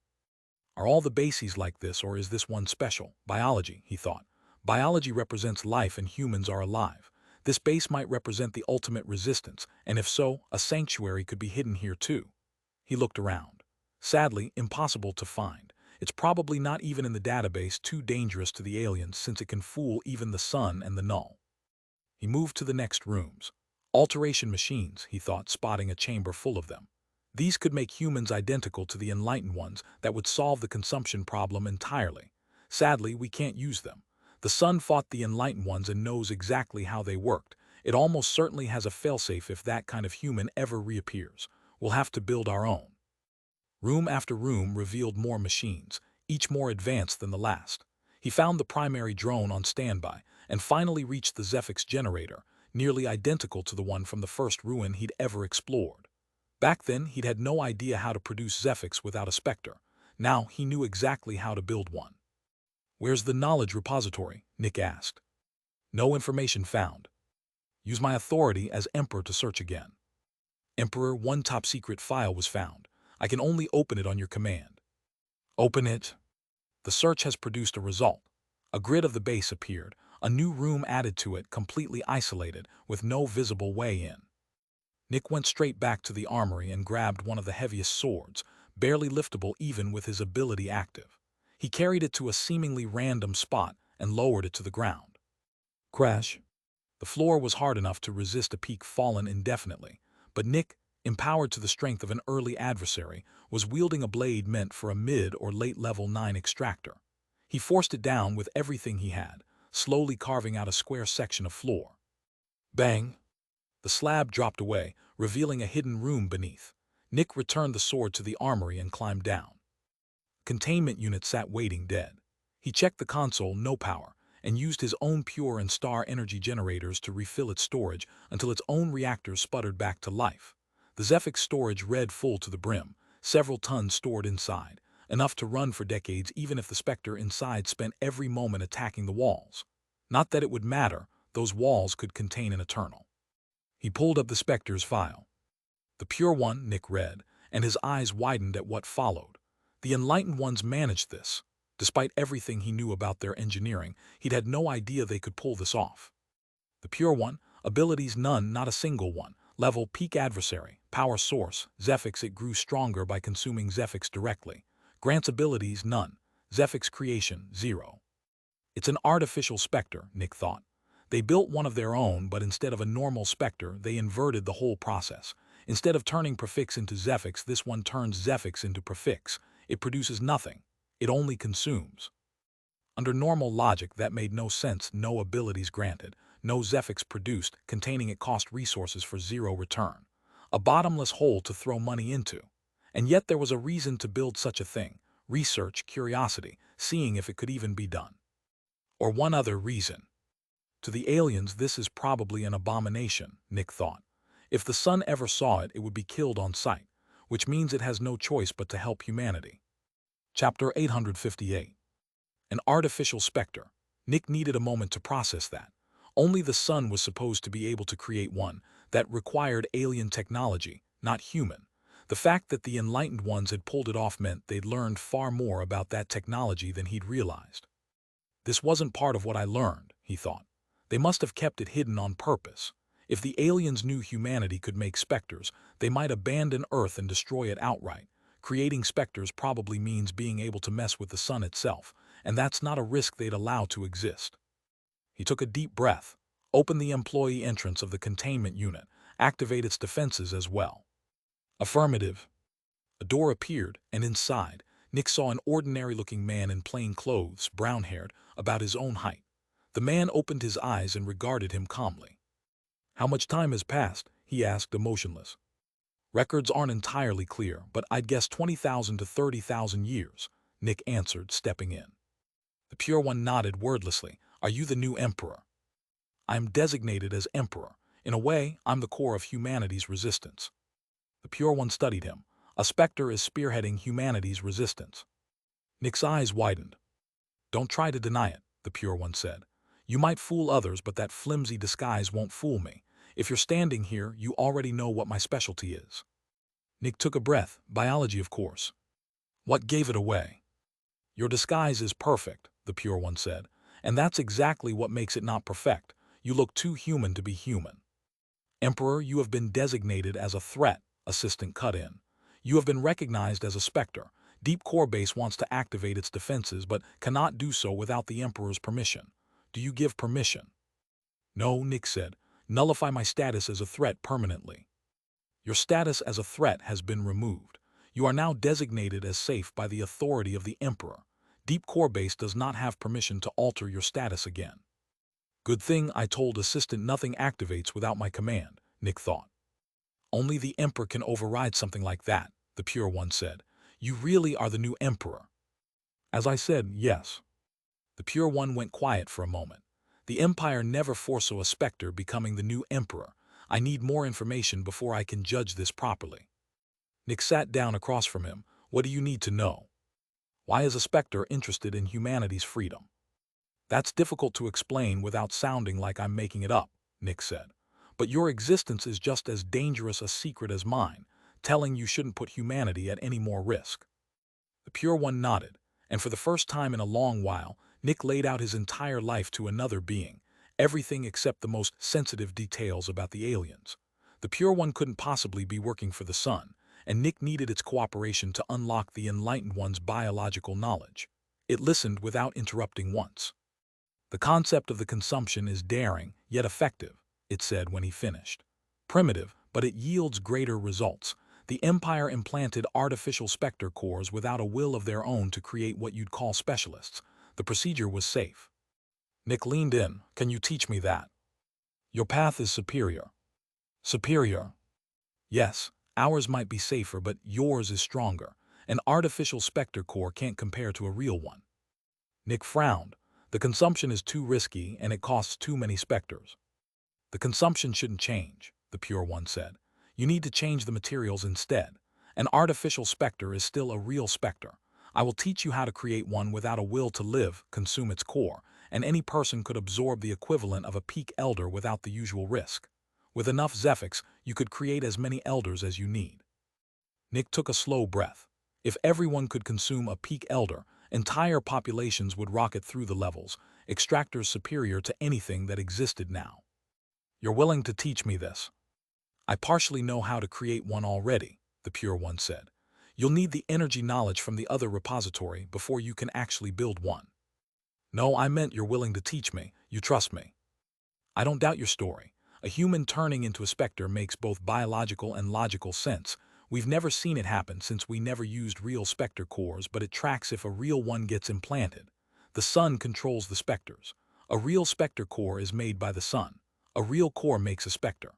Are all the bases like this, or is this one special? Biology, he thought. Biology represents life and humans are alive. This base might represent the ultimate resistance, and if so, a sanctuary could be hidden here too. He looked around. Sadly, impossible to find. It's probably not even in the database, too dangerous to the aliens since it can fool even the sun and the null. He moved to the next rooms. Alteration machines, he thought, spotting a chamber full of them. These could make humans identical to the enlightened ones that would solve the consumption problem entirely. Sadly, we can't use them. The sun fought the enlightened ones and knows exactly how they worked. It almost certainly has a failsafe if that kind of human ever reappears. We'll have to build our own. Room after room revealed more machines, each more advanced than the last. He found the primary drone on standby, and finally reached the Zephyx generator, nearly identical to the one from the first ruin he'd ever explored. Back then, he'd had no idea how to produce Zephyx without a Specter. Now he knew exactly how to build one. Where's the knowledge repository? Nick asked. No information found. Use my authority as Emperor to search again. Emperor, one top-secret file was found. I can only open it on your command. Open it. The search has produced a result. A grid of the base appeared, a new room added to it, completely isolated, with no visible way in. Nick went straight back to the armory and grabbed one of the heaviest swords, barely liftable even with his ability active. He carried it to a seemingly random spot and lowered it to the ground. Crash. The floor was hard enough to resist a peak fallen indefinitely, but Nick, empowered to the strength of an early adversary, was wielding a blade meant for a mid- or late-level 9 extractor. He forced it down with everything he had, slowly carving out a square section of floor. Bang! The slab dropped away, revealing a hidden room beneath. Nick returned the sword to the armory and climbed down. Containment unit sat waiting dead. He checked the console, no power, and used his own pure and star energy generators to refill its storage until its own reactors sputtered back to life. The Zephyx storage read full to the brim, several tons stored inside, enough to run for decades even if the Specter inside spent every moment attacking the walls. Not that it would matter, those walls could contain an eternal. He pulled up the Specter's file. The Pure One, Nick read, and his eyes widened at what followed. The Enlightened Ones managed this. Despite everything he knew about their engineering, he'd had no idea they could pull this off. The Pure One, abilities none, not a single one. Level peak adversary, power source, Zephyx. It grew stronger by consuming Zephyx directly. Grants abilities none. Zephyx creation 0. It's an artificial Specter, Nick thought. They built one of their own, but instead of a normal Specter, they inverted the whole process. Instead of turning Prefix into Zephyx, this one turns Zephyx into Prefix. It produces nothing. It only consumes. Under normal logic, that made no sense. No abilities granted, no Zephyx produced, containing it cost resources for 0 return. A bottomless hole to throw money into. And yet there was a reason to build such a thing. Research, curiosity, seeing if it could even be done. Or one other reason. To the aliens, this is probably an abomination, Nick thought. If the sun ever saw it, it would be killed on sight, which means it has no choice but to help humanity. Chapter 858. An artificial Specter. Nick needed a moment to process that. Only the sun was supposed to be able to create one that required alien technology, not human. The fact that the Enlightened Ones had pulled it off meant they'd learned far more about that technology than he'd realized. This wasn't part of what I learned, he thought. They must have kept it hidden on purpose. If the aliens knew humanity could make Specters, they might abandon Earth and destroy it outright. Creating Specters probably means being able to mess with the sun itself, and that's not a risk they'd allow to exist. He took a deep breath, opened the employee entrance of the containment unit, activated its defenses as well. Affirmative. A door appeared, and inside, Nick saw an ordinary-looking man in plain clothes, brown-haired, about his own height. The man opened his eyes and regarded him calmly. "How much time has passed?" he asked, emotionless. "Records aren't entirely clear, but I'd guess 20,000 to 30,000 years, Nick answered, stepping in. The Pure One nodded wordlessly. "Are you the new Emperor?" "I am designated as Emperor. In a way, I'm the core of humanity's resistance." The Pure One studied him. "A Specter is spearheading humanity's resistance." Nick's eyes widened. "Don't try to deny it," the Pure One said. "You might fool others, but that flimsy disguise won't fool me. If you're standing here, you already know what my specialty is." Nick took a breath. "Biology, of course." "What gave it away?" "Your disguise is perfect," the Pure One said, "and that's exactly what makes it not perfect. You look too human to be human." "Emperor, you have been designated as a threat," Assistant cut in. "You have been recognized as a Specter. Deep Core Base wants to activate its defenses, but cannot do so without the Emperor's permission. Do you give permission?" "No," Nick said. "Nullify my status as a threat permanently." "Your status as a threat has been removed. You are now designated as safe by the authority of the Emperor. Deep Core Base does not have permission to alter your status again." "Good thing I told Assistant nothing activates without my command," Nick thought. "Only the Emperor can override something like that," the Pure One said. "You really are the new Emperor." "As I said, yes." The Pure One went quiet for a moment. "The Empire never foresaw a Specter becoming the new Emperor. I need more information before I can judge this properly." Nick sat down across from him. "What do you need to know?" "Why is a Specter interested in humanity's freedom?" "That's difficult to explain without sounding like I'm making it up," Nick said. but your existence is just as dangerous a secret as mine, telling you shouldn't put humanity at any more risk." The Pure One nodded, and for the first time in a long while, Nick laid out his entire life to another being, everything except the most sensitive details about the aliens. The Pure One couldn't possibly be working for the Sun, and Nick needed its cooperation to unlock the Enlightened One's biological knowledge. It listened without interrupting once. "The concept of the consumption is daring, yet effective," it said when he finished. "Primitive, but it yields greater results. The Empire implanted artificial Specter cores without a will of their own to create what you'd call specialists. The procedure was safe." Nick leaned in. "Can you teach me that?" "Your path is superior." "Superior?" "Yes, ours might be safer, but yours is stronger. An artificial Specter core can't compare to a real one." Nick frowned. "The consumption is too risky, and it costs too many Specters." "The consumption shouldn't change," the Pure One said. "You need to change the materials instead. An artificial Specter is still a real Specter. I will teach you how to create one without a will to live, consume its core, and any person could absorb the equivalent of a peak elder without the usual risk. With enough Zephyx, you could create as many elders as you need." Nick took a slow breath. If everyone could consume a peak elder, entire populations would rocket through the levels, extractors superior to anything that existed now. "You're willing to teach me this?" "I partially know how to create one already," the Pure One said. "You'll need the energy knowledge from the other repository before you can actually build one." "No, I meant you're willing to teach me. You trust me." "I don't doubt your story. A human turning into a Specter makes both biological and logical sense. We've never seen it happen since we never used real Specter cores, but it tracks if a real one gets implanted. The Sun controls the Specters. A real Specter core is made by the Sun. A real core makes a Specter."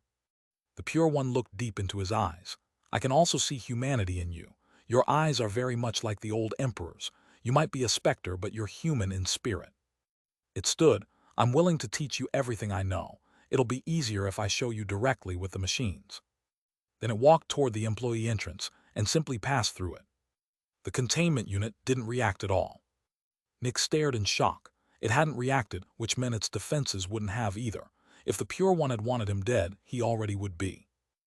The Pure One looked deep into his eyes. "I can also see humanity in you. Your eyes are very much like the old Emperor's. You might be a Specter, but you're human in spirit." It stood. "I'm willing to teach you everything I know. It'll be easier if I show you directly with the machines." Then it walked toward the employee entrance and simply passed through it. The containment unit didn't react at all. Nick stared in shock. It hadn't reacted, which meant its defenses wouldn't have either. If the Pure One had wanted him dead, he already would be.